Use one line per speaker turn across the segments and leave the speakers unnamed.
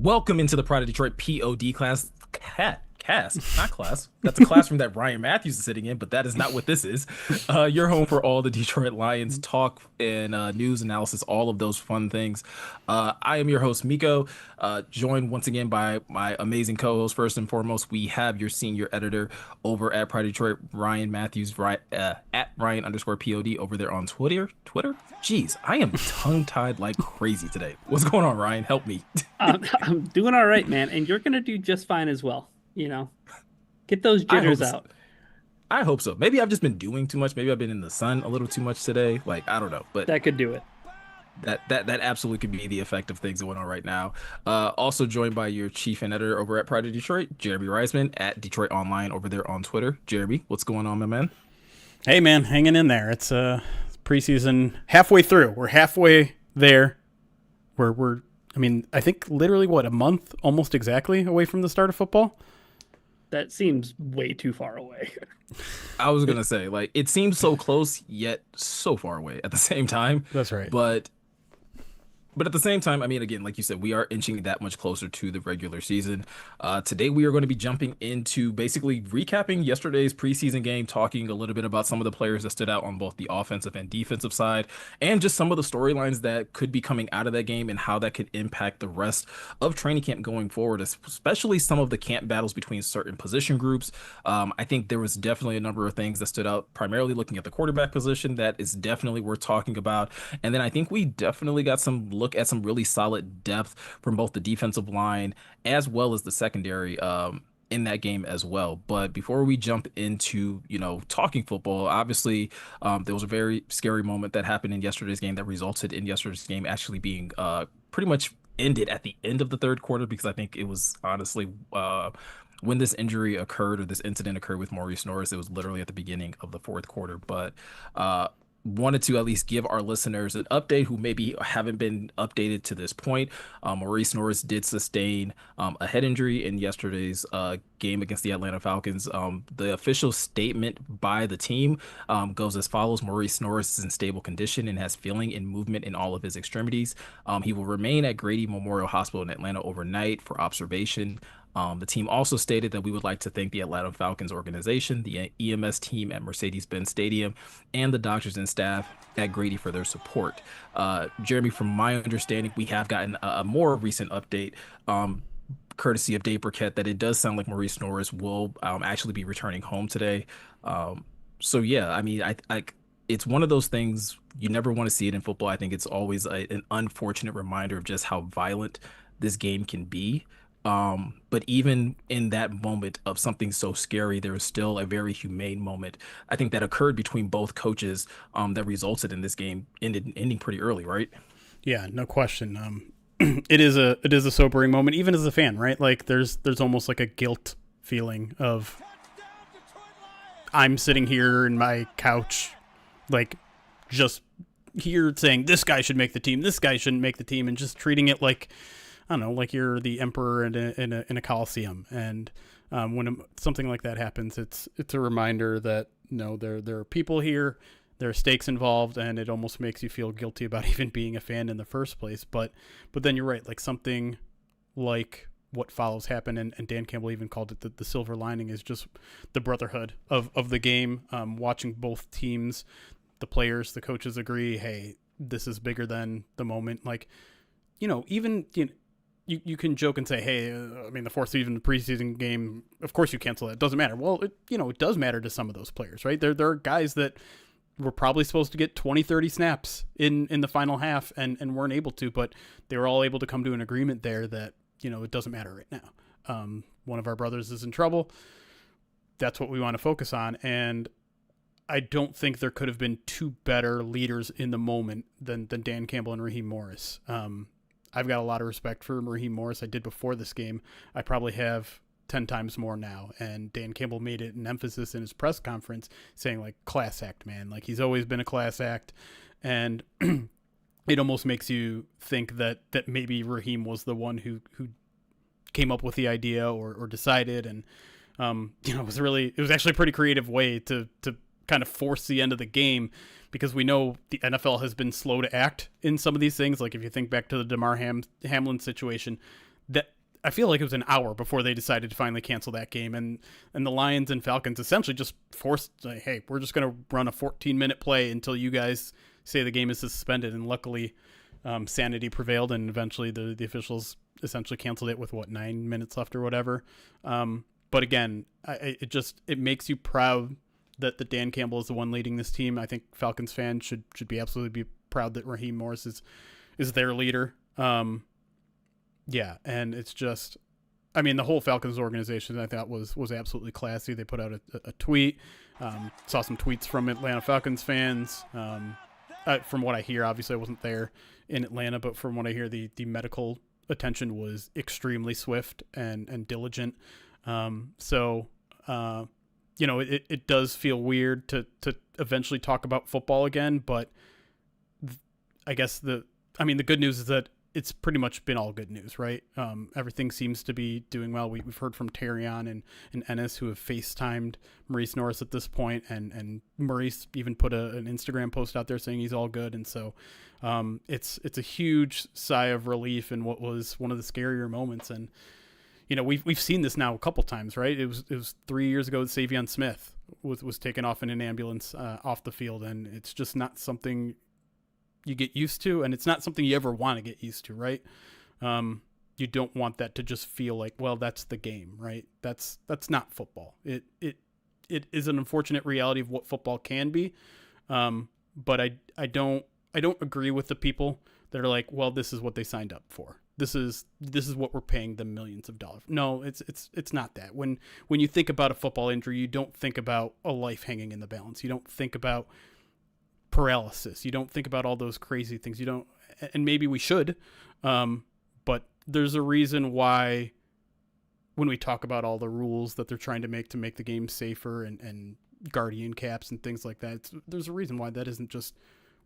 Welcome into the Pride of Detroit POD cast, not class. That's a classroom that Ryan Matthews is sitting in, but that is not what this is. Your home for all the Detroit Lions talk and news analysis, all of those fun things. I am your host, Miko, joined once again by my amazing co-host. First and foremost, we have your senior editor over at Pride of Detroit, Ryan Matthews, right, at Ryan_POD over there on Twitter. Jeez, I am tongue-tied like crazy today. What's going on, Ryan? Help me.
I'm doing all right, man, and you're gonna do just fine as well. Get those
I hope
jitters
so.
out.
I hope so. Maybe I've just been doing too much. Maybe I've been in the sun a little too much today. Like, I don't know, but
That could do it.
that absolutely could be the effect of things going on right now. Also joined by your chief and editor over at Pride of Detroit, Jeremy Reisman at Detroit Online over there on Twitter. Jeremy, what's going on, my man?
Hey, man, hanging in there. It's preseason halfway through. We're halfway there. I think literally a month almost exactly away from the start of football.
That seems way too far away.
I was gonna say, like, it seems so close yet so far away at the same time.
That's right.
But at the same time, I mean, again, like you said, we are inching that much closer to the regular season. Today, we are going to be jumping into basically recapping yesterday's preseason game, talking a little bit about some of the players that stood out on both the offensive and defensive side, and just some of the storylines that could be coming out of that game and how that could impact the rest of training camp going forward, especially some of the camp battles between certain position groups. I think there was definitely a number of things that stood out, primarily looking at the quarterback position, that is definitely worth talking about. And then I think we definitely got some look at some really solid depth from both the defensive line as well as the secondary in that game as well. But before we jump into, talking football, obviously there was a very scary moment that happened in yesterday's game that resulted in yesterday's game actually being pretty much ended at the end of the third quarter, because I think it was honestly when this injury occurred, or this incident occurred with Morice Norris, it was literally at the beginning of the fourth quarter. But wanted to at least give our listeners an update who maybe haven't been updated to this point. Morice Norris did sustain a head injury in yesterday's game against the Atlanta Falcons. The official statement by the team goes as follows: Morice Norris is in stable condition and has feeling and movement in all of his extremities. He will remain at Grady Memorial Hospital in Atlanta overnight for observation. The team also stated that we would like to thank the Atlanta Falcons organization, the EMS team at Mercedes-Benz Stadium, and the doctors and staff at Grady for their support. Jeremy, from my understanding, we have gotten a more recent update, courtesy of Dave Burkett, that it does sound like Morice Norris will actually be returning home today. So yeah, I mean, I it's one of those things you never want to see it in football. I think it's always an unfortunate reminder of just how violent this game can be. But even in that moment of something so scary, there was still a very humane moment, I think, that occurred between both coaches, that resulted in this game ending pretty early, right?
Yeah, no question. It is a sobering moment, even as a fan, right? Like there's almost like a guilt feeling of, I'm sitting here in my couch, like just here saying this guy should make the team, this guy shouldn't make the team, and just treating it like, I don't know, like you're the emperor in a coliseum. And when something like that happens, it's a reminder that there are people here, there are stakes involved, and it almost makes you feel guilty about even being a fan in the first place. But then you're right, like something like what follows happened, and Dan Campbell even called it the silver lining, is just the brotherhood of the game. Watching both teams, the players, the coaches agree, hey, this is bigger than the moment. Like, You can joke and say, hey, the fourth season, the preseason game, of course you cancel that. It doesn't matter. Well, it does matter to some of those players, right? There are guys that were probably supposed to get 20, 30 snaps in the final half and weren't able to, but they were all able to come to an agreement there that, it doesn't matter right now. One of our brothers is in trouble. That's what we want to focus on. And I don't think there could have been two better leaders in the moment than Dan Campbell and Raheem Morris. I've got a lot of respect for Raheem Morris. I did before this game. I probably have 10 times more now. And Dan Campbell made it an emphasis in his press conference, saying, like, class act, man. Like, he's always been a class act. And it almost makes you think that maybe Raheem was the one who came up with the idea or decided. And, it was actually a pretty creative way to kind of force the end of the game, because we know the NFL has been slow to act in some of these things. Like if you think back to the Damar Hamlin situation, that I feel like it was an hour before they decided to finally cancel that game, and the Lions and Falcons essentially just forced, like, hey, we're just going to run a 14-minute play until you guys say the game is suspended. And luckily, sanity prevailed, and eventually the officials essentially canceled it with 9 minutes left or whatever. But again, it makes you proud that Dan Campbell is the one leading this team. I think Falcons fans should be absolutely be proud that Raheem Morris is their leader. Yeah, and it's just, I mean, the whole Falcons organization I thought was absolutely classy. They put out a tweet, saw some tweets from Atlanta Falcons fans. From what I hear, obviously I wasn't there in Atlanta, but from what I hear, the medical attention was extremely swift and diligent. So it does feel weird to eventually talk about football again, but I guess the good news is that it's pretty much been all good news, right? Everything seems to be doing well. We've heard from Terrion and Ennis, who have FaceTimed Morice Norris at this point, and Morice even put an Instagram post out there saying he's all good. And so it's a huge sigh of relief in what was one of the scarier moments. And we've seen this now a couple times, right? It was 3 years ago that Savion Smith was taken off in an ambulance off the field, and it's just not something you get used to, and it's not something you ever want to get used to, right? You don't want that to just feel like, well, that's the game, right? That's not football. It is an unfortunate reality of what football can be, but I don't agree with the people that are like, well, this is what they signed up for. This is what we're paying them millions of dollars. No, it's not that. When you think about a football injury, you don't think about a life hanging in the balance. You don't think about paralysis. You don't think about all those crazy things. You don't, and maybe we should, but there's a reason why when we talk about all the rules that they're trying to make the game safer and guardian caps and things like that, there's a reason why that isn't just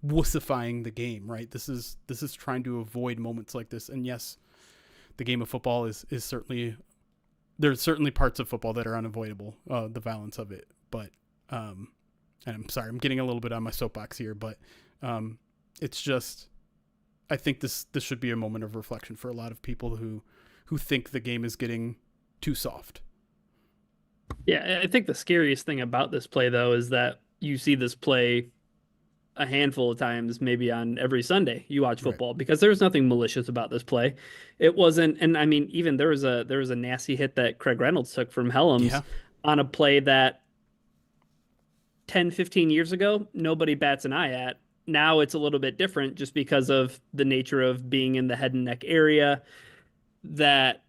wussifying the game, right? This is trying to avoid moments like this. And yes, the game of football is certainly, there's certainly parts of football that are unavoidable, the violence of it, but and I'm sorry, I'm getting a little bit on my soapbox here, but it's just, I think this should be a moment of reflection for a lot of people who think the game is getting too soft.
Yeah, I think the scariest thing about this play, though, is that you see this play a handful of times, maybe on every Sunday you watch football, right? Because there's nothing malicious about this play. It wasn't, and I mean, even there was a nasty hit that Craig Reynolds took from Helms on a play that 10, 15 years ago, nobody bats an eye at. Now it's a little bit different just because of the nature of being in the head and neck area, that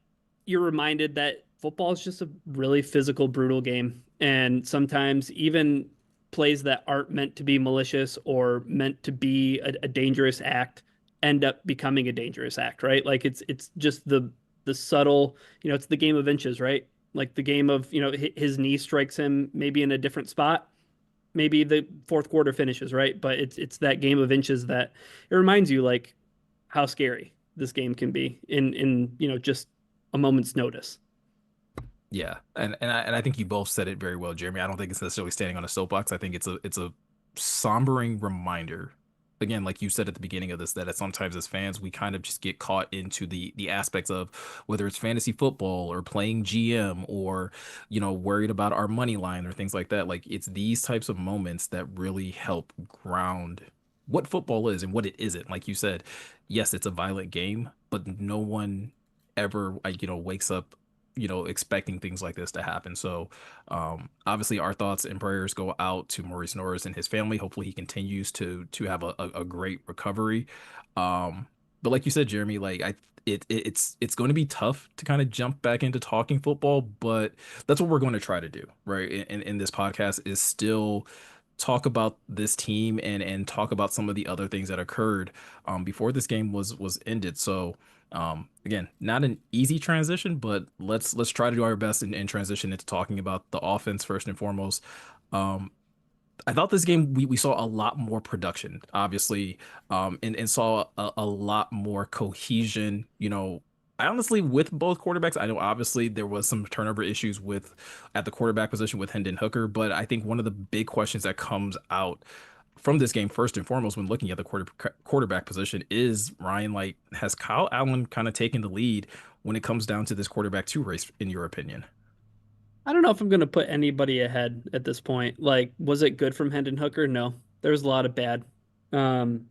you're reminded that football is just a really physical, brutal game. And sometimes even plays that aren't meant to be malicious or meant to be a dangerous act end up becoming a dangerous act, right? Like it's just the subtle, it's the game of inches, right? Like the game of, his knee strikes him maybe in a different spot. Maybe the fourth quarter finishes, right? But it's that game of inches that it reminds you, like, how scary this game can be in just a moment's notice.
Yeah, and I think you both said it very well, Jeremy. I don't think it's necessarily standing on a soapbox. I think it's a sombering reminder. Again, like you said at the beginning of this, that sometimes as fans, we kind of just get caught into the aspects of whether it's fantasy football or playing GM or, worried about our money line or things like that. Like, it's these types of moments that really help ground what football is and what it isn't. Like you said, yes, it's a violent game, but no one ever, wakes up expecting things like this to happen. So obviously our thoughts and prayers go out to Morice Norris and his family. Hopefully he continues to have a great recovery. But like you said, Jeremy, like it's going to be tough to kind of jump back into talking football, but that's what we're going to try to do, right? In this podcast is still talk about this team and talk about some of the other things that occurred before this game was ended. So again, not an easy transition, but let's try to do our best and transition into talking about the offense first and foremost. I thought this game we saw a lot more production, obviously, and saw a lot more cohesion. I honestly, with both quarterbacks, I know obviously there was some turnover issues at the quarterback position with Hendon Hooker, but I think one of the big questions that comes out from this game, first and foremost, when looking at the quarterback position, is Ryan, like, has Kyle Allen kind of taken the lead when it comes down to this quarterback two race, in your opinion?
I don't know if I'm going to put anybody ahead at this point. Like, was it good from Hendon Hooker? No, there was a lot of bad. Um,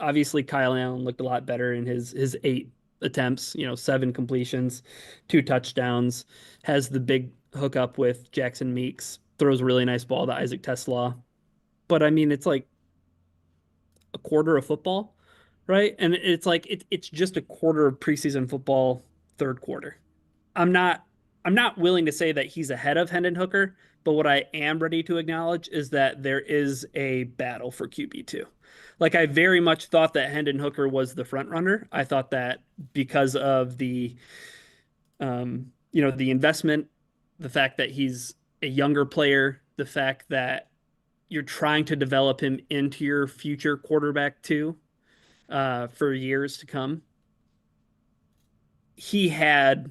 Obviously, Kyle Allen looked a lot better in his 8 attempts. 7 completions, 2 touchdowns. Has the big hookup with Jackson Meeks. Throws a really nice ball to Isaac Tesla. But I mean, it's like a quarter of football, right? And it's like it's just a quarter of preseason football, third quarter. I'm not I'm not willing to say that he's ahead of Hendon Hooker, but what I am ready to acknowledge is that there is a battle for QB2. Like I very much thought that Hendon Hooker was the front runner. I thought that because of the investment, the fact that he's a younger player, the fact that you're trying to develop him into your future quarterback too, for years to come. He had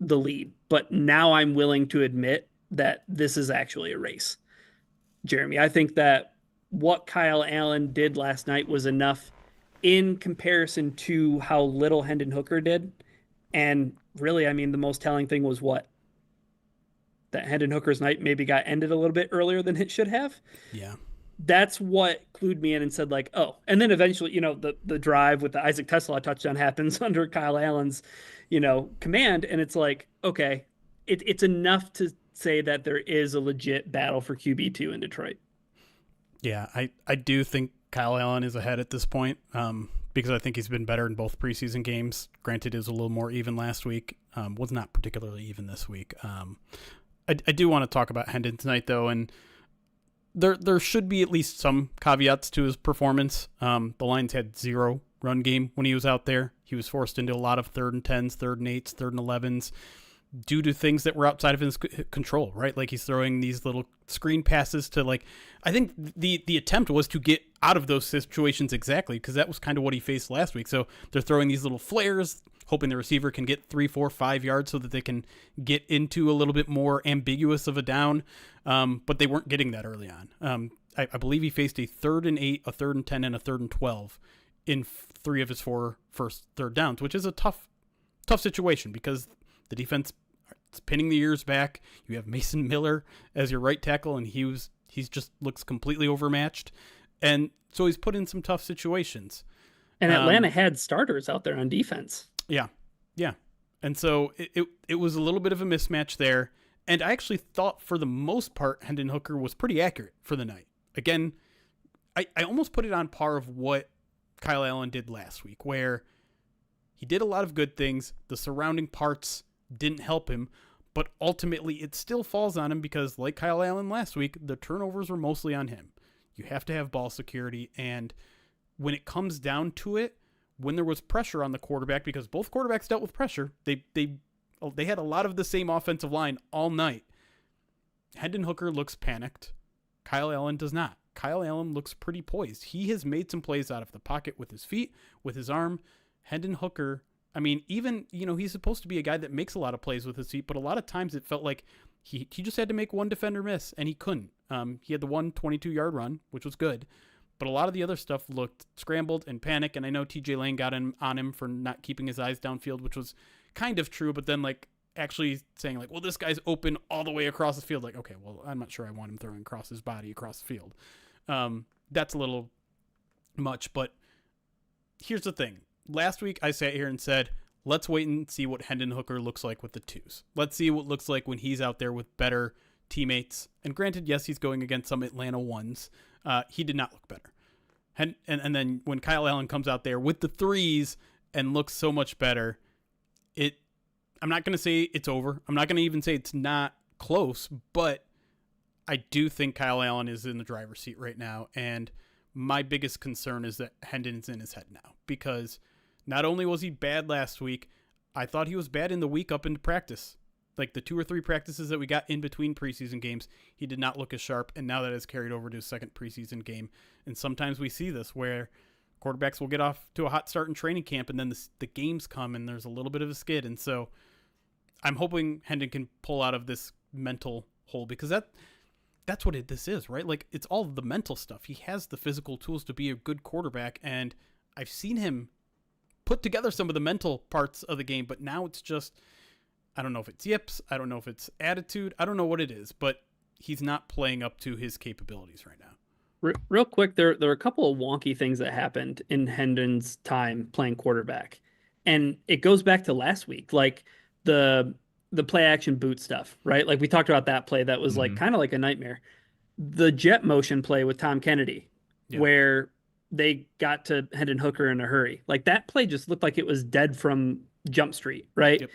the lead, but now I'm willing to admit that this is actually a race. Jeremy, I think that what Kyle Allen did last night was enough in comparison to how little Hendon Hooker did. And really, I mean, the most telling thing was what? That Hendon Hooker's night maybe got ended a little bit earlier than it should have.
Yeah.
That's what clued me in and said, like, oh, and then eventually, the drive with the Isaac Tesla touchdown happens under Kyle Allen's, command. And it's like, okay, it's enough to say that there is a legit battle for QB2 in Detroit.
Yeah, I do think Kyle Allen is ahead at this point, because I think he's been better in both preseason games. Granted, it was a little more even last week. Was not particularly even this week. I do want to talk about Hendon tonight, though, and there should be at least some caveats to his performance. The Lions had 0 run game when he was out there. He was forced into a lot of 3rd and 10s, 3rd and 8s, 3rd and 11s due to things that were outside of his control, right? Like he's throwing these little screen passes to I think the attempt was to get out of those situations exactly because that was kind of what he faced last week. So they're throwing these little flares, hoping the receiver can get 3, 4, 5 yards so that they can get into a little bit more ambiguous of a down. But they weren't getting that early on. I believe he faced a 3rd and 8, a 3rd and 10, and a 3rd and 12 in 3 of his 4 first third downs, which is a tough situation because the defense is pinning the ears back. You have Mason Miller as your right tackle, and he's just looks completely overmatched. And so he's put in some tough situations.
And Atlanta had starters out there on defense.
Yeah. And so it was a little bit of a mismatch there. And I actually thought for the most part, Hendon Hooker was pretty accurate for the night. Again, I almost put it on par of what Kyle Allen did last week, where he did a lot of good things. The surrounding parts didn't help him, but ultimately it still falls on him because, like Kyle Allen last week, the turnovers were mostly on him. You have to have ball security, and when it comes down to it, when there was pressure on the quarterback, because both quarterbacks dealt with pressure, they had a lot of the same offensive line all night. Hendon Hooker looks panicked. Kyle Allen does not. Kyle Allen looks pretty poised. He has made some plays out of the pocket with his feet, with his arm. Hendon Hooker, I mean, even, he's supposed to be a guy that makes a lot of plays with his feet, but a lot of times it felt like he just had to make one defender miss, and he couldn't. He had the 22-yard run, which was good, but a lot of the other stuff looked scrambled and panic, and I know TJ Lane got on him for not keeping his eyes downfield, which was kind of true, but then, actually saying, well, this guy's open all the way across the field. Okay, well, I'm not sure I want him throwing across his body across the field. That's a little much, but here's the thing. Last week, I sat here and said, let's wait and see what Hendon Hooker looks like with the twos. Let's see what it looks like when he's out there with better teammates. And granted, yes, he's going against some Atlanta ones. He did not look better. And then when Kyle Allen comes out there with the threes and looks so much better, I'm not going to say it's over. I'm not going to even say it's not close, but I do think Kyle Allen is in the driver's seat right now. And my biggest concern is that Hendon's in his head now, because not only was he bad last week, I thought he was bad in the week up into practice. Like the 2 or 3 practices that we got in between preseason games, he did not look as sharp. And now that has carried over to his second preseason game. And sometimes we see this where quarterbacks will get off to a hot start in training camp, and then the games come and there's a little bit of a skid. And so I'm hoping Hendon can pull out of this mental hole, because that's what this is, right? It's all the mental stuff. He has the physical tools to be a good quarterback, and I've seen him put together some of the mental parts of the game, but now it's just, I don't know if it's yips, I don't know if it's attitude, I don't know what it is, but he's not playing up to his capabilities right now.
Real quick, there are a couple of wonky things that happened in Hendon's time playing quarterback, and it goes back to last week, like the play action boot stuff, right? Like we talked about that play that was like kind of like a nightmare. The jet motion play with Tom Kennedy, where they got to Hendon Hooker in a hurry, like that play just looked like it was dead from Jump Street, right?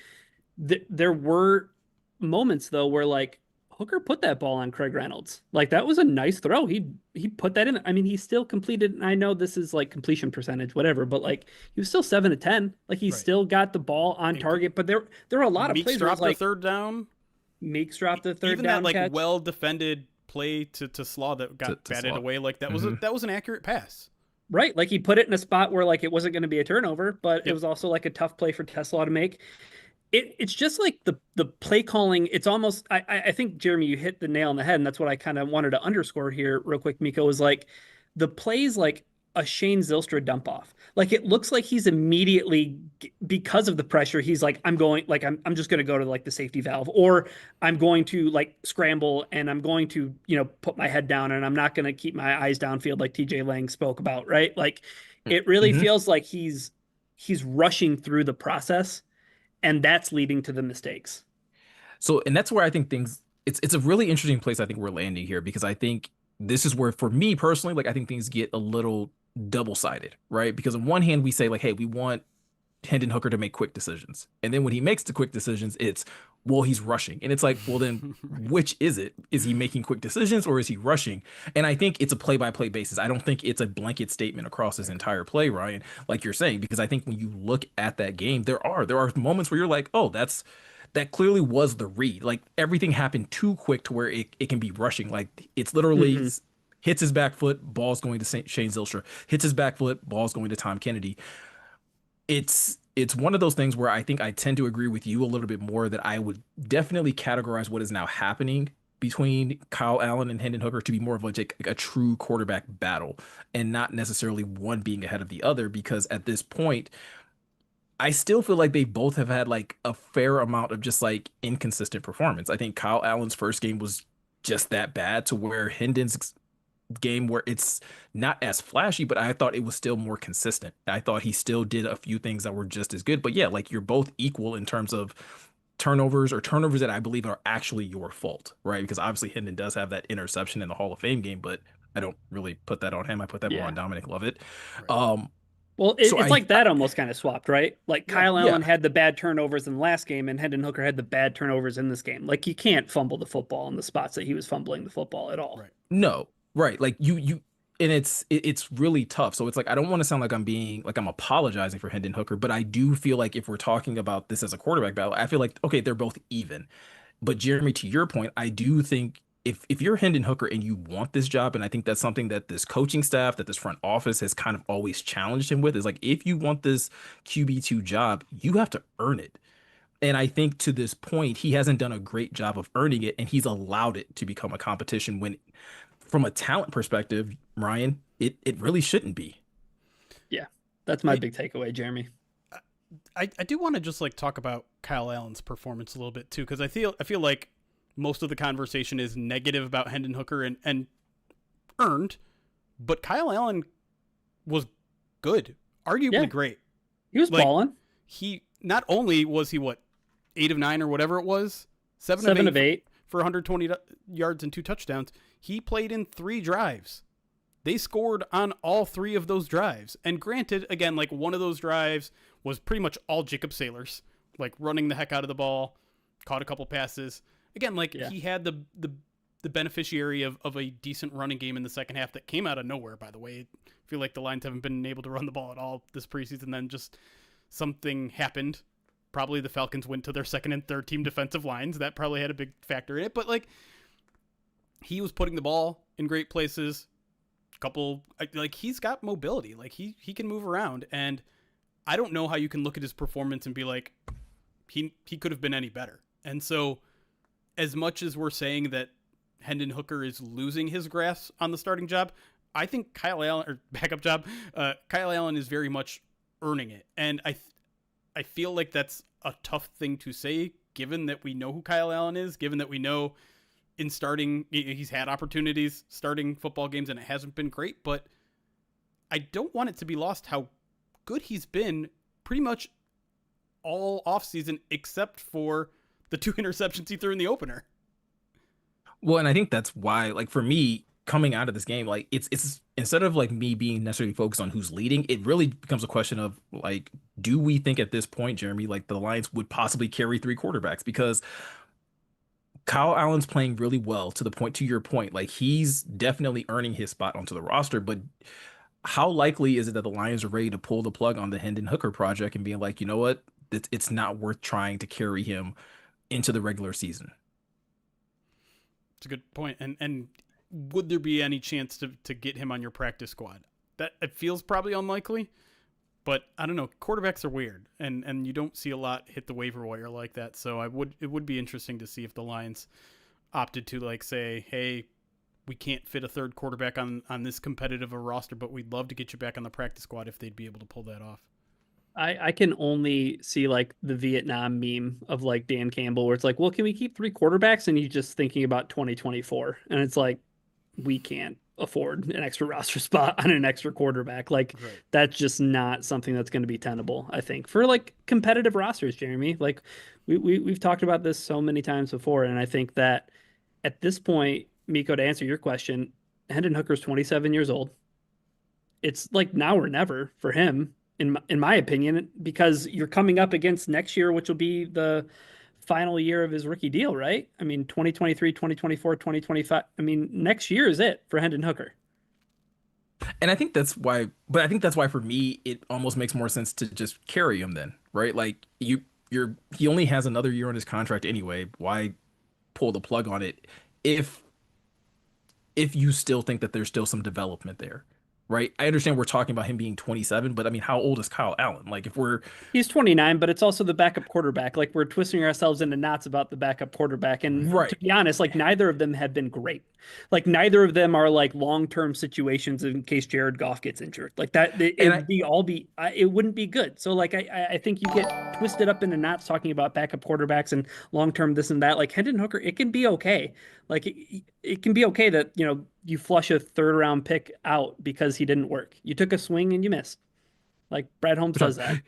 There were moments though where like Hooker put that ball on Craig Reynolds. Like that was a nice throw. He put that in. I mean, he still completed. And I know this is like completion percentage, whatever, but like he was still 7 to 10. Like he still got the ball on target. But there are a lot of plays.
Dropped
like
the third down.
Meeks dropped the third
even
down.
Even that
catch.
well defended play to Slaw that got batted away. Like that was that was an accurate pass.
Right. Like he put it in a spot where like it wasn't going to be a turnover, but it was also like a tough play for Tesla to make. It's just like the play calling. It's almost, I think, Jeremy, you hit the nail on the head. And that's what I kind of wanted to underscore here real quick, Miko, is like the plays like a Shane Zylstra dump off. Like it looks like he's immediately, because of the pressure, he's like, I'm just going to go to like the safety valve, or I'm going to like scramble and I'm going to, put my head down and I'm not going to keep my eyes downfield like TJ Lang spoke about, right? Like it really feels like he's rushing through the process. And that's leading to the mistakes.
So, and that's where I think it's a really interesting place I think we're landing here, because I think this is where, for me personally, like I think things get a little double-sided, right? Because on one hand, we say like, hey, we want Hendon Hooker to make quick decisions. And then when he makes the quick decisions, it's, well, he's rushing. And it's like, well, then which is it? Is he making quick decisions or is he rushing? And I think it's a play-by-play basis. I don't think it's a blanket statement across his entire play, Ryan, like you're saying, because I think when you look at that game, there are moments where you're like, oh, that clearly was the read. Like everything happened too quick to where it can be rushing. Like it's literally hits his back foot, ball's going to Shane Zylstra, hits his back foot, ball's going to Tom Kennedy. It's one of those things where I think I tend to agree with you a little bit more, that I would definitely categorize what is now happening between Kyle Allen and Hendon Hooker to be more of a true quarterback battle, and not necessarily one being ahead of the other, because at this point, I still feel like they both have had like a fair amount of just like inconsistent performance. I think Kyle Allen's first game was just that bad, to where Hendon's game, where it's not as flashy, but I thought it was still more consistent. I thought he still did a few things that were just as good. But yeah, like you're both equal in terms of turnovers that I believe are actually your fault, right? Because obviously Hendon does have that interception in the Hall of Fame game, but I don't really put that on him. I put that more on Dominic Lovett.
Right. Well, it's like that almost kind of swapped, right? Like Kyle Allen had the bad turnovers in the last game, and Hendon Hooker had the bad turnovers in this game. Like you can't fumble the football in the spots that he was fumbling the football at all.
Right.
No. Right. Like you and it's really tough. So it's like, I don't want to sound like I'm apologizing for Hendon Hooker, but I do feel like if we're talking about this as a quarterback battle, I feel like, okay, they're both even. But Jeremy, to your point, I do think if you're Hendon Hooker and you want this job, and I think that's something that this coaching staff, that this front office has kind of always challenged him with, is like, if you want this QB2 job, you have to earn it. And I think to this point, he hasn't done a great job of earning it, and he's allowed it to become a competition when, from a talent perspective, Ryan, it really shouldn't be.
Yeah, that's my big takeaway, Jeremy.
I do want to just like talk about Kyle Allen's performance a little bit too, because I feel like most of the conversation is negative about Hendon Hooker and earned, but Kyle Allen was good, arguably great.
He was balling.
He not only was he 8 of 9 or whatever it was, 7 of 8 for 120 yards and 2 touchdowns. He played in 3 drives. They scored on all 3 of those drives. And granted, again, like one of those drives was pretty much all Jacob Saylor's, like running the heck out of the ball, caught a couple passes. Again, like he had the beneficiary of a decent running game in the second half that came out of nowhere, by the way. I feel like the Lions haven't been able to run the ball at all this preseason. Then just something happened. Probably the Falcons went to their second and third team defensive lines. That probably had a big factor in it. But like, he was putting the ball in great places. He's got mobility. Like he can move around. And I don't know how you can look at his performance and be like, he could have been any better. And so as much as we're saying that Hendon Hooker is losing his grasp on the starting job, I think Kyle Allen is very much earning it. And I feel like that's a tough thing to say, given that we know who Kyle Allen is, given that we know he's had opportunities starting football games and it hasn't been great, but I don't want it to be lost how good he's been pretty much all offseason except for the 2 interceptions he threw in the opener.
Well, and I think that's why, like, for me, coming out of this game, like, it's instead of like me being necessarily focused on who's leading, it really becomes a question of like, do we think at this point, Jeremy, like the Lions would possibly carry 3 quarterbacks? Because Kyle Allen's playing really well to the point, to your point, like he's definitely earning his spot onto the roster, but how likely is it that the Lions are ready to pull the plug on the Hendon Hooker project and being like, you know what, it's not worth trying to carry him into the regular season?
It's a good point. And would there be any chance to get him on your practice squad? That it feels probably unlikely, but I don't know. Quarterbacks are weird, and you don't see a lot hit the waiver wire like that. So it would be interesting to see if the Lions opted to like say, hey, we can't fit a third quarterback on this competitive a roster, but we'd love to get you back on the practice squad if they'd be able to pull that off.
I can only see like the Vietnam meme of like Dan Campbell where it's like, well, can we keep 3 quarterbacks? And he's just thinking about 2024. And it's like, we can't afford an extra roster spot on an extra quarterback. Like
Right.
That's just not something that's going to be tenable, I think, for like competitive rosters, Jeremy. Like we've talked about this so many times before. And I think that at this point, Miko, to answer your question, Hendon Hooker's 27 years old. It's like now or never for him, in my opinion, because you're coming up against next year, which will be the final year of his rookie deal, right? I mean, 2023, 2024, 2025. I mean, next year is it for Hendon Hooker.
And I think that's why, but I think that's why for me, it almost makes more sense to just carry him then, right? Like he only has another year on his contract anyway. Why pull the plug on it if you still think that there's still some development there, right? I understand we're talking about him being 27, but I mean, how old is Kyle Allen? Like if we're
He's 29, but it's also the backup quarterback. Like we're twisting ourselves into knots about the backup quarterback. And
right,
to be honest, like neither of them have been great. Like neither of them are like long-term situations in case Jared Goff gets injured. Like that,
and I,
it wouldn't be good. So like I think you get twisted up into knots talking about backup quarterbacks and long-term this and that. Like Hendon Hooker, it can be okay. Like it can be okay that you flush a 3rd-round pick out because he didn't work. You took a swing and you missed. Like Brad Holmes does that.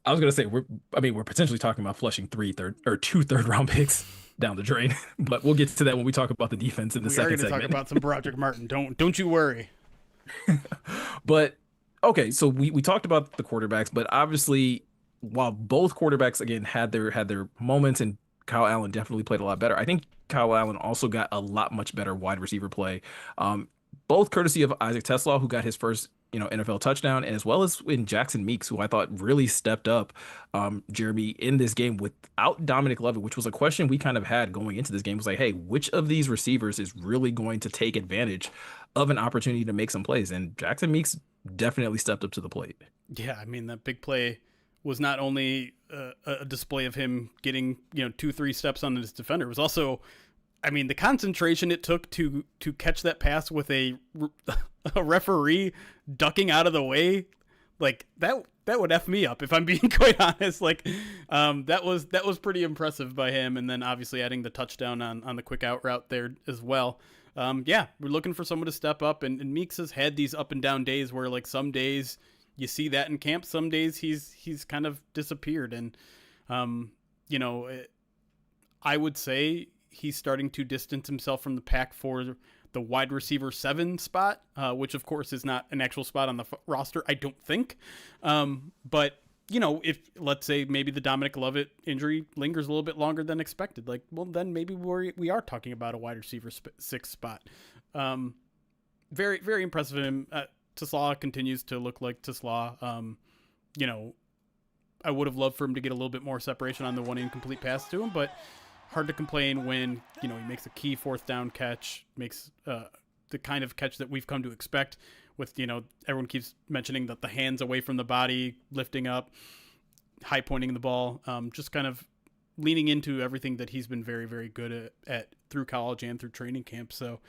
I was gonna say we're potentially talking about flushing 2 third-round picks down the drain, but we'll get to that when we talk about the defense in the second segment.
We are going to talk about some Broderick Martin. Don't you worry.
But okay, so we talked about the quarterbacks, but obviously while both quarterbacks again had their moments and Kyle Allen definitely played a lot better, I think Kyle Allen also got a lot much better wide receiver play. Both courtesy of Isaac Tesla, who got his first NFL touchdown, and as well as in Jackson Meeks, who I thought really stepped up, Jeremy, in this game without Dominic Lovett, which was a question we kind of had going into this game. Was like, hey, which of these receivers is really going to take advantage of an opportunity to make some plays? And Jackson Meeks definitely stepped up to the plate.
Yeah, I mean, that big play was not only a display of him getting 2-3 steps on his defender, it was also, I mean, the concentration it took to catch that pass with a referee ducking out of the way, like that would F me up if I'm being quite honest. Like that was pretty impressive by him, and then obviously adding the touchdown on the quick out route there as well. Yeah, we're looking for someone to step up, and Meeks has had these up and down days where like some days you see that in camp, some days he's kind of disappeared, and I would say he's starting to distance himself from the pack for the wide receiver 7 spot, which of course is not an actual spot on the roster, I don't think. But if let's say maybe the Dominic Lovett injury lingers a little bit longer than expected, like, well, then maybe we are talking about a wide receiver 6 spot. Very, very impressive of him. Tesla continues to look like Tesla. I would have loved for him to get a little bit more separation on the one incomplete pass to him, but hard to complain when, he makes a key 4th down catch, makes the kind of catch that we've come to expect with, everyone keeps mentioning that the hands away from the body, lifting up, high pointing the ball, just kind of leaning into everything that he's been very, very good at through college and through training camp. So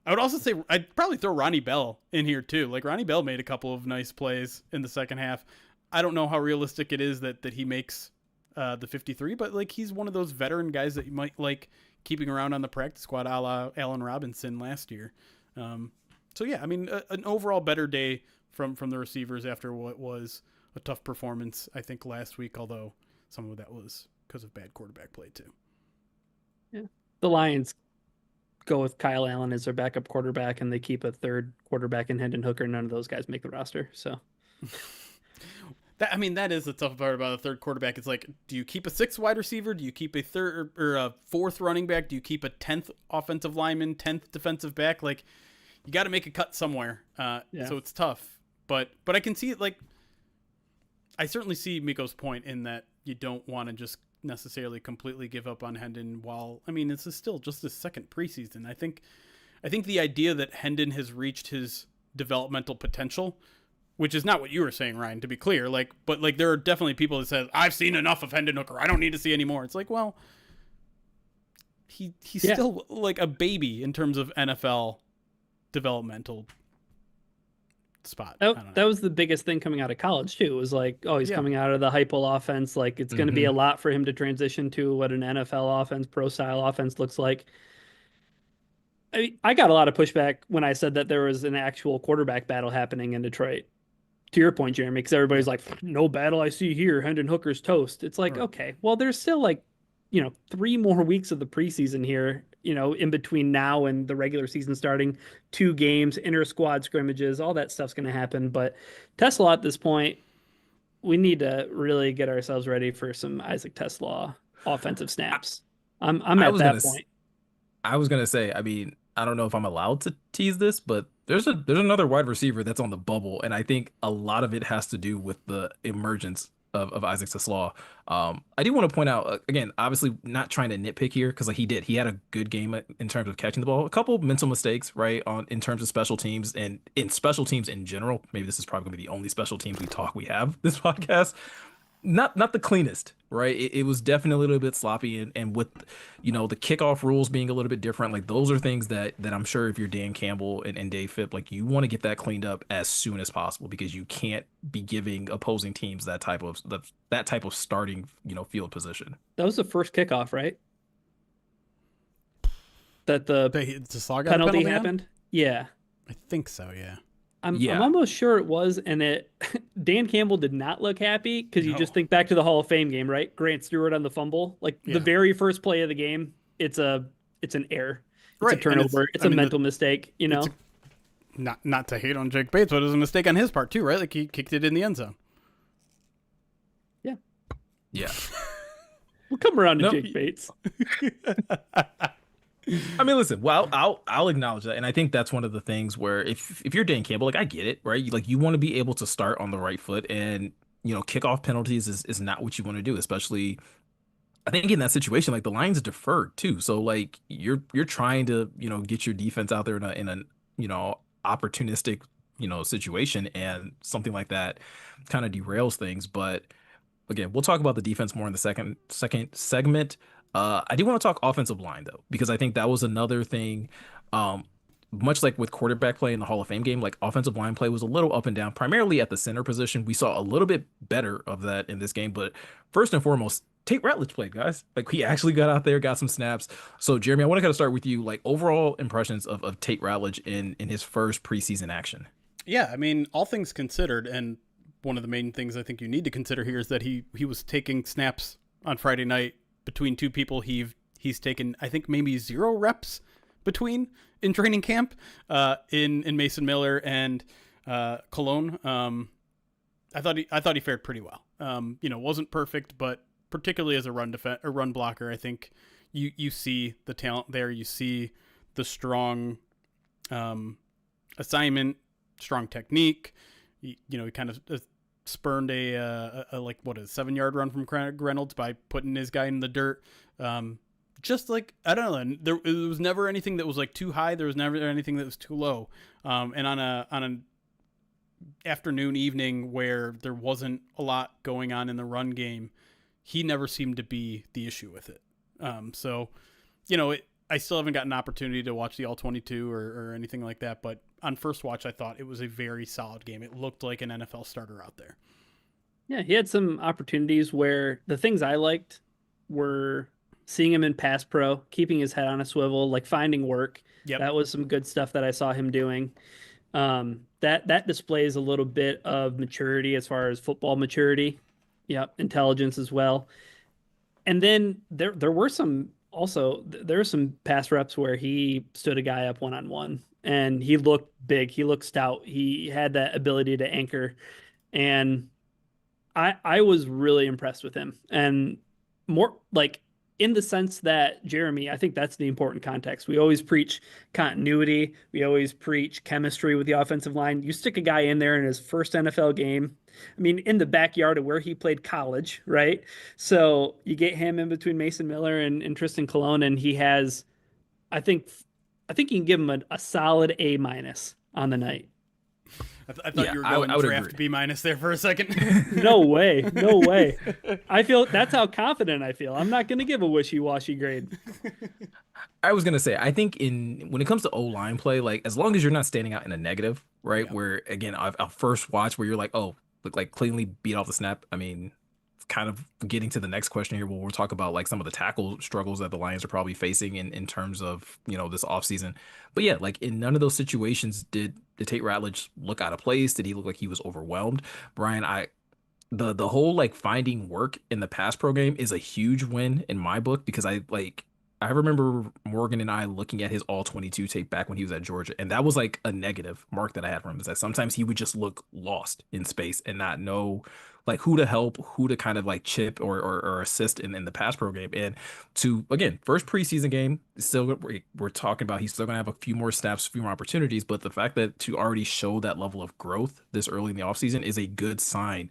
I would also say I'd probably throw Ronnie Bell in here too. Like Ronnie Bell made a couple of nice plays in the second half. I don't know how realistic it is that he makes the 53, but like he's one of those veteran guys that you might like keeping around on the practice squad, a la Allen Robinson last year. So yeah, I mean, an overall better day from the receivers after what was a tough performance, I think, last week, although some of that was because of bad quarterback play too.
Yeah. The Lions go with Kyle Allen as their backup quarterback, and they keep a third quarterback in Hendon Hooker. None of those guys make the roster. So
that is the tough part about a third quarterback. It's like, do you keep a sixth wide receiver? Do you keep a third or a fourth running back? Do you keep a 10th offensive lineman, 10th defensive back? Like, you got to make a cut somewhere. So it's tough. But I can see it. Like, I certainly see Miko's point in that you don't want to just necessarily completely give up on Hendon. While I mean, this is still just his second preseason. I think the idea that Hendon has reached his developmental potential, which is not what you were saying, Ryan, to be clear. But there are definitely people that say, I've seen enough of Hendon Hooker, I don't need to see any more. It's like, well, he's still like a baby in terms of NFL developmental spot.
That was the biggest thing coming out of college too. It was like, oh, he's coming out of the hypo offense. Like, it's going to be a lot for him to transition to what an NFL offense, pro style offense looks like. I mean, I got a lot of pushback when I said that there was an actual quarterback battle happening in Detroit. To your point, Jeremy, because everybody's like, no battle I see here. Hendon Hooker's toast. It's like, okay, well, there's still like, 3 more weeks of the preseason here, in between now and the regular season starting, 2 games, inter squad scrimmages, all that stuff's going to happen. But Tesla at this point, we need to really get ourselves ready for some Isaac Tesla offensive snaps. I'm at that point.
I was going to say, I mean, I don't know if I'm allowed to tease this, but there's another wide receiver that's on the bubble, and I think a lot of it has to do with the emergence of Isaac Tesla. I do want to point out, again, obviously not trying to nitpick here, because like he had a good game in terms of catching the ball. A couple mental mistakes, right, in terms of special teams and in special teams in general. Maybe this is probably going to be the only special teams we have this podcast. Not the cleanest, right? It was definitely a little bit sloppy, and with the kickoff rules being a little bit different, like those are things that I'm sure if you're Dan Campbell and Dave Phipp, like you want to get that cleaned up as soon as possible, because you can't be giving opposing teams that type of starting field position.
That was the first kickoff, right? That the penalty happened. Yeah,
I think so. Yeah.
I'm almost sure it was, and Dan Campbell did not look happy, because you just think back to the Hall of Fame game, right? Grant Stewart on the fumble, like the very first play of the game, it's an error, it's a turnover, it's a mental mistake,
Not to hate on Jake Bates, but it was a mistake on his part too, right? Like he kicked it in the end zone.
Yeah.
We'll come around to Jake Bates.
I mean, listen, well, I'll acknowledge that. And I think that's one of the things where if you're Dan Campbell, like I get it, right? You want to be able to start on the right foot, and, kickoff penalties is not what you want to do, especially I think in that situation, like the Lions deferred too. So like you're trying to, get your defense out there in a opportunistic, situation, and something like that kind of derails things. But again, we'll talk about the defense more in the second segment. I do want to talk offensive line though, because I think that was another thing. Much like with quarterback play in the Hall of Fame game, like offensive line play was a little up and down, primarily at the center position. We saw a little bit better of that in this game, but first and foremost, Tate Ratledge played, guys. Like he actually got out there, got some snaps. So Jeremy, I want to kind of start with you, like overall impressions of Tate Ratledge in his first preseason action.
Yeah, I mean, all things considered, and one of the main things I think you need to consider here is that he was taking snaps on Friday night between two people he's taken, I think, maybe 0 reps between in training camp, in Mason Miller and Cologne. I thought he fared pretty well. Wasn't perfect, but particularly as a run blocker, I think you see the talent there. You see the strong assignment, strong technique. He kind of spurned a 7-yard run from Reynolds by putting his guy in the dirt. Just like, I don't know, there was never anything that was like too high. There was never anything that was too low. And on an afternoon, evening where there wasn't a lot going on in the run game, he never seemed to be the issue with it. I still haven't gotten an opportunity to watch the All-22 or anything like that, but on first watch, I thought it was a very solid game. It looked like an NFL starter out there.
Yeah, he had some opportunities where the things I liked were seeing him in pass pro, keeping his head on a swivel, like finding work.
Yep.
That was some good stuff that I saw him doing. That displays a little bit of maturity as far as football maturity. Yep, intelligence as well. And then there were some also there were some pass reps where he stood a guy up one on one and he looked big, he looked stout, he had that ability to anchor, and I was really impressed with him. And more like in the sense that Jeremy, I think that's the important context. We always preach continuity. We always preach chemistry with the offensive line. You stick a guy in there in his first NFL game. I mean, in the backyard of where he played college, right? So you get him in between Mason Miller and Tristan Colon, and he has, I think, I think you can give him a solid A minus on the night.
I thought
Yeah,
you were
I
going
would
draft
agree.
B minus there for a second.
No way. No way. I feel that's how confident I feel. I'm not going to give a wishy-washy grade.
I was gonna say, I think in when it comes to O line play, like as long as you're not standing out in a negative, right?
Yeah.
Where again, a first watch where you're like, oh, look like cleanly beat off the snap. I mean, kind of getting to the next question here, where we'll talk about like some of the tackle struggles that the Lions are probably facing in terms of this offseason. But yeah, like in none of those situations did Tate Ratledge look out of place? Did he look like he was overwhelmed? Brian, the whole like finding work in the pass pro game is a huge win in my book because I remember Morgan and I looking at his all 22 tape back when he was at Georgia, and that was like a negative mark that I had for him is that sometimes he would just look lost in space and not know like who to help, who to kind of like chip or assist in the pass pro game. And to again, first preseason game, still we're talking about he's still gonna have a few more snaps, a few more opportunities, but the fact that to already show that level of growth this early in the offseason is a good sign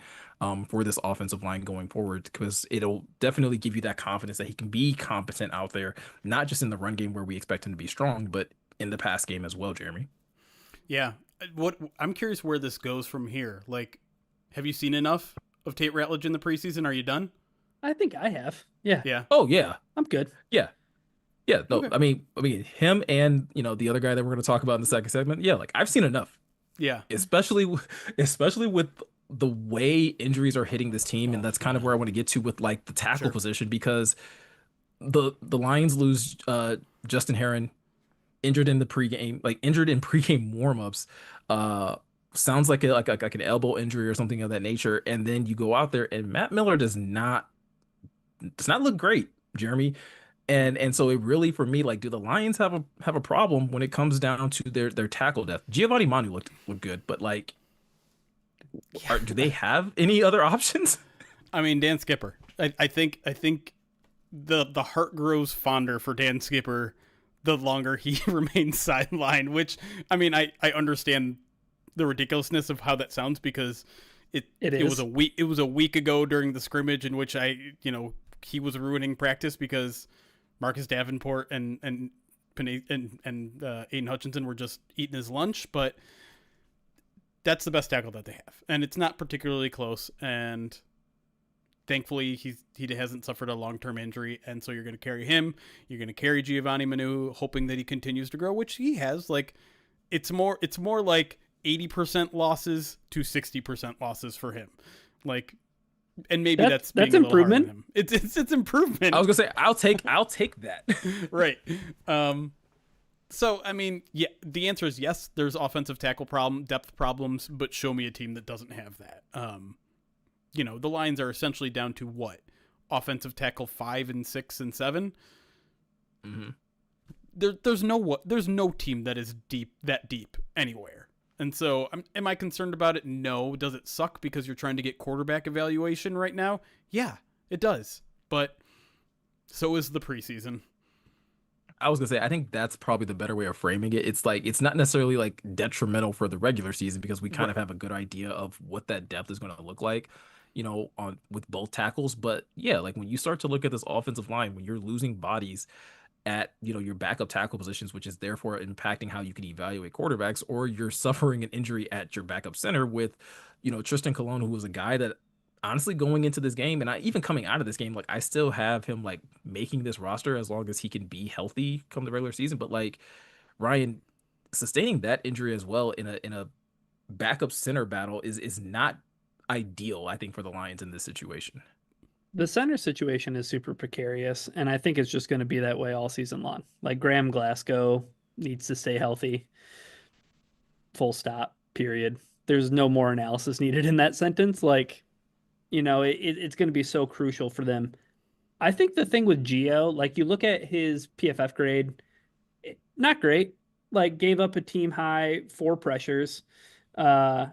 for this offensive line going forward because it'll definitely give you that confidence that he can be competent out there, not just in the run game where we expect him to be strong, but in the pass game as well, Jeremy.
Yeah. What I'm curious where this goes from here. Like, have you seen enough of Tate Ratledge in the preseason? Are you done?
I think I have. Yeah,
Yeah.
Oh yeah,
I'm good.
yeah, yeah. No,
Okay.
I mean him and the other guy that we're going to talk about in the second segment. Yeah, like I've seen enough,
Yeah.
especially with the way injuries are hitting this team, and
Oh
that's kind of
man.
where I want to get to with like the tackle
Sure.
position because the Lions lose Justin Herron injured in the pregame, like injured in pregame warmups. Uh, sounds like like an elbow injury or something of that nature. And then you go out there and Matt Miller does not look great, Jeremy. And so it really for me like do the Lions have a problem when it comes down to their tackle depth? Giovanni Manu looked good, but like do they have any other options?
I mean, Dan Skipper. I think the heart grows fonder for Dan Skipper the longer he remains sidelined, which I mean I understand the ridiculousness of how that sounds because it
It
it was
is.
a week ago during the scrimmage in which he was ruining practice because Marcus Davenport and Aiden Hutchinson were just eating his lunch, but that's the best tackle that they have, and it's not particularly close. And thankfully, he hasn't suffered a long-term injury, and so you're going to carry him. You're going to carry Giovanni Manu, hoping that he continues to grow, which he has. Like, it's more like 80% losses to 60% losses for him. Like, and maybe that's being
That's
a little hard on
improvement.
him. It's improvement.
I was gonna say I'll take that.
Right. So I mean, yeah, the answer is yes. There's offensive tackle depth problems, but show me a team that doesn't have that. The Lions are essentially down to what? Offensive tackle 5 and 6 and 7.
hmm
There's no team that is that deep anywhere. And so, am I concerned about it? No. Does it suck because you're trying to get quarterback evaluation right now? Yeah, it does. But so is the preseason.
I was gonna say I think that's probably the better way of framing it. It's like it's not necessarily like detrimental for the regular season because we kind of
Right.
have a good idea of what that depth is going to look like, on with both tackles. But yeah, like when you start to look at this offensive line, when you're losing bodies at your backup tackle positions, which is therefore impacting how you can evaluate quarterbacks, or you're suffering an injury at your backup center with, Tristan Colon, who was a guy that honestly going into this game and I even coming out of this game, like I still have him like making this roster as long as he can be healthy come the regular season. But like Ryan sustaining that injury as well in a backup center battle is not ideal, I think, for the Lions in this situation.
The center situation is super precarious, and I think it's just going to be that way all season long. Like Graham Glasgow needs to stay healthy. Full stop. Period. There's no more analysis needed in that sentence. Like, it's going to be so crucial for them. I think the thing with Gio, like you look at his PFF grade, not great. Like gave up a team high 4 pressures. Uh,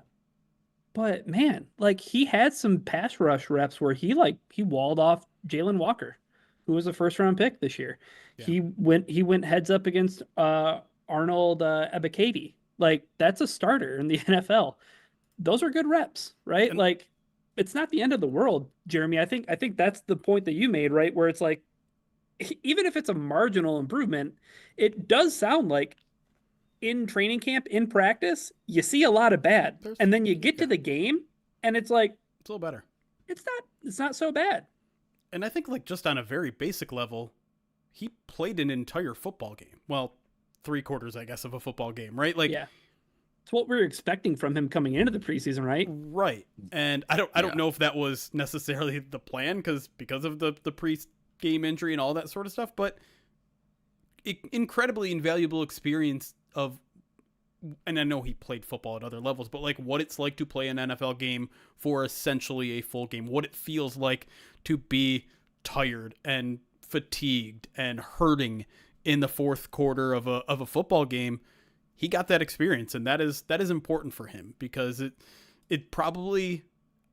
but man, like he had some pass rush reps where he walled off Jalen Walker, who was a first round pick this year.
Yeah.
He went heads up against Arnold Ebiketie. Like that's a starter in the NFL. Those are good reps, right?
And
like it's not the end of the world, Jeremy. I think that's the point that you made, right? Where it's like even if it's a marginal improvement, it does sound like in training camp, in practice, you see a lot of bad. And then you get to the game and it's like
it's a little better.
It's not so bad.
And I think like just on a very basic level, he played an entire football game. Well, 3/4, I guess, of a football game, right? Like
yeah. It's what we were expecting from him coming into the preseason, right?
Right. And I don't know if that was necessarily the plan because of the pre-game injury and all that sort of stuff, but incredibly invaluable experience of, and I know he played football at other levels, but like what it's like to play an NFL game for essentially a full game, what it feels like to be tired and fatigued and hurting in the fourth quarter of a football game. He got that experience, and that is important for him because it probably,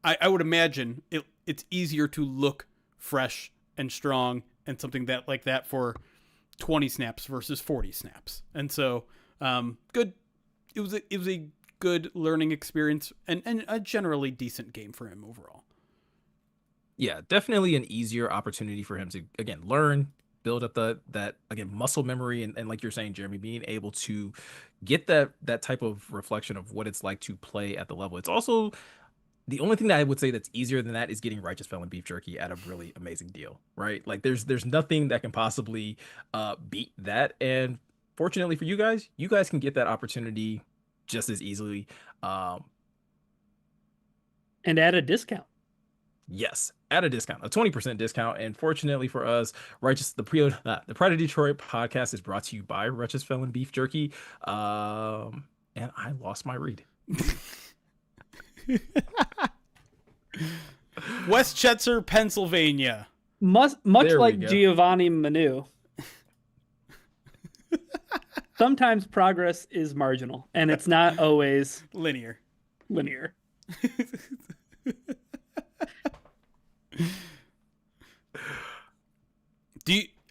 I would imagine it's easier to look fresh and strong and something that like that for 20 snaps versus 40 snaps. And so good. It was a good learning experience and a generally decent game for him overall.
Yeah, definitely an easier opportunity for him to, again, learn, build up that again muscle memory, and like you're saying, Jeremy, being able to get that type of reflection of what it's like to play at the level. It's also the only thing that I would say that's easier than that is getting Righteous Felon beef jerky at a really amazing deal, right? Like there's nothing that can possibly beat that. And fortunately for you guys can get that opportunity just as easily.
And at a discount.
Yes, at a discount, a 20% discount. And fortunately for us, the Pride of Detroit podcast is brought to you by Righteous Felon Beef Jerky. And I lost my read.
Westchester, Pennsylvania.
Much like Giovanni Manu. Sometimes progress is marginal, and it's not always
linear.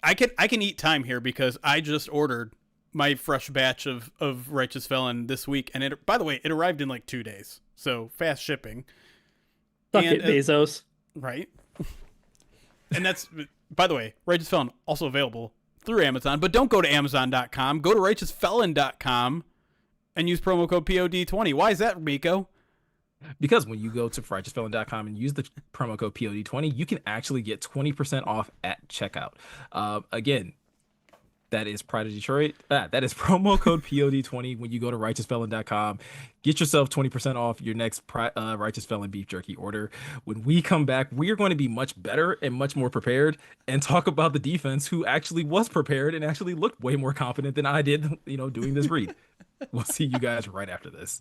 I can eat time here because I just ordered my fresh batch of Righteous Felon this week, and by the way, it arrived in like 2 days, so fast shipping.
Suck it, Bezos.
Right. And that's, by the way, Righteous Felon also available through Amazon, but don't go to Amazon.com. Go to RighteousFelon.com and use promo code POD20. Why is that, Miko?
Because when you go to RighteousFelon.com and use the promo code POD20, you can actually get 20% off at checkout. Again, that is Pride of Detroit. That is promo code POD20 when you go to RighteousFelon.com. Get yourself 20% off your next Righteous Felon beef jerky order. When we come back, we are going to be much better and much more prepared and talk about the defense who actually was prepared and actually looked way more confident than I did, doing this read. We'll see you guys right after this.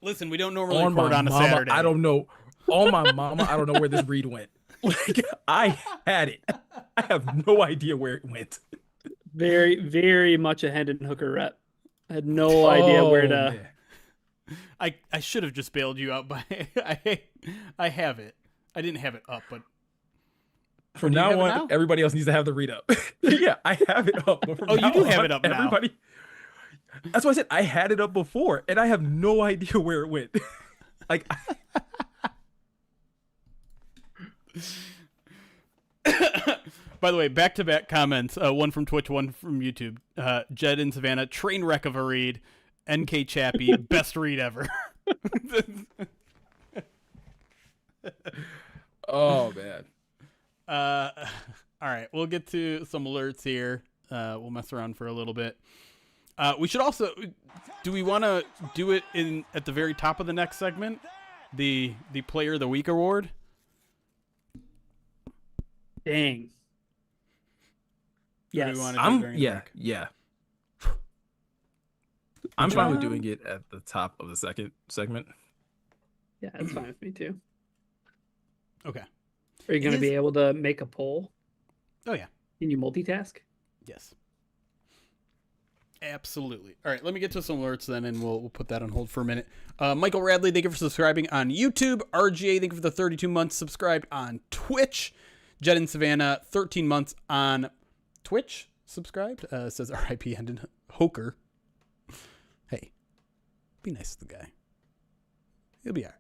Listen, we don't normally record on a Saturday.
I don't know. On my mama, I don't know where this read went. Like, I had it. I have no idea where it went.
Very, very much a Hendon Hooker rep. I had no idea where to.
Man. I should have just bailed you out, but I have it. I didn't have it up, but
from now on, everybody else needs to have the read up. Yeah, I have it up. But
you do have it up now.
Everybody. That's why I said I had it up before, and I have no idea where it went. Like,
by the way, back-to-back comments. One from Twitch, one from YouTube. Jed in Savannah, train wreck of a read. NK Chappie, best read ever.
Oh man.
All right, we'll get to some alerts here. We'll mess around for a little bit. We should also, do we want to do it at the very top of the next segment? The Player of the Week award?
Dang. Yes.
Yeah. I'm fine with doing it at the top of the second segment.
Yeah, that's fine with me too.
Okay.
Are you going to be able to make a poll?
Oh, yeah.
Can you multitask?
Yes. Absolutely. All right, let me get to some alerts then, and we'll put that on hold for a minute. Michael Radley, thank you for subscribing on YouTube. RGA, thank you for the 32 months subscribed on Twitch. Jed and Savannah, 13 months on Twitch subscribed. Says RIP Hendon Hoker. Hey, be nice to the guy. He'll be all right.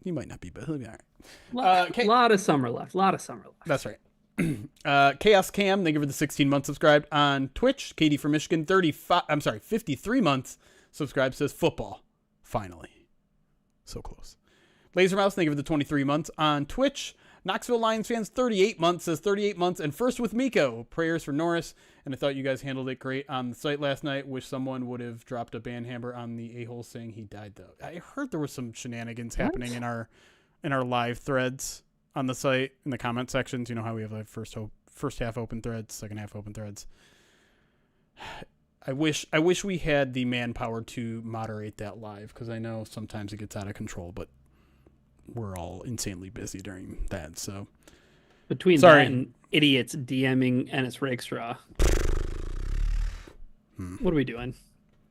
He might not be, but he'll be all right.
Lot of summer left.
That's right. Chaos Cam, thank you for the 16 months subscribed on Twitch. Katie from Michigan, 53 months subscribed, says football. Finally. So close. Laser Mouse, thank you for the 23 months on Twitch. Knoxville Lions fans, 38 months, says 38 months. And first with Miko, prayers for Norris. And I thought you guys handled it great on the site last night. Wish someone would have dropped a banhammer on the a-hole saying he died, though. I heard there was some shenanigans happening in our live threads on the site, in the comment sections. You know how we have like first half open threads, second half open threads. I wish we had the manpower to moderate that live, because I know sometimes it gets out of control, but we're all insanely busy during that. So
between that and idiots DMing Ennis Rakestraw, what are we doing?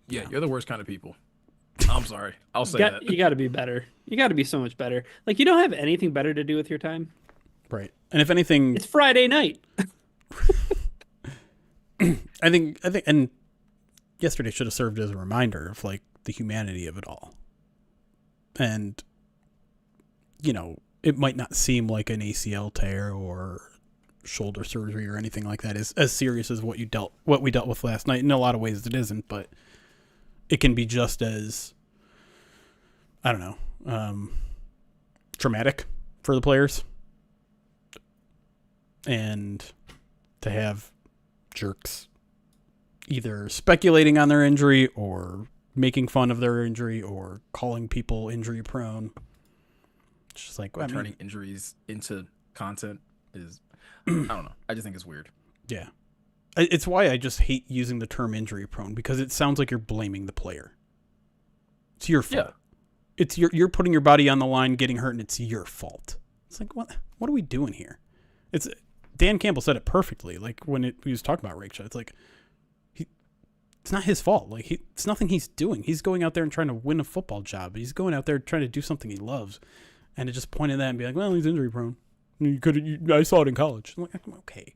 Yeah, you're the worst kind of people. I'm sorry. I'll say that.
You got to be better. You got to be so much better. Like, you don't have anything better to do with your time.
Right. And if anything,
it's Friday night.
I think, and yesterday should have served as a reminder of like the humanity of it all. And, you know, it might not seem like an ACL tear or shoulder surgery or anything like that is as serious as what we dealt with last night. In a lot of ways it isn't, but it can be just as, I don't know, traumatic for the players. And to have jerks either speculating on their injury or making fun of their injury or calling people injury prone. It's just like,
turning injuries into content is, I don't know. I just think it's weird.
Yeah. It's why I just hate using the term injury prone, because it sounds like you're blaming the player. It's your fault. Yeah. It's you're putting your body on the line, getting hurt, and it's your fault. It's like, what are we doing here? Dan Campbell said it perfectly. Like when he was talking about Rakestraw, it's like, it's not his fault. Like it's nothing he's doing. He's going out there and trying to win a football job. He's going out there trying to do something he loves, and to just point at that and be like, well, he's injury prone. I saw it in college. I'm like, okay.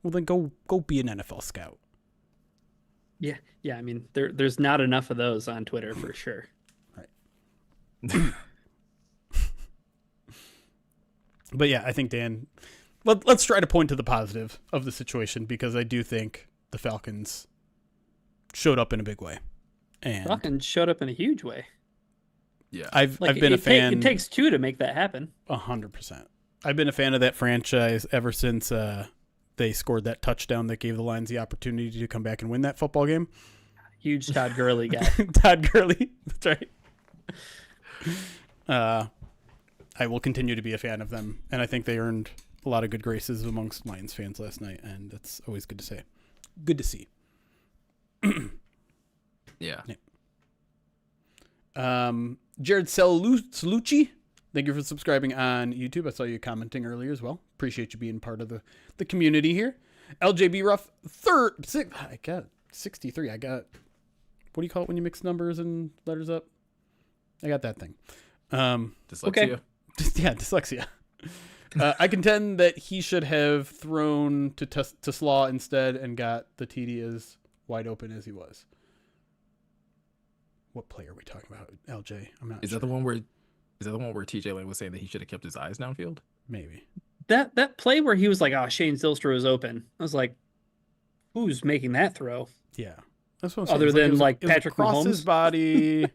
Well, then go be an NFL scout.
Yeah. I mean, there's not enough of those on Twitter for sure.
Right. But yeah, I think, Dan, let's try to point to the positive of the situation, because I do think the Falcons showed up in a big way. And
Falcons showed up in a huge way.
Yeah,
I've been a fan.
It takes two to make that happen.
100%. I've been a fan of that franchise ever since they scored that touchdown that gave the Lions the opportunity to come back and win that football game.
Huge Todd Gurley guy.
Todd Gurley, that's right. I will continue to be a fan of them, and I think they earned a lot of good graces amongst Lions fans last night, and that's always good to say. Good to see.
Yeah.
Jared Celucci, thank you for subscribing on YouTube. I saw you commenting earlier as well. Appreciate you being part of the community here. LJB Ruff, I got 63. I got, what do you call it when you mix numbers and letters up? I got that thing.
Dyslexia.
Okay.
Yeah, dyslexia. I contend that he should have thrown to Slaw instead and got the TD as wide open as he was. What play are we talking about, LJ? I'm not.
Is that the one where TJ Lane was saying that he should have kept his eyes downfield?
Maybe.
That play where he was like, "Oh, Shane Zylstra is open." I was like, "Who's making that throw?"
Yeah, that's what I'm saying.
Other than like Patrick Mahomes,
his body.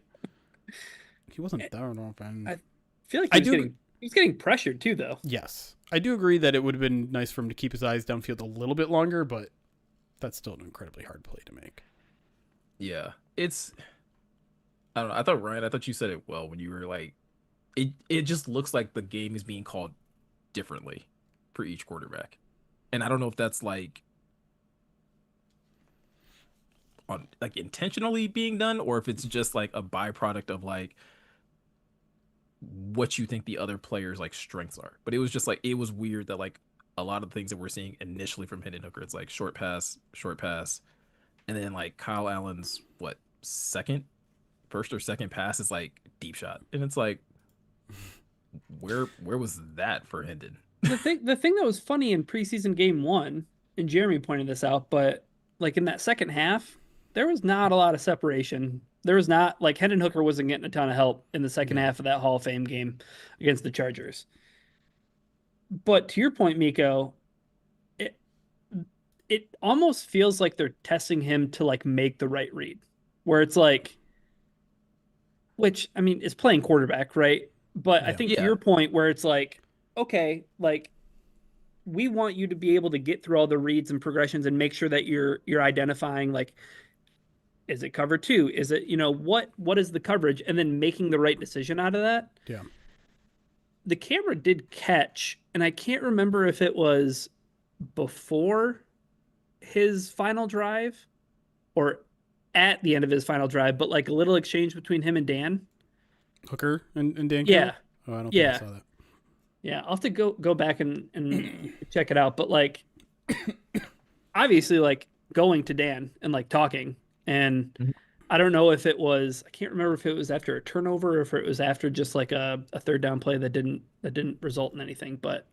He wasn't down open.
I feel like he was getting He's getting pressured too, though.
Yes. I do agree that it would have been nice for him to keep his eyes downfield a little bit longer, but that's still an incredibly hard play to make.
Yeah, it's I don't know. I thought you said it well when you were like, it just looks like the game is being called differently for each quarterback, and I don't know if that's like on like intentionally being done or if it's just like a byproduct of like what you think the other players like strengths are. But it was just like it was weird that like a lot of the things that we're seeing initially from Hendon Hooker, it's like short pass, and then like Kyle Allen's what second, first or second pass is like deep shot, and it's like where was that for Hendon?
The thing that was funny in preseason game one, and Jeremy pointed this out, but like in that second half, there was not a lot of separation. There was not like Hendon Hooker wasn't getting a ton of help in the second half of that Hall of Fame game against the Chargers. But to your point, Miko, it it almost feels like they're testing him to like make the right read, where it's like, which I mean is playing quarterback, right? But I
Yeah.
think to
Yeah,
your point, where it's like, okay, like we want you to be able to get through all the reads and progressions and make sure that you're identifying like, is it cover two? Is it, what is the coverage? And then making the right decision out of that.
Yeah.
The camera did catch, and I can't remember if it was before his final drive or at the end of his final drive, but like a little exchange between him and Dan.
Hooker and Dan
Yeah.
Campbell? Oh, I don't think I
Yeah.
saw that.
Yeah. I'll have to go back and check it out. But like obviously like going to Dan and like talking. And
Mhm.
I don't know if it was, I can't remember if it was after a turnover or if it was after just like a third down play that didn't result in anything. But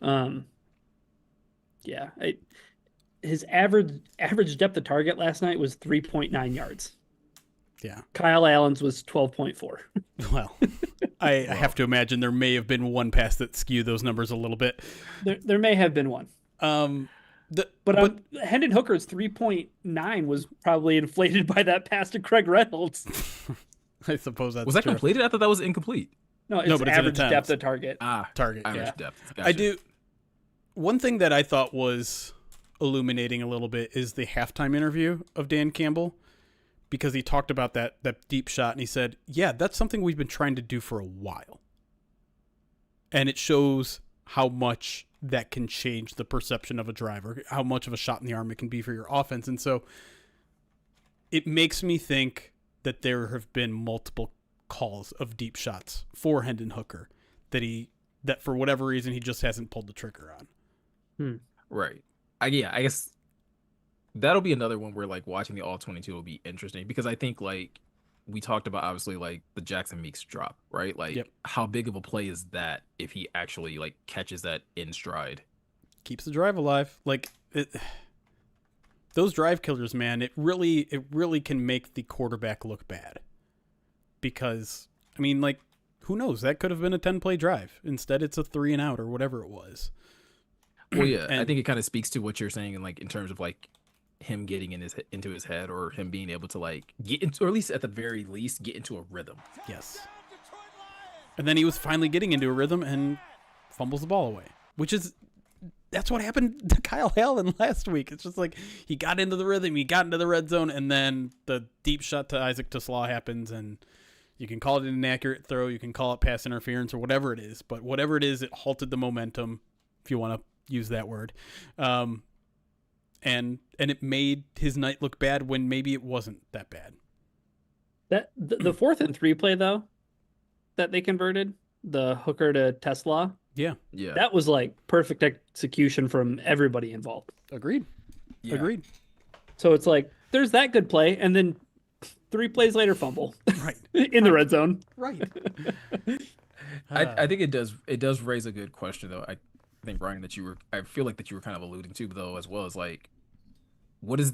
um yeah, his average depth of target last night was 3.9 yards.
Yeah.
Kyle Allen's was 12.4.
Well, I have to imagine there may have been one pass that skewed those numbers a little bit.
There may have been one.
Um,
But Hendon Hooker's 3.9 was probably inflated by that pass to Craig Reynolds.
I suppose that's
was that
true.
completed? I thought that was incomplete.
No, it's
but it's an
average
attempt.
depth of target.
Target.
Average
Yeah.
depth.
I
Gotcha.
do. One thing that I thought was illuminating a little bit is the halftime interview of Dan Campbell, because he talked about that deep shot and he said, "Yeah, that's something we've been trying to do for a while," and it shows how much that can change the perception of a driver, how much of a shot in the arm it can be for your offense, and so it makes me think that there have been multiple calls of deep shots for Hendon Hooker that for whatever reason he just hasn't pulled the trigger on.
Right. I guess that'll be another one where like watching the all 22 will be interesting because I think like we talked about obviously like the Jackson Meeks drop, right? Like
Yep.
how big of a play is that if he actually like catches that in stride?
Keeps the drive alive. Those drive killers, man, it really can make the quarterback look bad. Because I mean, like, who knows? That could have been a 10-play drive. Instead, it's a 3 and out or whatever it was.
Well, yeah, I
And-
think it kind of speaks to what you're saying and like in terms of like him getting into his head or him being able to like get into, or at least at the very least get into a rhythm.
Yes. And then he was finally getting into a rhythm and fumbles the ball away, that's what happened to Kyle Allen last week. It's just like he got into the rhythm, he got into the red zone, and then the deep shot to Isaac Toslaw happens, and you can call it an inaccurate throw, you can call it pass interference or whatever it is, but whatever it is, it halted the momentum, if you want to use that word. And it made his night look bad when maybe it wasn't that bad.
That the 4th and 3 play though that they converted, the Hooker to Tesla,
Yeah,
Yeah.
that was like perfect execution from everybody involved.
agreed.
Yeah.
Agreed.
So it's like there's that good play, and then 3 plays later fumble
Right.
in the red zone.
Right.
I think it does raise a good question though. I think Brian I feel like that you were kind of alluding to though as well as like what is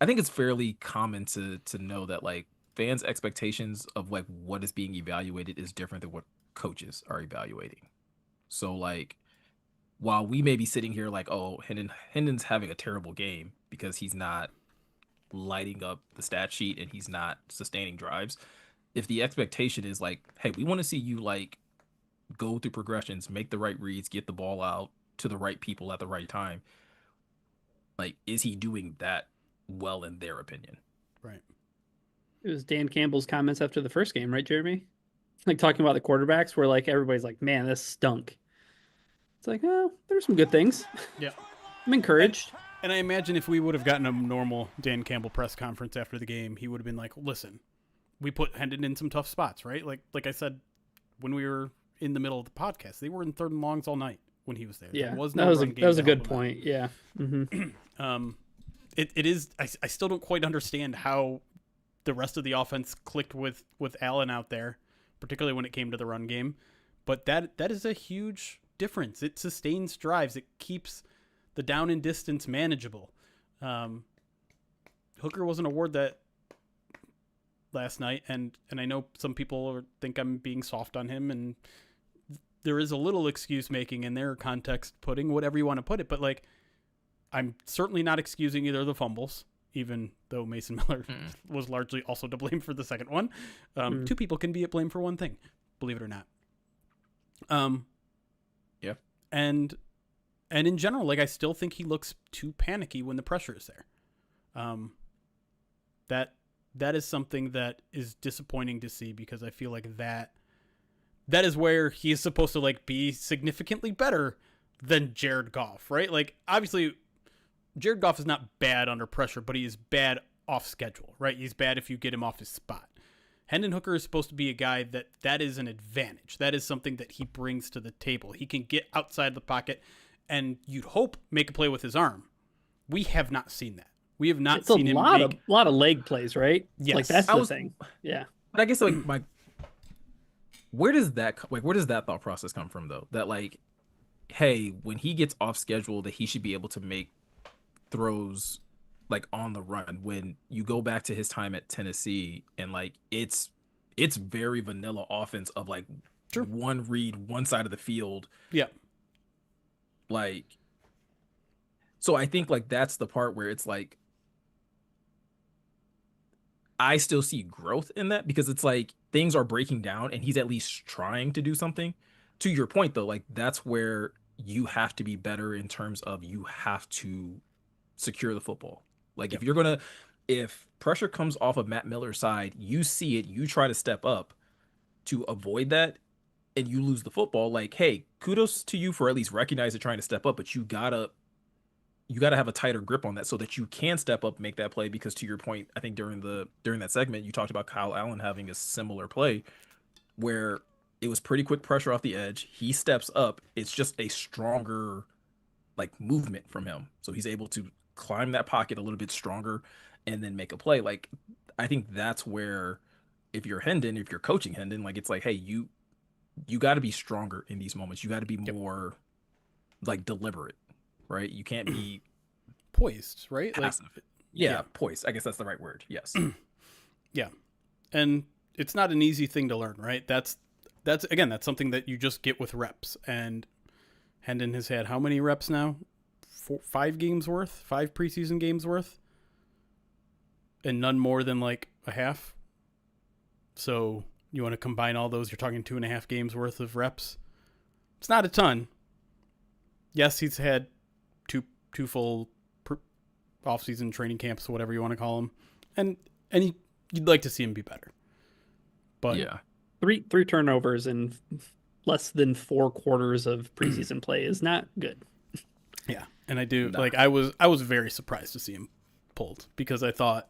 I think it's fairly common to know that like fans' expectations of like what is being evaluated is different than what coaches are evaluating. So like while we may be sitting here like, oh, Hendon's having a terrible game because he's not lighting up the stat sheet and he's not sustaining drives, if the expectation is like, hey, we want to see you like go through progressions, make the right reads, get the ball out to the right people at the right time, like, is he doing that well in their opinion?
Right.
It was Dan Campbell's comments after the first game, right, Jeremy? Like talking about the quarterbacks, where like everybody's like, "Man, this stunk." It's like, oh, there's some good things.
Yeah.
I'm encouraged.
And I imagine if we would have gotten a normal Dan Campbell press conference after the game, he would have been like, "Listen, we put Hendon in some tough spots, right? Like I said when we were in the middle of the podcast, they were in third and longs all night when he was there.
Yeah,
there was
that
no
was
run
a
game
that was
to
a good
help him out.
point. Yeah. Mm-hmm.
It is. I still don't quite understand how the rest of the offense clicked with Allen out there, particularly when it came to the run game. But that is a huge difference. It sustains drives. It keeps the down and distance manageable. Hooker was an award that last night, and I know some people think I'm being soft on him, and there is a little excuse making in there, context putting, whatever you want to put it. But like, I'm certainly not excusing either of the fumbles, even though Mason Miller was largely also to blame for the second one. Two people can be at blame for one thing, believe it or not.
Yeah.
And in general, like, I still think he looks too panicky when the pressure is there. That is something that is disappointing to see, because I feel like that is where he is supposed to like be significantly better than Jared Goff, right? Like, obviously Jared Goff is not bad under pressure, but he is bad off schedule, right? He's bad if you get him off his spot. Hendon Hooker is supposed to be a guy that is an advantage. That is something that he brings to the table. He can get outside the pocket and you'd hope make a play with his arm. We have not seen that. We have not seen him make
a lot of leg plays, right?
Yes.
Like that's the thing. Yeah.
But I guess like where does that thought process come from though? That like, hey, when he gets off schedule, that he should be able to make throws like on the run. When you go back to his time at Tennessee, and like it's very vanilla offense of like one read, one side of the field.
Yeah.
Like, so I think like that's the part where it's like I still see growth in that, because it's like things are breaking down and he's at least trying to do something. To your point though, like that's where you have to be better in terms of you have to secure the football. Like if pressure comes off of Matt Miller's side, you see it, you try to step up to avoid that, and you lose the football. Like, hey, kudos to you for at least recognizing trying to step up, but you gotta have a tighter grip on that so that you can step up and make that play. Because to your point, I think during that segment, you talked about Kyle Allen having a similar play where it was pretty quick pressure off the edge. He steps up. It's just a stronger like movement from him. So he's able to climb that pocket a little bit stronger and then make a play. Like, I think that's where, if you're coaching Hendon, like it's like, hey, you got to be stronger in these moments. You got to be more like deliberate, right? You can't be
poised, right?
Passive. Like, yeah, poised. I guess that's the right word. Yes.
Yeah. And it's not an easy thing to learn, right? That's something that you just get with reps. And Hendon has had how many reps now? 5 games worth? 5 preseason games worth? And none more than like a half. So you want to combine all those, you're talking 2.5 games worth of reps. It's not a ton. Yes, he's had two full off-season training camps, whatever you want to call them. And you'd like to see him be better. But
yeah, three turnovers in less than 4 quarters of preseason play is not good.
Yeah, and I was very surprised to see him pulled, because I thought,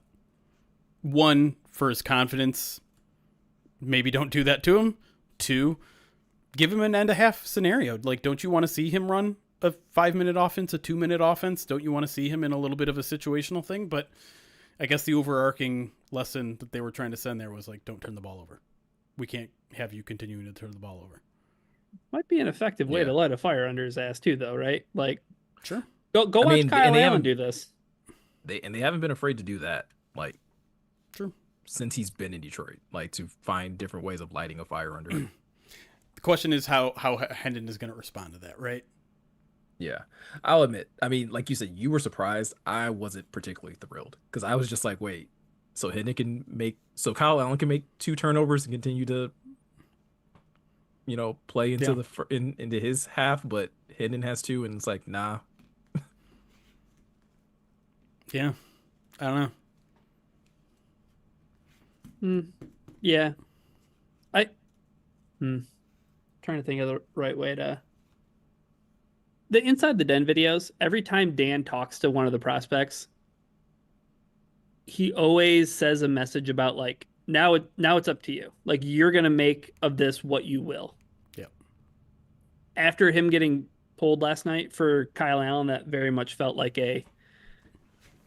one, for his confidence, maybe don't do that to him. 2, give him an end a half scenario. Like, don't you want to see him run a 5-minute offense, a 2-minute offense? Don't you want to see him in a little bit of a situational thing? But I guess the overarching lesson that they were trying to send there was like, don't turn the ball over. We can't have you continuing to turn the ball over.
Might be an effective way to light a fire under his ass too, though, right? Like,
sure.
Go watch Kyle Allen do this.
They haven't been afraid to do that, like,
true,
since he's been in Detroit, like, to find different ways of lighting a fire under him.
The question is how Hendon is going to respond to that, right?
Yeah, I'll admit. I mean, like you said, you were surprised. I wasn't particularly thrilled, because I was just like, wait, so Kyle Allen can make 2 turnovers and continue to, play into
Yeah.
into his half, but Hendon has two, and it's like, nah.
Yeah. I don't know.
Yeah. I trying to think of the right way to the Inside the Den videos. Every time Dan talks to one of the prospects, he always says a message about like now it's up to you. Like you're gonna make of this what you will.
Yeah.
After him getting pulled last night for Kyle Allen, that very much felt like a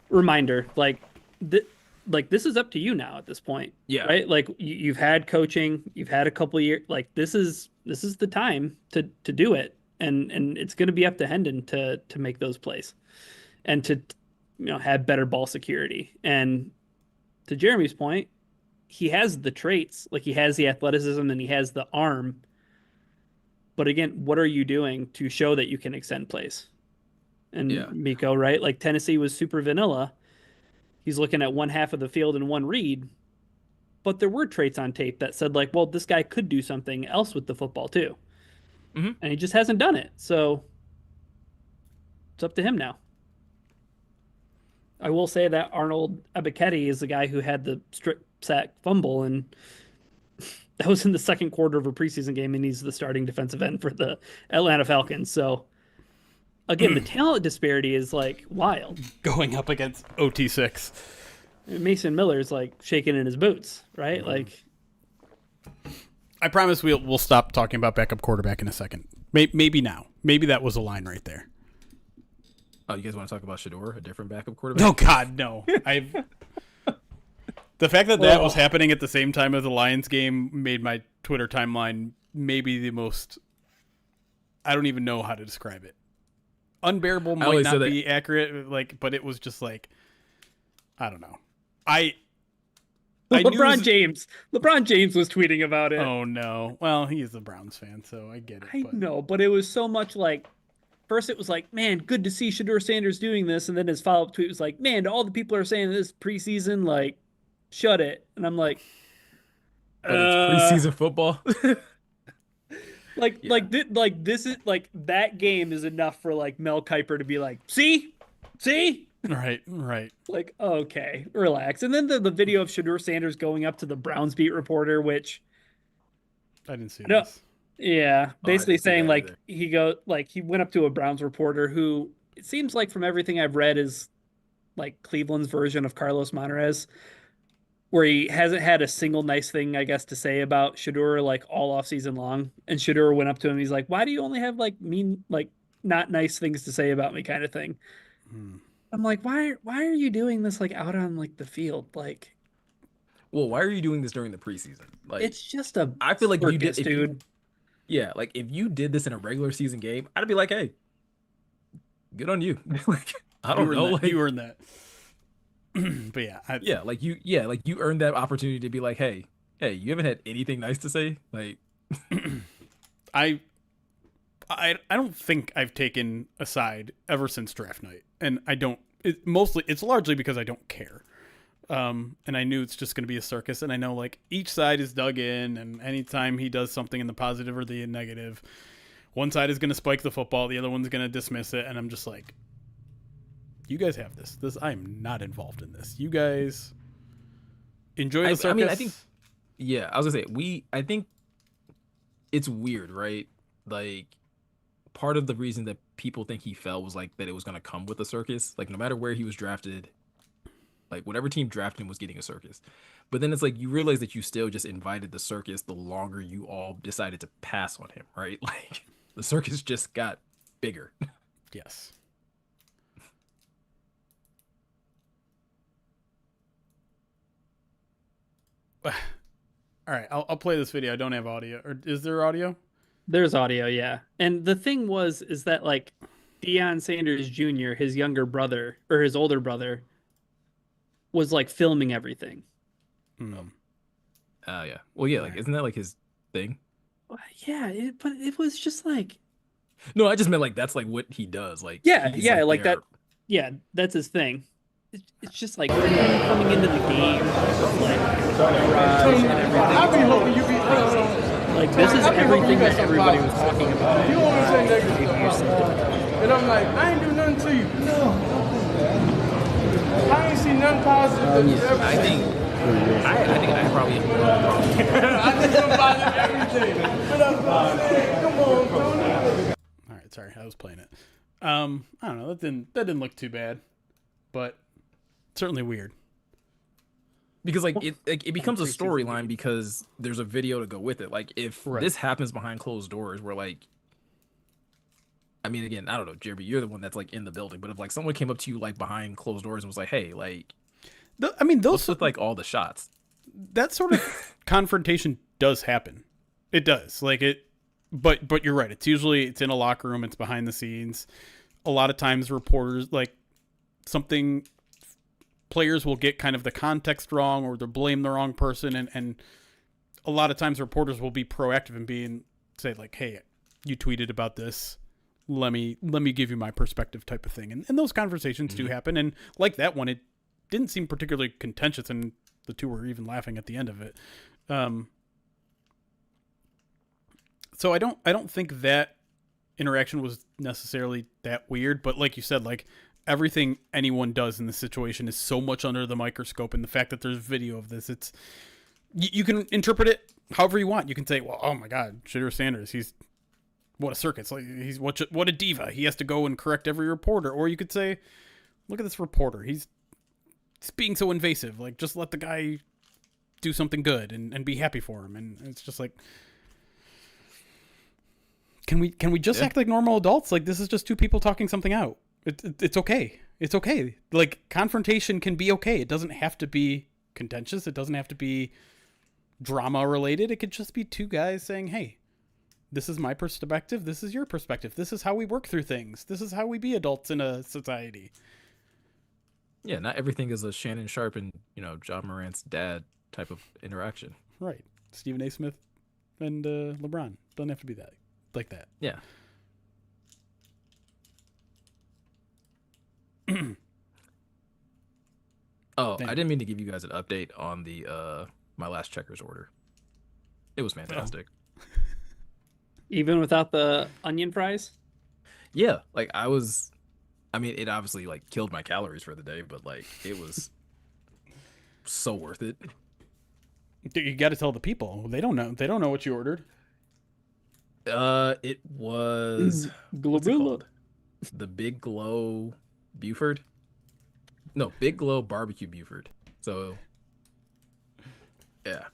reminder. Like this is up to you now at this point.
Yeah.
Right? Like you've had coaching, you've had a couple of years. Like this is the time to do it, and it's going to be up to Hendon to make those plays, and to have better ball security. And to Jeremy's point, he has the traits, like he has the athleticism and he has the arm. But again, what are you doing to show that you can extend plays? And
Yeah.
Miko, right? Like Tennessee was super vanilla. He's looking at one half of the field in one read, but there were traits on tape that said like, well, this guy could do something else with the football too.
Mm-hmm.
And he just hasn't done it. So it's up to him now. I will say that Arnold Ebiketie is the guy who had the strip sack fumble, and that was in the second quarter of a preseason game, and he's the starting defensive end for the Atlanta Falcons. So again, the talent disparity is like wild.
Going up against OT6.
Mason Miller's like shaking in his boots, right? Like,
I promise we'll stop talking about backup quarterback in a second. Maybe now. Maybe that was a line right there.
Oh, you guys want to talk about Shador, a different backup quarterback?
Oh God, no. The fact that was happening at the same time as the Lions game made my Twitter timeline maybe the most. I don't even know how to describe it. Unbearable might not be accurate, but it was just like, I don't know.
LeBron James was tweeting about it.
Oh no. Well, he is a Browns fan, so I get it.
I know, but it was so much like, first it was like, man, good to see Shador Sanders doing this, and then his follow-up tweet was like, man, all the people are saying this preseason, like, shut it. And I'm like,
but it's preseason football.
This is like that game is enough for like Mel Kiper to be like, see,
right,
like, okay, relax. And then the video of Shador Sanders going up to the Browns beat reporter, which
I didn't see this.
Yeah, basically saying like
either.
he went up to a Browns reporter who it seems like from everything I've read is like Cleveland's version of Carlos Monarez, where he hasn't had a single nice thing, I guess, to say about Shador like all off season long. And Shador went up to him. He's like, "Why do you only have like mean, like not nice things to say about me?" kind of thing. I'm like, why are you doing this like out on like the field? Like,
well, why are you doing this during the preseason? Like,
it's just a
I feel like
circus,
you did,
dude.
Yeah, like if you did this in a regular season game, I'd be like, hey, good on you. Like, I don't know, like
you earned that. But yeah,
you earned that opportunity to be like, hey, you haven't had anything nice to say, like.
I don't think I've taken a side ever since draft night, and I don't. It's largely because I don't care. And I knew it's just going to be a circus, and I know like each side is dug in, and anytime he does something in the positive or the negative, one side is going to spike the football, the other one's going to dismiss it, and I'm just like, you guys have this. I'm not involved in this. You guys enjoy the circus.
I mean, I think, yeah, I was gonna say I think it's weird, right? Like, part of the reason that people think he fell was like that it was going to come with a circus. Like, no matter where he was drafted, like whatever team drafted him was getting a circus. But then it's like you realize that you still just invited the circus the longer you all decided to pass on him, right? Like the circus just got bigger.
Yes. All right, I'll play this video. I don't have audio. Or is there audio?
There's audio, yeah. And the thing is that like Deion Sanders Jr., his younger brother or his older brother, was like filming everything.
Yeah. Well, yeah. Like, isn't that like his thing?
Yeah, but it was just like.
No, I just meant like that's like what he does. Like,
yeah,
he's
like that. Yeah, that's his thing. it's just like coming into the game, like garage and everything. Like this is everything that everybody was talking about.
You always say negative stuff. And I'm like, I ain't do nothing to you. No. I ain't seen nothing positive.
I think I probably
I think I'm positive everything. But I'm saying, come on, Tony.
All right, sorry, I was playing it. I don't know. That didn't look too bad, but certainly weird.
because like it becomes a storyline because there's a video to go with it. Like if this happens behind closed doors, where like, I mean, again, I don't know, Jeremy, you're the one that's like in the building, but if like someone came up to you like behind closed doors and was like, hey, like,
I mean, those
what's with like all the shots?
That sort of confrontation does happen. It does. Like it, but you're right. It's in a locker room. It's behind the scenes. A lot of times reporters like something, players will get kind of the context wrong or they'll blame the wrong person. And a lot of times reporters will be proactive and say like, hey, you tweeted about this. Let me give you my perspective type of thing. And those conversations do happen. And like that one, it didn't seem particularly contentious, and the two were even laughing at the end of it. So I don't think that interaction was necessarily that weird, but like you said, like everything anyone does in this situation is so much under the microscope, and the fact that there's video of this, it's you can interpret it however you want. You can say, well, oh my God, Shedeur Sanders, he's what a circus, like he's what a diva. He has to go and correct every reporter. Or you could say, look at this reporter, he's being so invasive. Like just let the guy do something good and be happy for him. And it's just like, can we just act like normal adults? Like this is just two people talking something out. It's okay. It's okay. Like confrontation can be okay. It doesn't have to be contentious. It doesn't have to be drama related. It could just be two guys saying, hey, this is my perspective. This is your perspective. This is how we work through things. This is how we be adults in a society.
Yeah, not everything is a Shannon Sharp and, John Morant's dad type of interaction.
Right. Stephen A. Smith and LeBron. Doesn't have to be that. Like that.
Yeah. I didn't mean to give you guys an update on the my last checkers order. It was fantastic.
Even without the onion fries?
Yeah, like it obviously like killed my calories for the day, but like it was so worth it.
You got to tell the people. They don't know. They don't know what you ordered.
It was what's it called? The Big Glow Buford. No, Big Glow Barbecue Buford. So, yeah.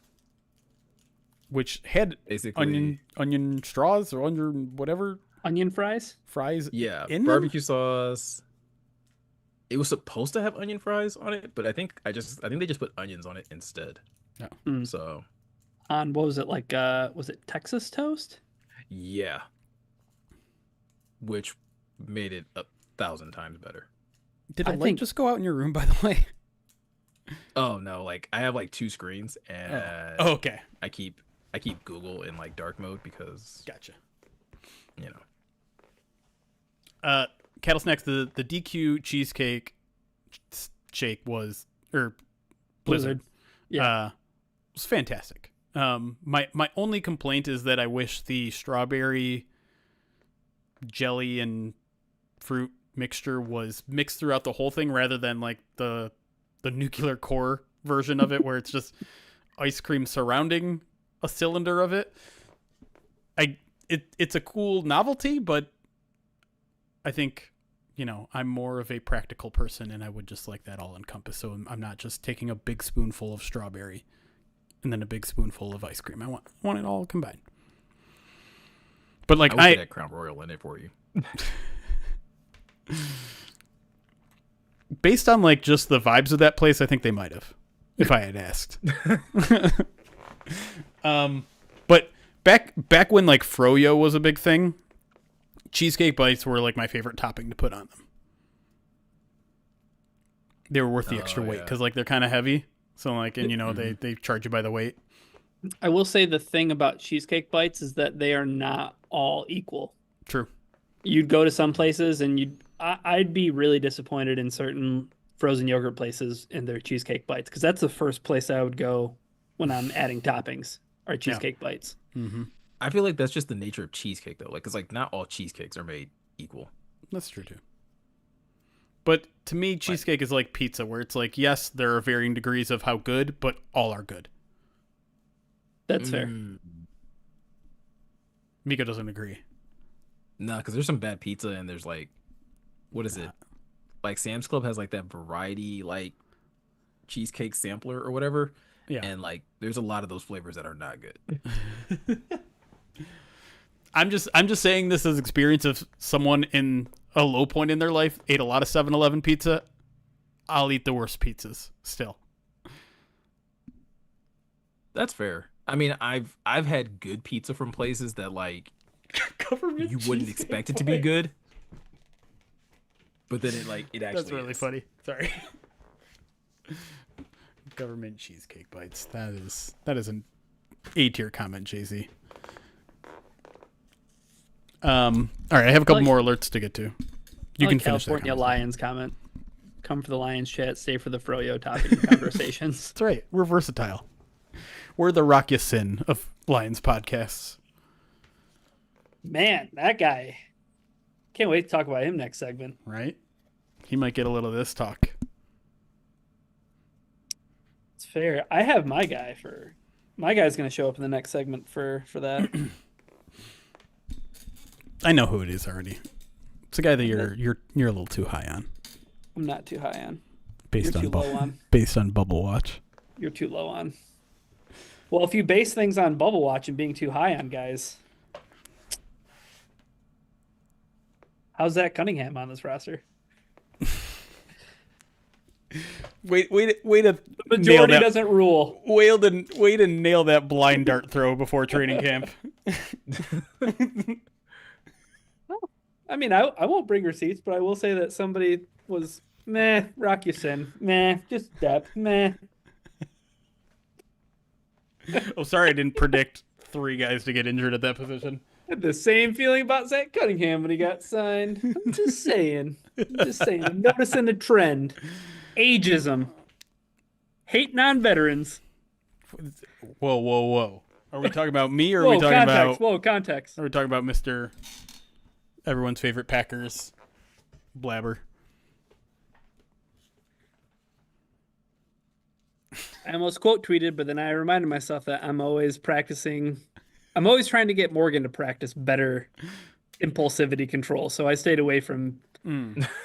Which had basically onion straws or onion whatever.
Onion fries?
Fries.
Yeah,
in
barbecue sauce. It was supposed to have onion fries on it, but I think they just put onions on it instead.
Yeah.
So.
On what was it like? Was it Texas toast?
Yeah. Which made it 1,000 times better.
Did a light just go out in your room, by the way?
Oh no! Like I have like two screens, and
okay.
I keep Google in like dark mode because
gotcha. Cattle Snacks. The DQ cheesecake shake was Blizzard.
Yeah,
was fantastic. My only complaint is that I wish the strawberry jelly and fruit mixture was mixed throughout the whole thing rather than like the nuclear core version of it where it's just ice cream surrounding a cylinder of it. It's a cool novelty, but I think, I'm more of a practical person and I would just like that all encompassed. So I'm not just taking a big spoonful of strawberry and then a big spoonful of ice cream. I want it all combined. But like
I had Crown Royal in it for you.
Based on like just the vibes of that place, I think they might have, if I had asked. But back when like froyo was a big thing, cheesecake bites were like my favorite topping to put on them. They were worth the extra weight because like they're kind of heavy. So like, and they charge you by the weight.
I will say the thing about cheesecake bites is that they are not all equal.
True.
You'd go to some places and I'd be really disappointed in certain frozen yogurt places and their cheesecake bites, because that's the first place I would go when I'm adding toppings are cheesecake bites.
Mm-hmm.
I feel like that's just the nature of cheesecake though. Like, it's like not all cheesecakes are made equal.
That's true too. But to me, cheesecake is like pizza, where it's like, yes, there are varying degrees of how good, but all are good.
That's fair.
Miko doesn't agree.
Nah, because there's some bad pizza and there's like, what is it? Like Sam's Club has like that variety like cheesecake sampler or whatever.
Yeah.
And like there's a lot of those flavors that are not good.
I'm just saying this as experience of someone in a low point in their life, ate a lot of 7-Eleven pizza. I'll eat the worst pizzas still.
That's fair. I mean, I've had good pizza from places that like you wouldn't expect it to be good. But then it actually
That's really
is.
funny. Sorry. Government cheesecake bites. That is an A-tier comment, Jay-Z. All right, I have a couple more alerts to get to. You can finish that.
California Lions comment. Come for the Lions chat, stay for the froyo topping conversations.
That's right. We're versatile. We're the Rock Ya Sin of Lions podcasts.
Man, that guy. Can't wait to talk about him next segment.
Right? He might get a little of this talk.
It's fair. I have my guy for... My guy's going to show up in the next segment for that.
I know who it is already. It's a guy that you're a little too high on.
I'm not too high on.
Based
You're
on
too low on.
based on Bubble Watch.
You're too low on. Well, if you base things on Bubble Watch and being too high on guys, how's Zach Cunningham on this roster?
Wait to
The majority doesn't rule.
Way to nail that blind dart throw before training camp.
I mean, I won't bring receipts, but I will say that somebody was meh, Rock Ya Sin, meh, just depth, meh.
Oh, sorry, I didn't predict 3 guys to get injured at that position.
Had the same feeling about Zach Cunningham when he got signed. I'm just saying. I'm noticing a trend. Ageism. Hating on veterans.
Whoa. Are we talking about me or are
Whoa,
we talking
context.
about...
Whoa, context.
Are we talking about Mr. Everyone's favorite Packers blabber?
I almost quote tweeted, but then I reminded myself that I'm always practicing. I'm always trying to get Morgan to practice better impulsivity control. So I stayed away from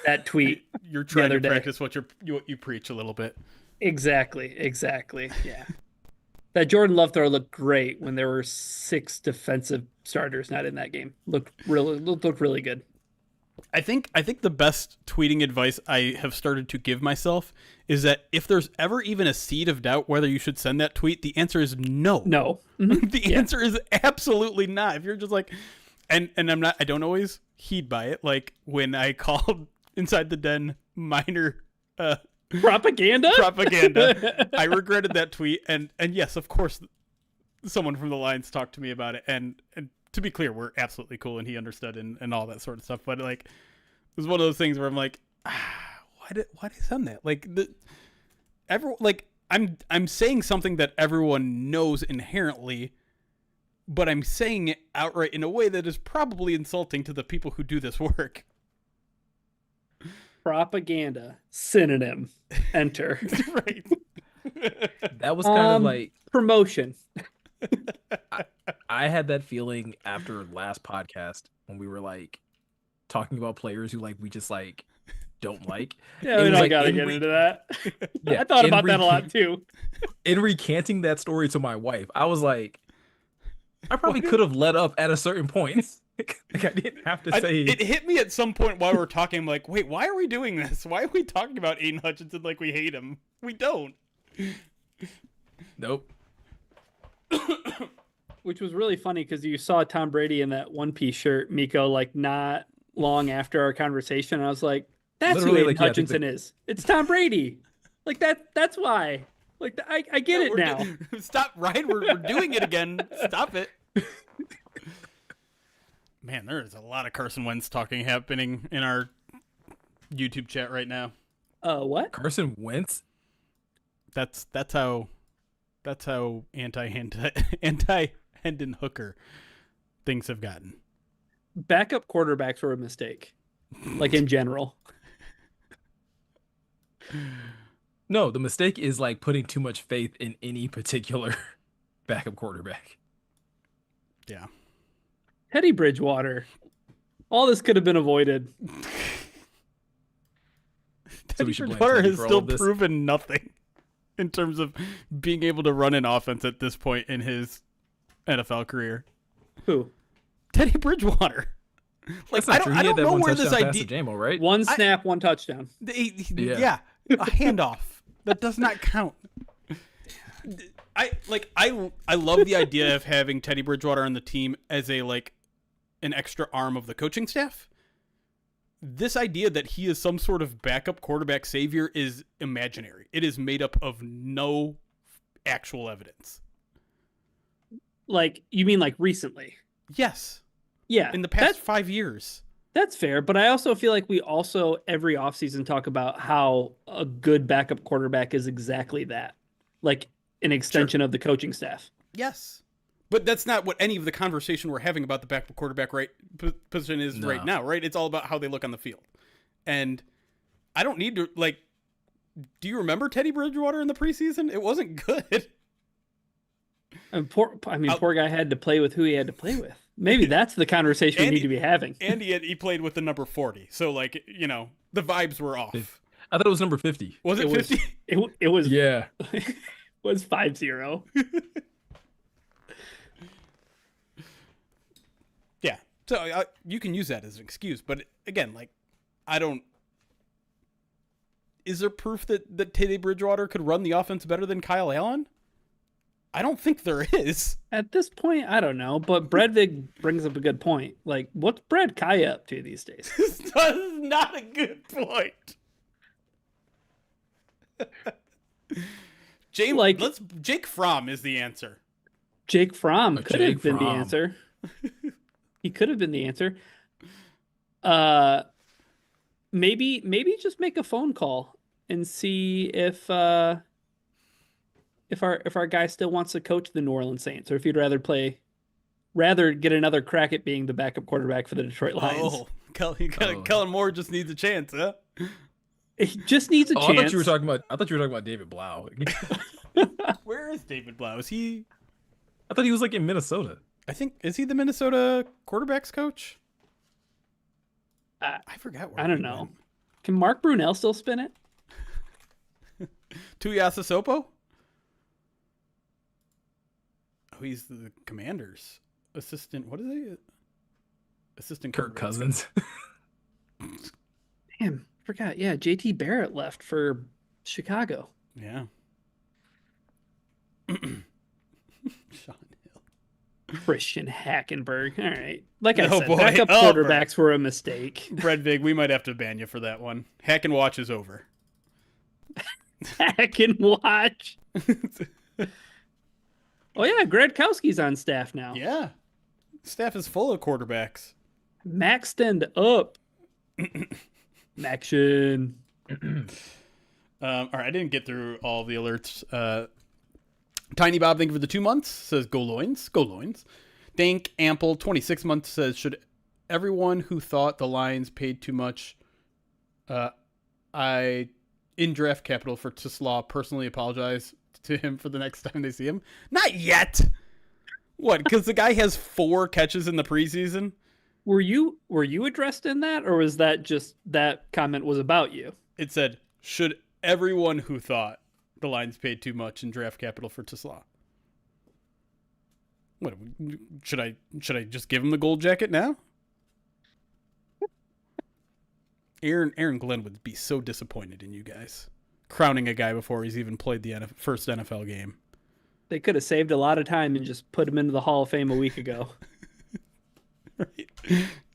that tweet.
You're trying to
day.
practice what you preach a little bit.
Exactly. Yeah. That Jordan Love throw looked great when there were 6 defensive starters not in that game. Looked really good.
I think the best tweeting advice I have started to give myself is that if there's ever even a seed of doubt whether you should send that tweet, the answer is no.
No.
The answer is absolutely not. If you're just like, and I don't always heed by it. Like when I called Inside the Den minor
propaganda.
I regretted that tweet. And yes, of course, someone from the Lions talked to me about it. And to be clear, we're absolutely cool, and he understood and all that sort of stuff. But like, it was one of those things where I'm like, why did I send that? Like I'm saying something that everyone knows inherently, but I'm saying it outright in a way that is probably insulting to the people who do this work.
Propaganda synonym. Enter.
Right.
That was kind of like
promotion.
I had that feeling after last podcast when we were like talking about players who like we just like don't like.
Yeah, we don't gotta get into that. Yeah, I thought about that a lot too.
In recanting that story to my wife, I was like, I probably could have let up at a certain point. Like I didn't have to say.
It hit me at some point while we were talking. I'm like, wait, why are we doing this? Why are we talking about Aiden Hutchinson like we hate him? We don't.
Nope.
Which was really funny because you saw Tom Brady in that one-piece shirt, Miko, like not long after our conversation. I was like, that's
literally,
who Aiden
like,
Hutchinson is. It's Tom Brady. Like that's why. Like I get it now.
Stop, Ryan. We're doing it again. Stop it. Man, there is a lot of Carson Wentz talking happening in our YouTube chat right now.
What?
Carson Wentz?
That's how anti Hendon Hooker things have gotten.
Backup quarterbacks were a mistake, like in general.
No, the mistake is like putting too much faith in any particular backup quarterback.
Yeah.
Teddy Bridgewater. All this could have been avoided.
So we
Teddy
should blame
Bridgewater
Teddy
has
for all
still
of this?
proven nothing in terms of being able to run an offense at this point in his NFL career.
Who?
Teddy Bridgewater.
That's not true. He had that
know
one
where
touchdown
this
pass to
idea.
Jamo, right?
One snap, one touchdown.
Yeah, a handoff that does not count. I love the idea of having Teddy Bridgewater on the team as an extra arm of the coaching staff. This idea that he is some sort of backup quarterback savior is imaginary. It is made up of no actual evidence.
Like, you mean like recently?
Yes.
Yeah.
In the past 5 years.
That's fair, but I also feel like we also every offseason talk about how a good backup quarterback is exactly that. Like an extension of the coaching staff.
Yes. But that's not what any of the conversation we're having about the backup quarterback position is right now, right? It's all about how they look on the field. And I don't need to, do you remember Teddy Bridgewater in the preseason? It wasn't good.
And poor guy had to play with who he had to play with. Maybe that's the conversation we need to be having.
And he played with the number 40. So, the vibes were off.
I thought it was number 50.
Was it 50?
It was
Yeah.
It was 5-0.
Yeah. So you can use that as an excuse. But again, I don't. Is there proof that Teddy Bridgewater could run the offense better than Kyle Allen? I don't think there is.
At this point, I don't know. But Bredvig brings up a good point. Like, what's Brad Kaya up to these days?
This is not a good point. Jake Fromm is the answer.
Jake Fromm could have
Jake
been the
Fromm.
answer. He could have been the answer. Maybe just make a phone call and see if our guy still wants to coach the New Orleans Saints, or if he'd rather get another crack at being the backup quarterback for the Detroit Lions.
Kellen Moore just needs a chance, huh?
He just needs a chance.
I thought you were talking about David Blau.
Where is David Blau? Is he?
I thought he was in Minnesota.
Is he the Minnesota quarterbacks coach? I forgot where
I don't know. Can Mark Brunell still spin it?
Tuiasosopo? Oh, he's the Commanders assistant. What is he? Assistant
Kirk Cousins.
Damn, forgot. Yeah, JT Barrett left for Chicago.
Yeah. Sean Hill.
Christian Hackenberg. All right. Like I
Oh,
said,
boy.
backup
Oh,
quarterbacks were a mistake.
Bredvig, we might have to ban you for that one. Hack and watch is over.
Hack and watch. Oh, yeah. Gradkowski's on staff now.
Yeah. Staff is full of quarterbacks.
Maxtend up. Maction.
All right, I didn't get through all of the alerts. Tiny Bob, thank you for the 2 months. Says go Loins. Go Loins. Dank Ample, 26 months, says, should everyone who thought the Lions paid too much in draft capital for Tislaw personally apologize to him for the next time they see him? Not yet. What? Because the guy has 4 catches in the preseason?
Were you addressed in that, or was that just that comment was about you?
It said, should everyone who thought the Lions paid too much in draft capital for Tislaw? What should I just give him the gold jacket now? Aaron Glenn would be so disappointed in you guys, crowning a guy before he's even played the first NFL game.
They could have saved a lot of time and just put him into the Hall of Fame a week ago.
Right.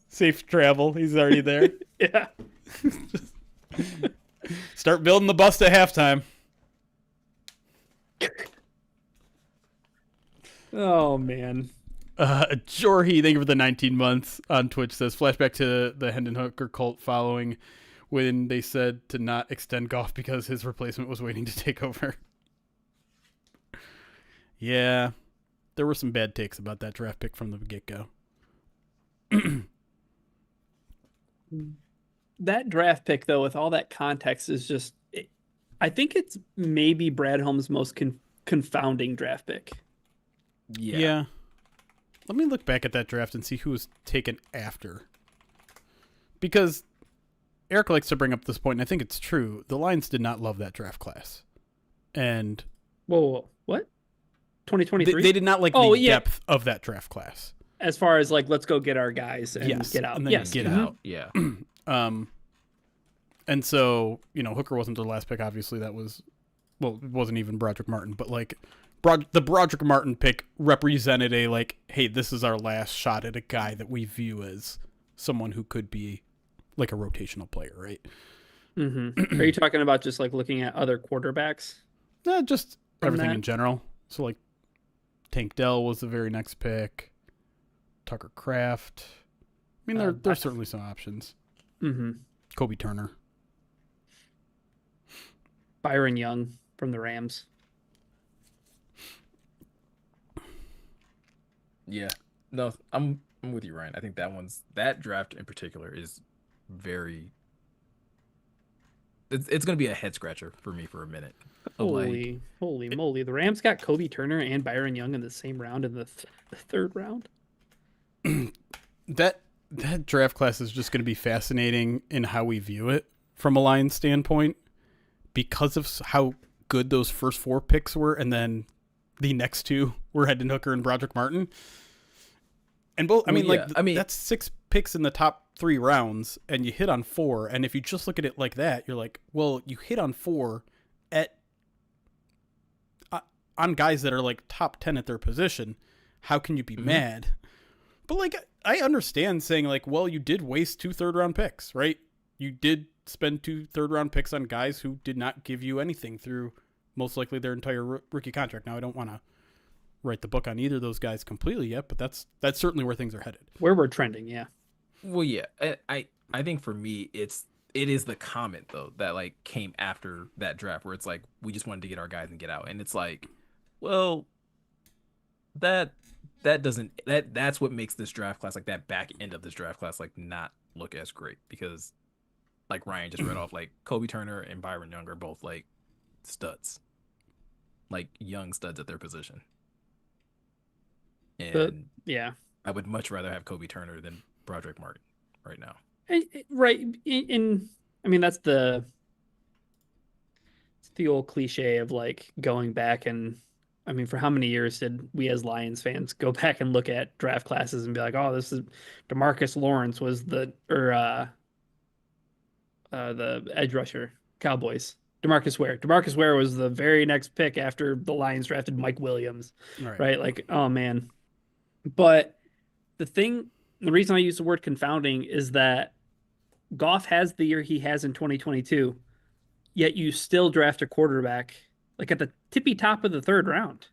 Safe travel. He's already there.
Yeah.
Start building the bust at halftime.
Oh, man.
Jorhi, thank you for the 19 months on Twitch, says, flashback to the Hendon Hooker cult following when they said to not extend Goff because his replacement was waiting to take over. Yeah, there were some bad takes about that draft pick from the get-go.
That draft pick, though, with all that context, is just, I think it's maybe Brad Holmes' most confounding draft pick.
Yeah. Let me look back at that draft and see who was taken after. Because Eric likes to bring up this point, and I think it's true. The Lions did not love that draft class. And
Whoa, what? 2023?
they did not like the depth of that draft class.
As far as like, let's go get our guys and get out.
And then get out.
Yeah.
And so, Hooker wasn't their last pick. Obviously, it wasn't even Broderick Martin, but like the Broderick Martin pick represented a like, hey, this is our last shot at a guy that we view as someone who could be like a rotational player, right?
Mm-hmm. Are you talking about just like looking at other quarterbacks?
Just everything in general. So like Tank Dell was the very next pick. Tucker Kraft. I mean, there's certainly some options.
Mm-hmm.
Kobe Turner.
Byron Young from the Rams.
Yeah. No, I'm with you, Ryan. I think that draft in particular is very. It's going to be a head scratcher for me for a minute.
Holy moly! The Rams got Kobe Turner and Byron Young in the same round in the third round.
That draft class is just going to be fascinating in how we view it from a Lions standpoint because of how good those first 4 picks were, and then the next 2 were Hendon Hooker and Broderick Martin. And both, that's 6 picks in the top 3 rounds, and you hit on 4. And if you just look at it like that, you're like, well, you hit on 4 on guys that are like top 10 at their position. How can you be mad? But like, I understand saying like, well, you did waste 2 third-round picks, right? You did spend 2 third-round picks on guys who did not give you anything through most likely their entire rookie contract. Now, I don't want to write the book on either of those guys completely yet, but that's certainly where things are headed.
Where we're trending, yeah.
Well, yeah, I think for me, it is the comment though that like came after that draft where it's like we just wanted to get our guys and get out, and it's like, well, that's what makes this draft class, like that back end of this draft class, like not look as great because, like Ryan just read off, like Kobe Turner and Byron Young are both like studs, like young studs at their position. And
yeah,
I would much rather have Kobe Turner than Broderick Martin right now.
Right. I mean, it's the old cliche of like going back and, I mean, for how many years did we as Lions fans go back and look at draft classes and be like, oh, this is DeMarcus Lawrence was the edge rusher, Cowboys. DeMarcus Ware was the very next pick after the Lions drafted Mike Williams, right? Like, oh man. But the reason I use the word confounding is that Goff has the year he has in 2022, yet you still draft a quarterback like at the tippy top of the 3rd round.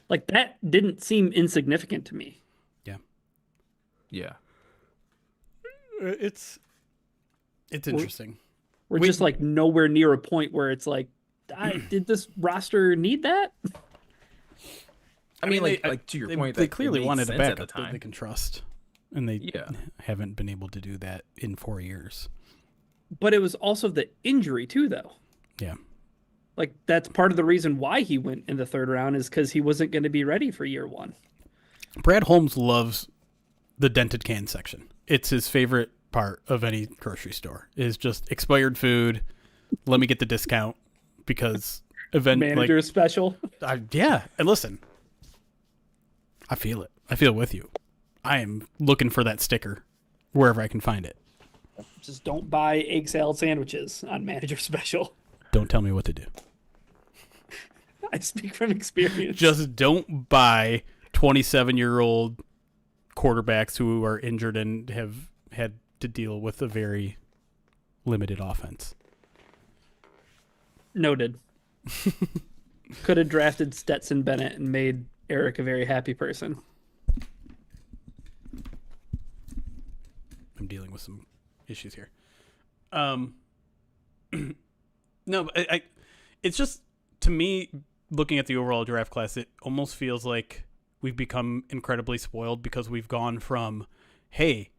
Like that didn't seem insignificant to me.
Yeah.
It's interesting.
We're just like nowhere near a point where it's like, did this roster need that?
I mean, like to your point,
they clearly wanted a backup
at the time
that they can trust, and they haven't been able to do that in 4 years.
But it was also the injury too, though.
Yeah,
like that's part of the reason why he went in the 3rd round is because he wasn't going to be ready for year 1.
Brad Holmes loves the dented can section. It's his favorite part of any grocery store is just expired food. Let me get the discount because
manager special.
And listen, I feel it. I feel it with you. I am looking for that sticker wherever I can find it.
Just don't buy egg salad sandwiches on manager special.
Don't tell me what to do.
I speak from experience.
Just don't buy 27-year-old quarterbacks who are injured and have had to deal with a very limited offense.
Noted. Could have drafted Stetson Bennett and made Eric a very happy person.
I'm dealing with some issues here. Um, no, it's just, to me, looking at the overall draft class, it almost feels like we've become incredibly spoiled because we've gone from, hey,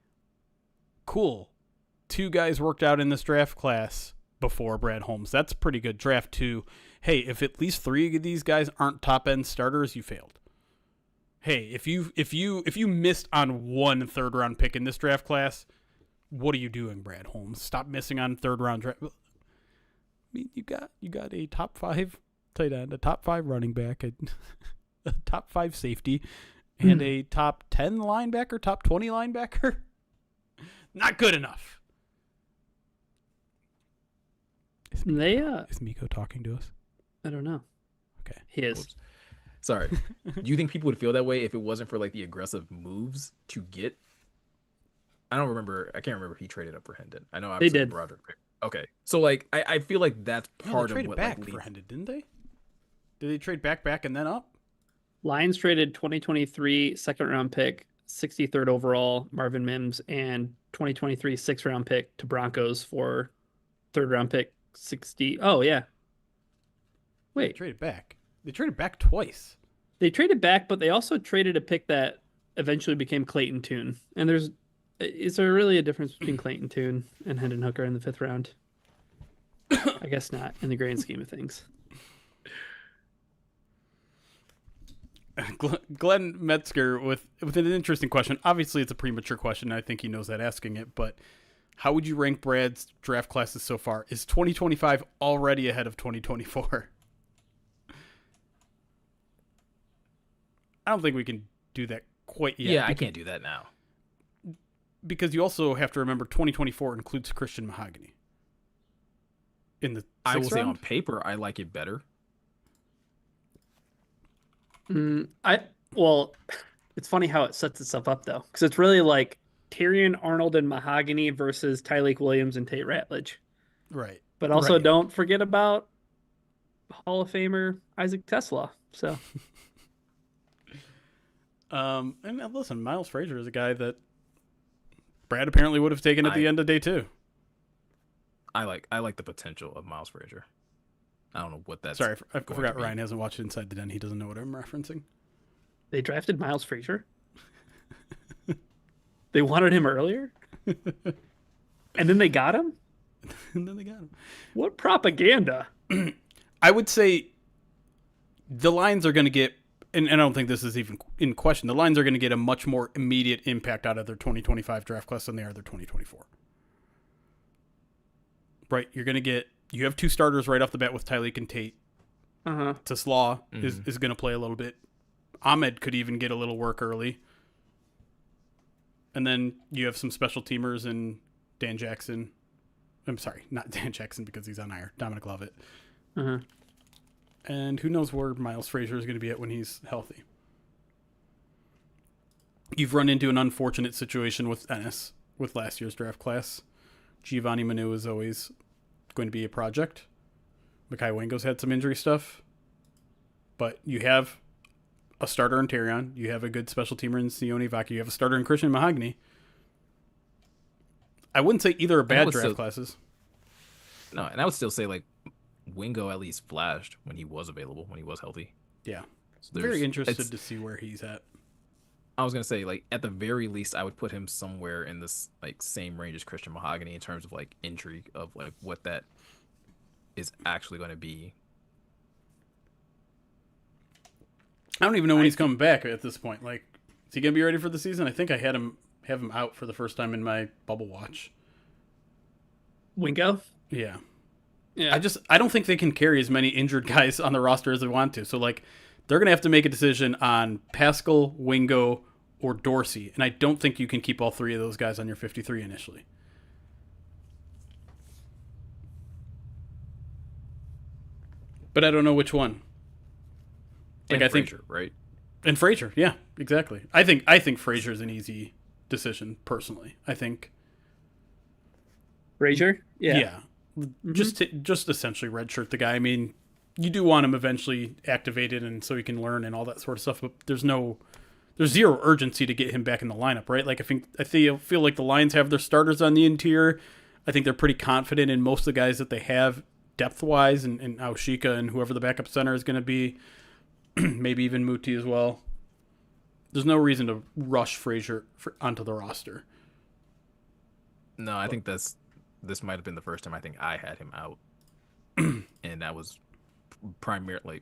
cool, 2 guys worked out in this draft class before Brad Holmes. That's pretty good draft, to, hey, if at least 3 of these guys aren't top end starters, you failed. Hey, if you missed on 1 third-round pick in this draft class, what are you doing, Brad Holmes? Stop missing on third-round draft. I mean, you got a top 5 tight end, a top 5 running back, a top 5 safety, and a top 10 linebacker, top 20 linebacker. Not good enough. Is Miko talking to us?
I don't know.
Okay.
He is.
Oops. Sorry. Do you think people would feel that way if it wasn't for like the aggressive moves to get? I can't remember if he traded up for Hendon. I know
They did.
Broderick picked. Okay, so like I feel like that's
No,
part
they
of
traded
what
back
like
for Hendon, didn't they? Did they trade back, and then up?
Lions traded 2023 second-round pick, 63rd overall, Marvin Mims, and 2023 6th-round pick to Broncos for third-round pick 60. Oh, yeah.
They
Wait,
traded back. They traded back twice.
they traded back, but they also traded a pick that eventually became Clayton Tune. And is there really a difference between Clayton Tune and Hendon Hooker in the 5th round? I guess not in the grand scheme of things.
Glenn Metzger with an interesting question. Obviously, it's a premature question. I think he knows that asking it, but how would you rank Brad's draft classes so far? Is 2025 already ahead of 2024? I don't think we can do that quite yet.
Yeah, I can't do that now.
Because you also have to remember 2024 includes Christian Mahogany. In the
I will
6th
say
round?
on paper I like it better.
Well, it's funny how it sets itself up though, because it's really like Tyrion Arnold and Mahogany versus Tyleik Williams and Tate Ratledge.
Right.
But also
Right.
don't forget about Hall of Famer Isaac Tesla. So
And listen, Miles Frazier is a guy that Brad apparently would have taken at the end of day 2.
I like the potential of Miles Frazier. I don't know what that's.
Sorry, I
going
forgot
to be.
Ryan hasn't watched Inside the Den. He doesn't know what I'm referencing.
they drafted Miles Frazier. They wanted him earlier, and then they got him.
And then they got him.
What propaganda?
I would say the Lions are going to get, and I don't think this is even in question, the Lions are going to get a much more immediate impact out of their 2025 draft class than they are their 2024. Right? You have 2 starters right off the bat with Tyleik and Tate. Taslaw is going to play a little bit. Ahmed could even get a little work early. And then you have some special teamers in Dan Jackson. I'm sorry, not Dan Jackson because he's on IR. Dominic Lovett. And who knows where Miles Frazier is going to be at when he's healthy. You've run into an unfortunate situation with Ennis with last year's draft class. Giovanni Manu is always going to be a project. Mekhi Wingo's had some injury stuff. But you have a starter in Terrion. You have a good special teamer in Sione Vaki. You have a starter in Christian Mahogany. I wouldn't say either are bad draft classes.
No, and I would still say like Wingo at least flashed when he was available, when he was healthy.
Yeah.
So
very interested to see where he's at.
I was gonna say, like, at the very least, I would put him somewhere in this like same range as Christian Mahogany in terms of like intrigue of like what that is actually going to be.
I don't even know when he's coming back at this point. Like, is he gonna be ready for the season? I think I have him out for the first time in my bubble watch.
Wingo?
Yeah.
Yeah.
I don't think they can carry as many injured guys on the roster as they want to. So like, they're gonna have to make a decision on Pascal, Wingo, or Dorsey, and I don't think you can keep all 3 of those guys on your 53 initially. But I don't know which one.
Like, I think Frazier, right?
And Frazier, yeah, exactly. I think Frazier's an easy decision personally. I think
Frazier? Yeah.
Just essentially redshirt the guy. I mean, you do want him eventually activated and so he can learn and all that sort of stuff, but there's zero urgency to get him back in the lineup, right? Like I feel like the Lions have their starters on the interior. I think they're pretty confident in most of the guys that they have depth-wise, and Aushika and whoever the backup center is going to be, maybe even Muti as well. There's no reason to rush Frazier onto the roster.
No, I think this might have been the first time I think I had him out, and that was primarily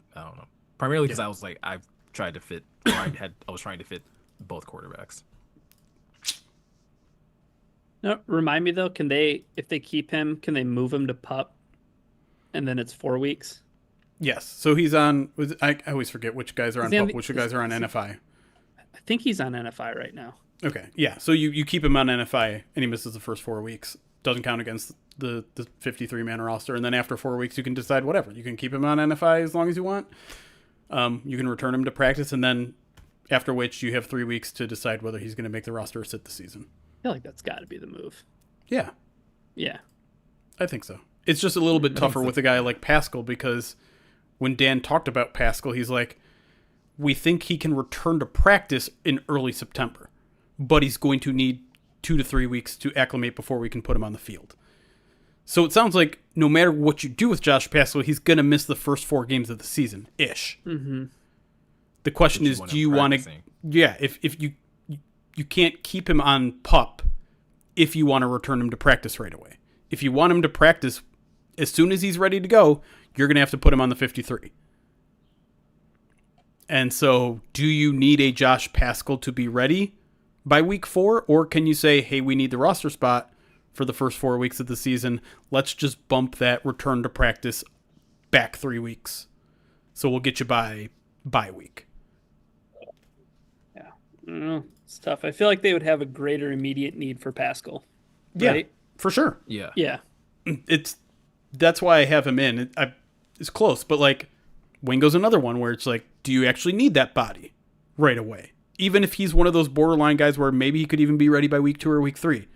because I was like I was trying to fit both quarterbacks.
No, remind me though, if they keep him, can they move him to PUP, and then it's 4 weeks?
Yes. So he's on. I always forget which guys are on PUP, which guys are on NFI.
I think he's on NFI right now.
Okay. Yeah. So you keep him on NFI, and he misses the first 4 weeks. Doesn't count against the 53-man roster, and then after 4 weeks, you can decide whatever. You can keep him on NFI as long as you want. You can return him to practice, and then after which you have 3 weeks to decide whether he's going to make the roster or sit the season.
I feel like that's got to be the move.
Yeah.
Yeah.
I think so. It's just a little bit tougher with a guy like Pascal, because when Dan talked about Pascal, he's like, we think he can return to practice in early September, but he's going to need 2 to 3 weeks to acclimate before we can put him on the field. So it sounds like no matter what you do with Josh Pascal, he's going to miss the first 4 games of the season-ish.
Mm-hmm.
The question is, do you want to... Yeah, if you can't keep him on PUP if you want to return him to practice right away. If you want him to practice as soon as he's ready to go, you're going to have to put him on the 53. And so, do you need a Josh Pascal to be ready by week 4? Or can you say, hey, we need the roster spot for the first 4 weeks of the season. Let's just bump that return to practice back 3 weeks. So we'll get you by bye week.
Yeah. I don't know. It's tough. I feel like they would have a greater immediate need for Pascal. Right?
Yeah, for sure.
Yeah.
Yeah.
That's why I have him in. It's close, but like Wingo's another one where it's like, do you actually need that body right away? Even if he's one of those borderline guys where maybe he could even be ready by week 2 or week 3.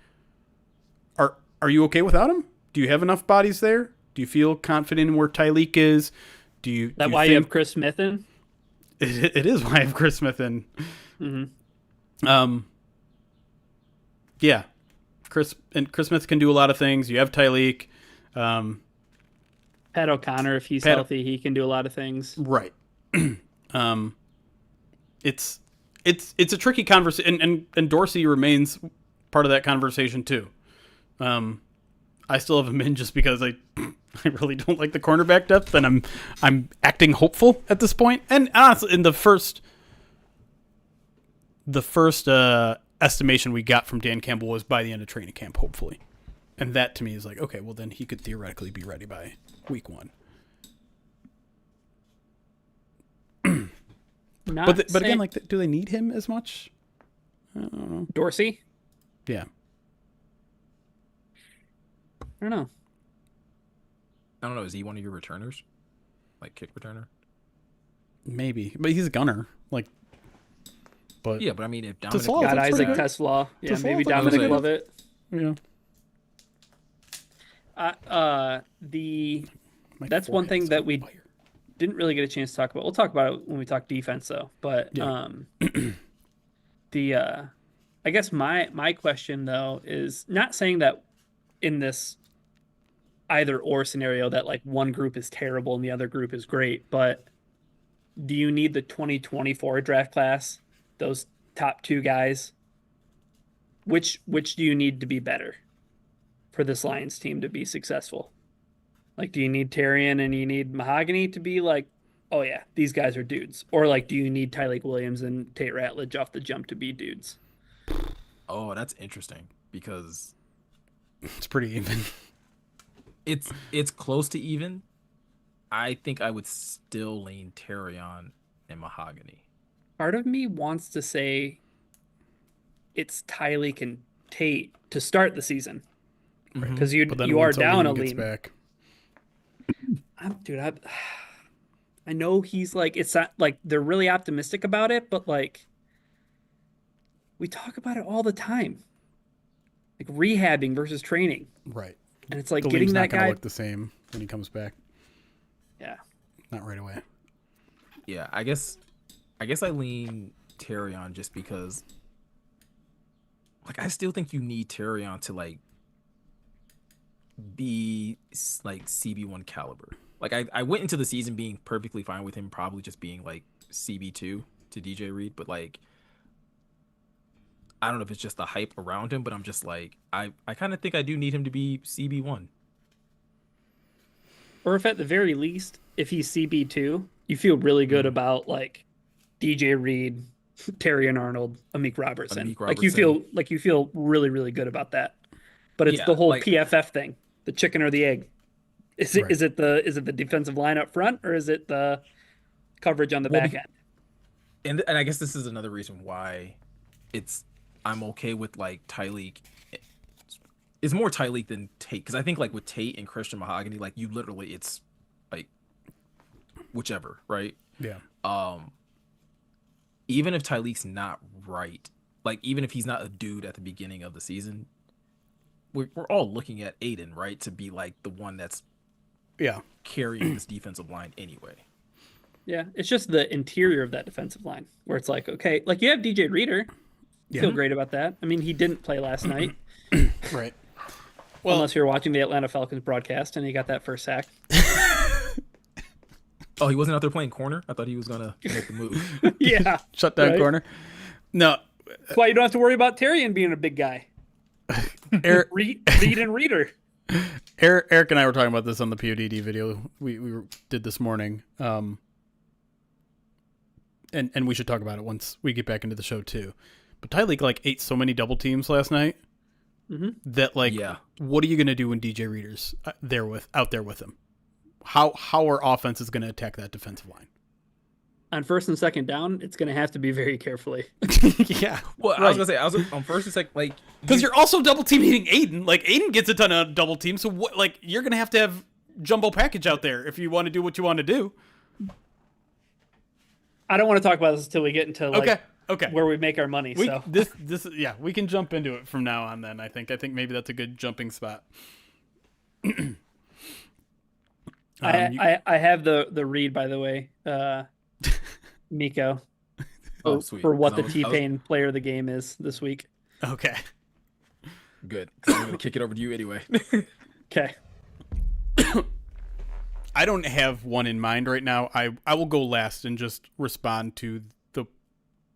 Are you okay without him? Do you have enough bodies there? Do you feel confident in where Tyleek is? You
have Chris Smith in?
It is why I have Chris Smith in.
Mm-hmm.
Yeah. Chris Smith can do a lot of things. You have Tyleek.
Pat O'Connor, if he's healthy, he can do a lot of things.
Right. It's a tricky conversation, and Dorsey remains part of that conversation too. I still have him in just because I really don't like the cornerback depth, and I'm acting hopeful at this point. And honestly, in the first estimation we got from Dan Campbell was by the end of training camp, hopefully. And that to me is like, okay, well then he could theoretically be ready by week 1. But again, like, do they need him as much? I don't know.
Dorsey?
Yeah.
I don't know.
I don't know. Is he one of your returners? Like kick returner?
Maybe. But he's a gunner. Like, but
yeah, but I mean, if Dominic
got Isaac Tesla. Yeah, maybe Dominic Lovett.
Yeah.
That's one thing that we didn't really get a chance to talk about. We'll talk about it when we talk defense, though. But
yeah.
I guess my question though is not saying that in this either or scenario that like one group is terrible and the other group is great, but do you need the 2024 draft class? Those top 2 guys? Which do you need to be better for this Lions team to be successful? Like, do you need Terrian and you need Mahogany to be like, oh yeah, these guys are dudes? Or like, do you need Tyleek Williams and Tate Ratledge off the jump to be dudes?
Oh, that's interesting because
it's pretty even.
It's close to even. I think I would still lean Terrion and Mahogany.
Part of me wants to say it's Tyleek and Tate to start the season because you are down a lean.
Back.
I know he's like, it's not like they're really optimistic about it, but like we talk about it all the time, like rehabbing versus training.
Right.
And it's like
the
getting that
not
guy
look the same when he comes back.
Yeah.
Not right away.
Yeah, I guess I lean Terrion just because like I still think you need Terrion to like be like CB1 caliber. Like I went into the season being perfectly fine with him probably just being like CB2 to DJ Reed, but like I don't know if it's just the hype around him, but I'm just like I kind of think I do need him to be CB1.
Or if at the very least, if he's CB2, you feel really good about like DJ Reed, Terry and Arnold, Amik Robertson.
Amik Robertson.
Like you feel really, really good about that. But it's
Yeah,
the whole
like
PFF thing, the chicken or the egg. Is it
Right.
is it the defensive line up front or is it the coverage on the
well,
back end?
and I guess this is another reason why it's I'm okay with like Tyleek. It's more Tyleek than Tate because I think like with Tate and Christian Mahogany, like you literally it's like whichever, right?
Yeah.
Even if Tyleek's not right, like even if he's not a dude at the beginning of the season, we're all looking at Aiden, right, to be like the one that's
Yeah.
carrying this defensive line anyway.
Yeah, it's just the interior of that defensive line where it's like, okay, like you have DJ Reader.
Yeah.
Feel great about that. I mean, he didn't play last night,
Right. Well,
unless you're watching the Atlanta Falcons broadcast and he got that first sack.
Oh, he wasn't out there playing corner? I thought he was gonna make the move.
Yeah.
shut down
Right.
corner. No,
That's why you don't have to worry about Terrian being a big guy.
Eric,
Reed and Reader.
Eric and I were talking about this on the PODD video we did this morning. And we should talk about it once we get back into the show too. But Tyleek like ate so many double teams last night that like,
Yeah.
what are you gonna do when DJ Reader's out there with him? How our offense is gonna attack that defensive line?
On first and second down, it's going to have to be very carefully.
Yeah,
Well, I was gonna say I was on first and second, like
because you're also double teaming Aiden. Like Aiden gets a ton of double teams, so what? Like you're gonna have to have jumbo package out there if you want to do what you want to do.
I don't want to talk about this until we get into like
Okay.
where we make our money.
We,
So
this yeah, we can jump into it from now on. Then I think maybe that's a good jumping spot.
I have the read, by the way, Miko,
oh sweet
for what the
'Cause I was
T-Pain player of the game is this week.
Okay.
good. 'Cause I'm gonna kick it over to you anyway.
Okay.
I don't have one in mind right now. I will go last and just respond to the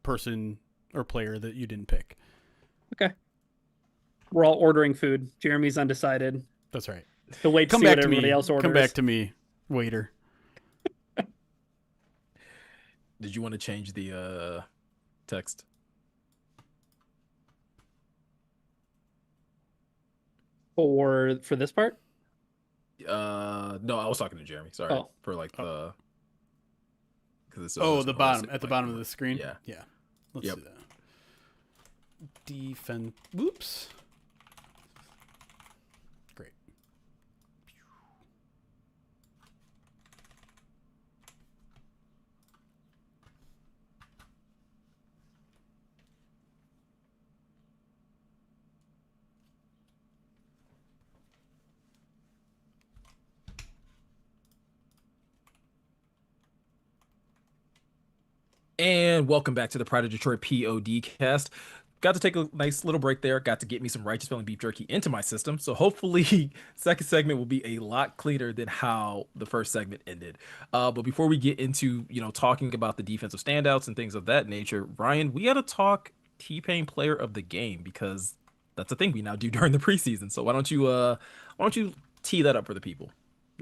person or player that you didn't pick.
Okay. We're all ordering food. Jeremy's undecided.
That's right.
He'll wait to
Come
see
back
what
to me.
everybody else orders.
Come back to me, waiter.
Did you want to change the text?
for this part.
No, I was talking to Jeremy. Sorry
Oh.
for like the. Because
The bottom at the bottom of the screen.
Yeah.
Yeah. Let's
Yep.
do that. Defense. Whoops. Great.
And welcome back to the Pride of Detroit POD cast. Got to take a nice little break there. Got to get me some righteous feeling beef jerky into my system. So hopefully second segment will be a lot cleaner than how the first segment ended. But before we get into, talking about the defensive standouts and things of that nature, Ryan, we got to talk T-Pain player of the game because that's a thing we now do during the preseason. So why don't you tee that up for the people?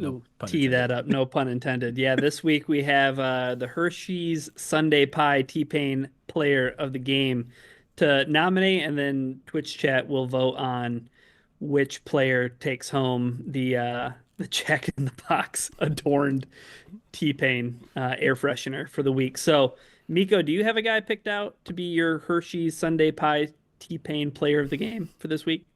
Ooh, tee that up. No pun intended. Yeah, this week we have the Hershey's Sunday Pie T-Pain player of the game to nominate, and then Twitch chat will vote on which player takes home the Jack in the Box adorned T-Pain air freshener for the week. So, Miko, do you have a guy picked out to be your Hershey's Sunday Pie T-Pain player of the game for this week?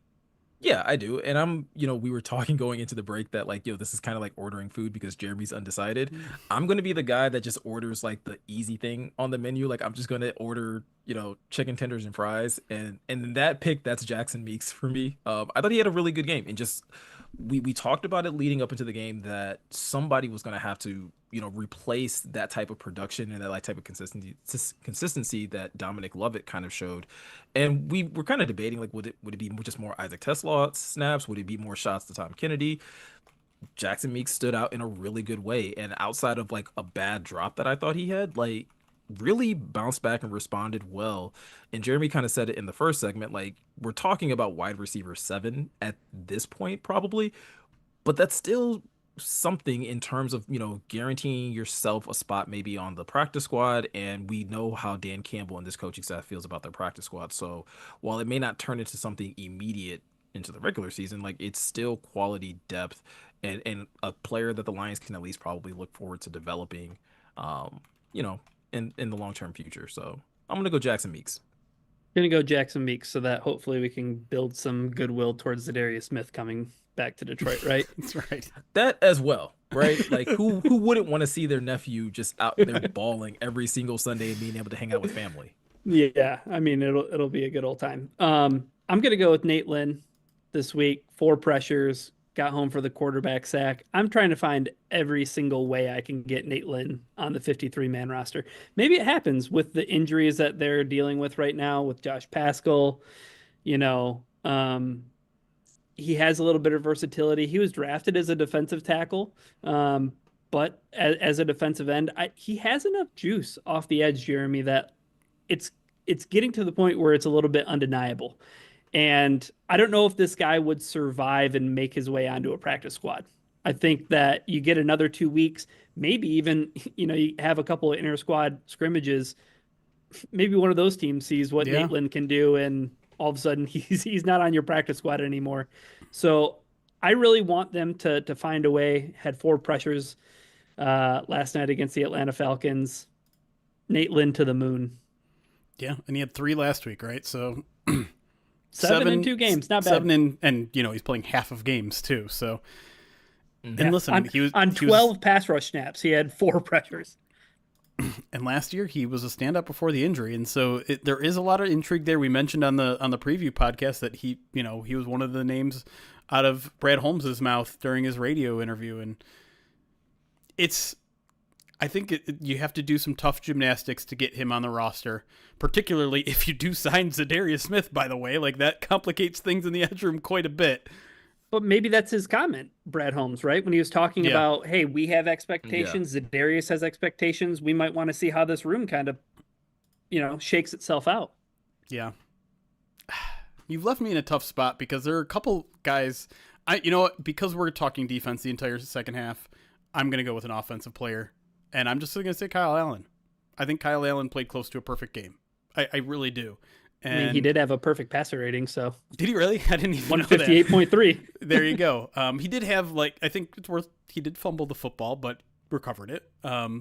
Yeah, I do. And we were talking going into the break that this is kind of like ordering food because Jeremy's undecided. I'm going to be the guy that just orders like the easy thing on the menu. Like I'm just going to order, chicken tenders and fries. And that pick, that's Jackson Meeks for me. I thought he had a really good game and just, we talked about it leading up into the game that somebody was going to have to replace that type of production and that like type of consistency that Dominic Lovett kind of showed. And we were kind of debating like would it be just more Isaac Tesla snaps? Would it be more shots to Tom Kennedy? Jackson Meeks stood out in a really good way, and outside of like a bad drop that I thought he had, like really bounced back and responded well. And Jeremy kind of said it in the first segment, like we're talking about wide receiver 7 at this point probably, but that's still something in terms of, guaranteeing yourself a spot maybe on the practice squad. And we know how Dan Campbell and this coaching staff feels about their practice squad. So while it may not turn into something immediate into the regular season, like it's still quality depth and a player that the Lions can at least probably look forward to developing, you know, in the long-term future. So I'm gonna go Jackson Meeks.
Gonna go Jackson Meeks so that hopefully we can build some goodwill towards Zadarius Smith coming back to Detroit, right?
That's right.
That as well, right? Like who wouldn't want to see their nephew just out there balling every single Sunday and being able to hang out with family?
Yeah, I mean it'll be a good old time. I'm gonna go with Nate Lynn this week. 4 pressures, got home for the quarterback sack. I'm trying to find every single way I can get Nate Lynn on the 53-man roster. Maybe it happens with the injuries that they're dealing with right now with Josh Pascal. He has a little bit of versatility. He was drafted as a defensive tackle, but as a defensive end, he has enough juice off the edge, Jeremy, that it's getting to the point where it's a little bit undeniable. And I don't know if this guy would survive and make his way onto a practice squad. I think that you get another 2 weeks, maybe even, you have a couple of inter squad scrimmages. Maybe one of those teams sees what Nate Lynn can do, and all of a sudden he's not on your practice squad anymore. So I really want them to find a way. Had 4 pressures last night against the Atlanta Falcons. Nate Lynn to the moon.
Yeah, and he had 3 last week, right? So
7 in 2 games, not bad.
7 and he's playing half of games too. So and listen, he was
on 12 pass rush snaps. He had 4 pressures.
And last year he was a stand-up before the injury, and so there is a lot of intrigue there. We mentioned on the preview podcast that he was one of the names out of Brad Holmes's mouth during his radio interview, and I think you have to do some tough gymnastics to get him on the roster, particularly if you do sign Zadarius Smith, by the way. Like, that complicates things in the edge room quite a bit.
But maybe that's his comment, Brad Holmes, right? When he was talking about, hey, we have expectations. Yeah. Zadarius has expectations. We might want to see how this room kind of, shakes itself out.
Yeah. You've left me in a tough spot because there are a couple guys. Because we're talking defense the entire second half, I'm going to go with an offensive player. And I'm just going to say Kyle Allen. I think Kyle Allen played close to a perfect game. I really do. And
I mean, he did have a perfect passer rating, so.
Did he really? I didn't even know that.
158.3.
There you go. He did have, I think it's worth, he did fumble the football, but recovered it.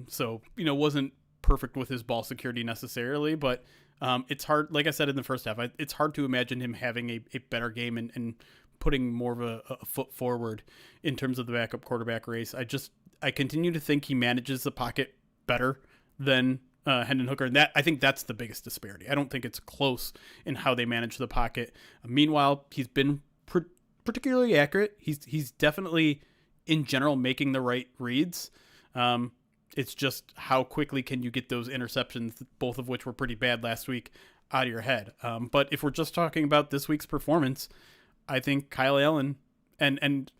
So, wasn't perfect with his ball security necessarily, but it's hard, like I said in the first half, it's hard to imagine him having a better game and putting more of a foot forward in terms of the backup quarterback race. I continue to think he manages the pocket better than Hendon Hooker, and I think that's the biggest disparity. I don't think it's close in how they manage the pocket. Meanwhile, he's been particularly accurate. He's definitely, in general, making the right reads. It's just how quickly can you get those interceptions, both of which were pretty bad last week, out of your head. But if we're just talking about this week's performance, I think Kyle Allen, and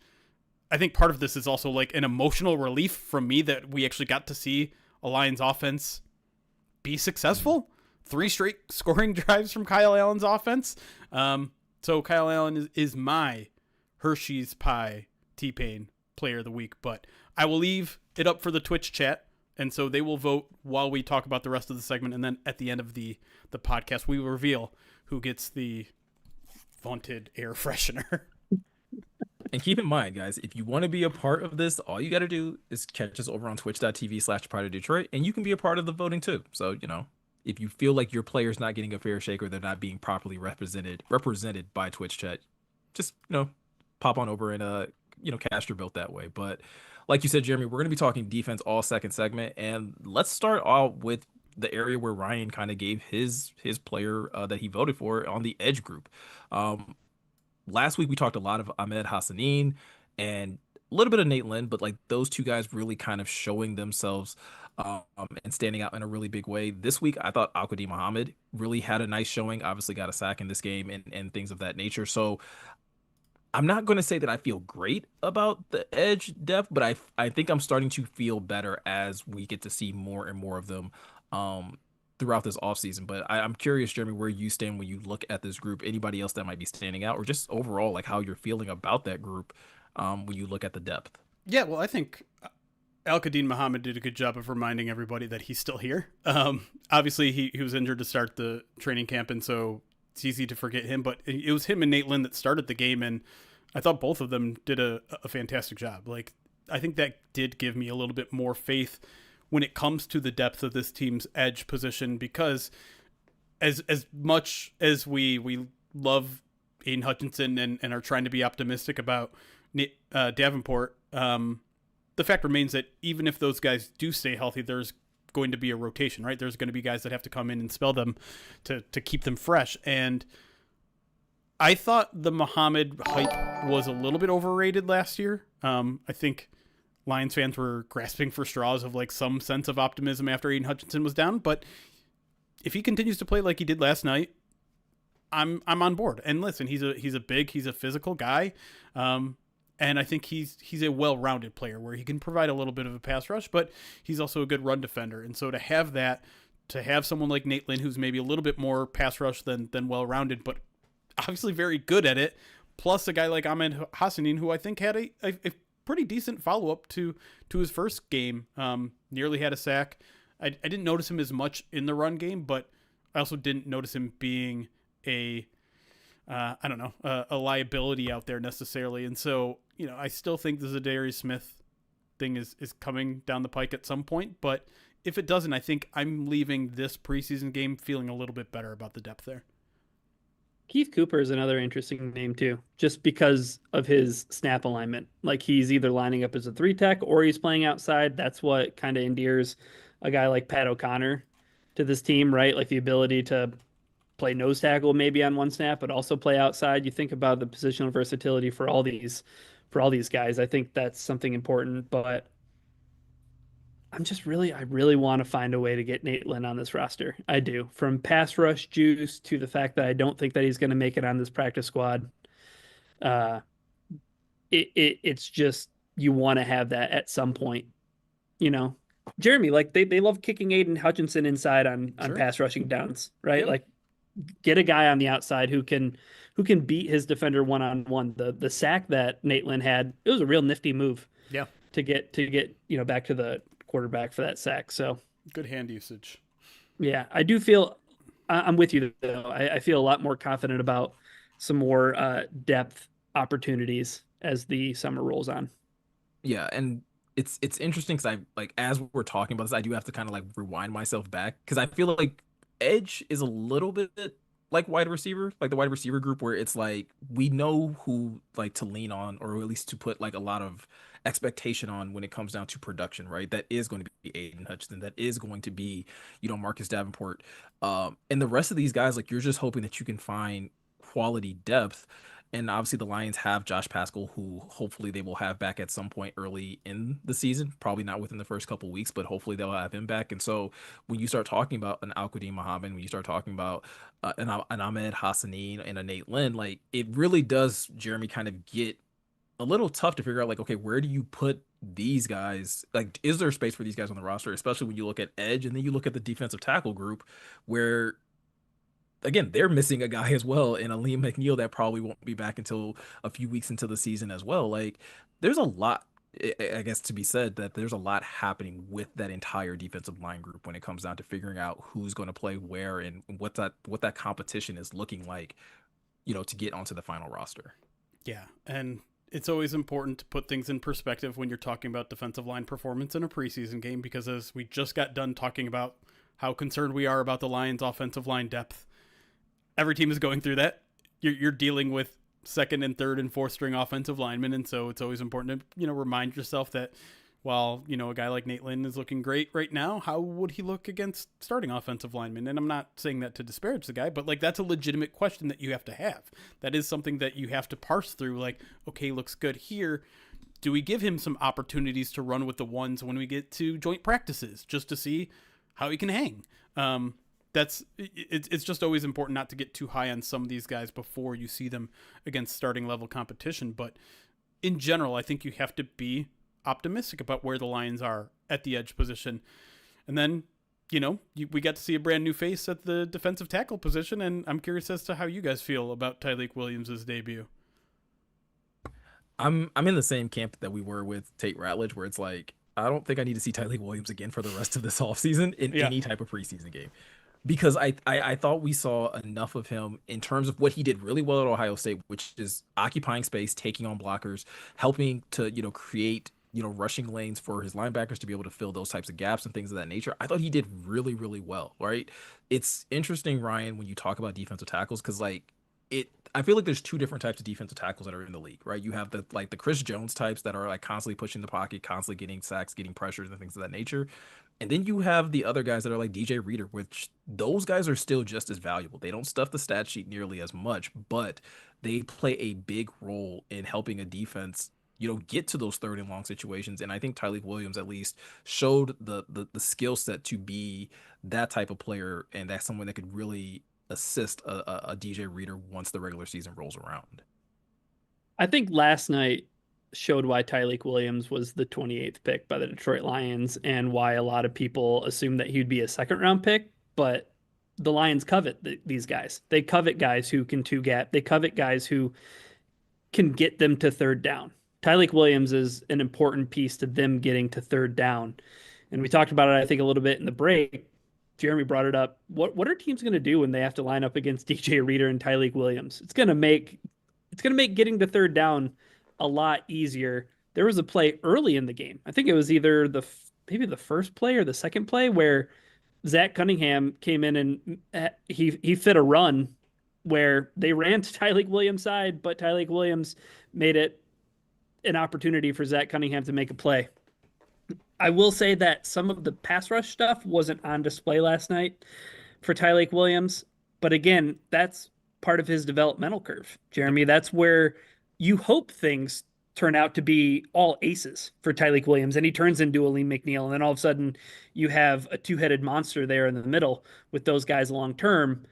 I think part of this is also like an emotional relief from me that we actually got to see a Lions offense be successful. 3 straight scoring drives from Kyle Allen's offense. So Kyle Allen is my Hershey's Pie T-Pain player of the week, but I will leave it up for the Twitch chat. And so they will vote while we talk about the rest of the segment. And then at the end of the podcast, we will reveal who gets the vaunted air freshener.
And keep in mind, guys, if you want to be a part of this, all you got to do is catch us over on twitch.tv/Pride of Detroit, and you can be a part of the voting too. So, if you feel like your player's not getting a fair shake or they're not being properly represented by Twitch chat, just, pop on over and, cast your vote that way. But like you said, Jeremy, we're going to be talking defense all second segment. And let's start off with the area where Ryan kind of gave his player that he voted for on the edge group. Last week, we talked a lot of Ahmed Hassanin, and a little bit of Nate Lynn, but like those two guys really kind of showing themselves and standing out in a really big way. This week, I thought Al-Quadin Muhammad really had a nice showing. Obviously, got a sack in this game and things of that nature. So I'm not going to say that I feel great about the edge depth, but I think I'm starting to feel better as we get to see more and more of them throughout this offseason. But I'm curious, Jeremy, where you stand when you look at this group. Anybody else that might be standing out, or just overall, like how you're feeling about that group when you look at the depth.
Yeah, well, I think Al-Quadin Muhammad did a good job of reminding everybody that he's still here. Obviously, he was injured to start the training camp, and so it's easy to forget him. But it was him and Nate Lynn that started the game, and I thought both of them did a fantastic job. Like, I think that did give me a little bit more faith when it comes to the depth of this team's edge position, because as much as we love Aiden Hutchinson and are trying to be optimistic about Davenport, the fact remains that even if those guys do stay healthy, there's going to be a rotation, right? There's going to be guys that have to come in and spell them to keep them fresh. And I thought the Muhammad hype was a little bit overrated last year. I think Lions fans were grasping for straws of like some sense of optimism after Aiden Hutchinson was down. But if he continues to play like he did last night, I'm on board. And listen, he's a physical guy. And I think he's a well-rounded player where he can provide a little bit of a pass rush, but he's also a good run defender. And so to have someone like Nate Lynn, who's maybe a little bit more pass rush than well-rounded, but obviously very good at it, plus a guy like Ahmed Hassanin, who I think had a pretty decent follow-up to his first game, nearly had a sack. I didn't notice him as much in the run game, but I also didn't notice him being a liability out there necessarily. And so, I still think the Zadarius Smith thing is coming down the pike at some point, but if it doesn't, I think I'm leaving this preseason game feeling a little bit better about the depth there.
Keith Cooper is another interesting name too, just because of his snap alignment. Like, he's either lining up as a 3-tech or he's playing outside. That's what kind of endears a guy like Pat O'Connor to this team, right? Like the ability to play nose tackle maybe on one snap, but also play outside. You think about the positional versatility for all these guys. I think that's something important, but I really want to find a way to get Nate Lynn on this roster. I do. From pass rush juice to the fact that I don't think that he's going to make it on this practice squad. It's just, you want to have that at some point, Jeremy, like they love kicking Aiden Hutchinson inside on
Sure.
pass rushing downs, right?
Yep.
Like, get a guy on the outside who can beat his defender one-on-one. The sack that Nate Lynn had, it was a real nifty move.
Yeah.
To get back to the quarterback for that sack. So
Good hand usage.
yeah, I do feel I'm with you though. I feel a lot more confident about some more depth opportunities as the summer rolls on.
Yeah, and it's interesting because as we're talking about this, I do have to kind of like rewind myself back because I feel like edge is a little bit like wide receiver, like the wide receiver group, where it's like we know who like to lean on, or at least to put like a lot of expectation on when it comes down to production, right? That is going to be Aiden Hutchinson, that is going to be, Marcus Davenport. And the rest of these guys, like, you're just hoping that you can find quality depth. And obviously the Lions have Josh Pascal, who hopefully they will have back at some point early in the season, probably not within the first couple weeks, but hopefully they'll have him back. And so when you start talking about an Al-Quadin Muhammad, when you start talking about an Ahmed Hassanin and a Nate Lynn, like, it really does, Jeremy, kind of get a little tough to figure out, like, okay, where do you put these guys? Like, is there space for these guys on the roster, especially when you look at edge and then you look at the defensive tackle group where, again, they're missing a guy as well, and Aleem McNeil that probably won't be back until a few weeks into the season as well. Like, there's a lot, I guess, to be said that there's a lot happening with that entire defensive line group when it comes down to figuring out who's going to play where and what that competition is looking like, to get onto the final roster.
Yeah, and it's always important to put things in perspective when you're talking about defensive line performance in a preseason game, because as we just got done talking about how concerned we are about the Lions' offensive line depth, every team is going through that. You're dealing with second and third and fourth string offensive linemen, and so it's always important to remind yourself that while a guy like Nate Lynn is looking great right now, how would he look against starting offensive linemen? And I'm not saying that to disparage the guy, but like, that's a legitimate question that you have to have. That is something that you have to parse through. Like, okay, looks good here. do we give him some opportunities to run with the ones when we get to joint practices just to see how he can hang? It's just always important not to get too high on some of these guys before you see them against starting level competition. But in general, I think you have to be optimistic about where the Lions are at the edge position. And then, we got to see a brand new face at the defensive tackle position, and I'm curious as to how you guys feel about Tyleik Williams' debut.
I'm in the same camp that we were with Tate Ratledge, where it's like, I don't think I need to see Tyleik Williams again for the rest of this offseason in any type of preseason game. Because I thought we saw enough of him in terms of what he did really well at Ohio State, which is occupying space, taking on blockers, helping to, create, rushing lanes for his linebackers to be able to fill those types of gaps and things of that nature. I thought he did really, really well, right? It's interesting, Ryan, when you talk about defensive tackles, because I feel like there's two different types of defensive tackles that are in the league, right? You have the Chris Jones types that are constantly pushing the pocket, constantly getting sacks, getting pressures and things of that nature. And then you have the other guys that are like DJ Reader, which those guys are still just as valuable. They don't stuff the stat sheet nearly as much, but they play a big role in helping a defense, get to those third and long situations. And I think Tyleik Williams at least showed the skill set to be that type of player, and that's someone that could really assist a DJ Reader once the regular season rolls around.
I think last night showed why Tyleik Williams was the 28th pick by the Detroit Lions and why a lot of people assumed that he'd be a second-round pick, but the Lions covet these guys. They covet guys who can two-gap. They covet guys who can get them to third down. Tyleik Williams is an important piece to them getting to third down. And we talked about it, I think, a little bit in the break. Jeremy brought it up. What are teams going to do when they have to line up against DJ Reader and Tyleik Williams? It's going to make getting to third down a lot easier. There was a play early in the game. I think it was either maybe the first play or the second play where Zach Cunningham came in and he fit a run where they ran to Tyleik Williams' side, but Tyleik Williams made it an opportunity for Zach Cunningham to make a play. I will say that some of the pass rush stuff wasn't on display last night for Tyleik Williams, but again, that's part of his developmental curve, Jeremy. That's where you hope things turn out to be all aces for Tyleik Williams, and he turns into Aleem McNeil, and then all of a sudden you have a two-headed monster there in the middle with those guys long term.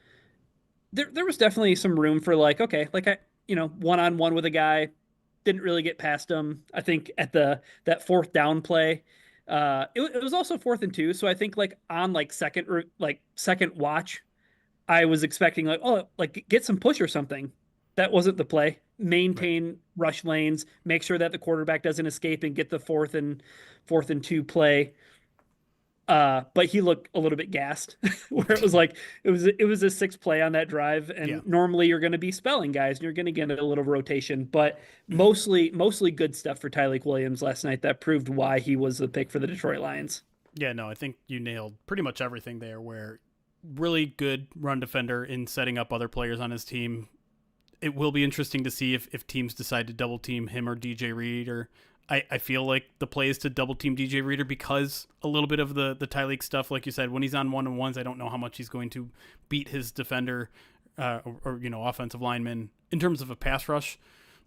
There was definitely some room for one-on-one with a guy, didn't really get past him. I think at that fourth down play, it was also 4th and 2, so I think on second watch, I was expecting get some push or something. That wasn't the play. Maintain rush lanes, make sure that the quarterback doesn't escape and get the 4th and 2 play. But he looked a little bit gassed where it was it was a 6th play on that drive. And normally you're going to be spelling guys and you're going to get a little rotation, but mostly good stuff for Tyleik Williams last night that proved why he was the pick for the Detroit Lions.
Yeah, no, I think you nailed pretty much everything there, where really good run defender in setting up other players on his team. It will be interesting to see if teams decide to double team him or DJ Reader. I feel like the play is to double team DJ Reader because a little bit of the Tyleik stuff, like you said, when he's on one-on-ones, I don't know how much he's going to beat his defender or offensive lineman. In terms of a pass rush,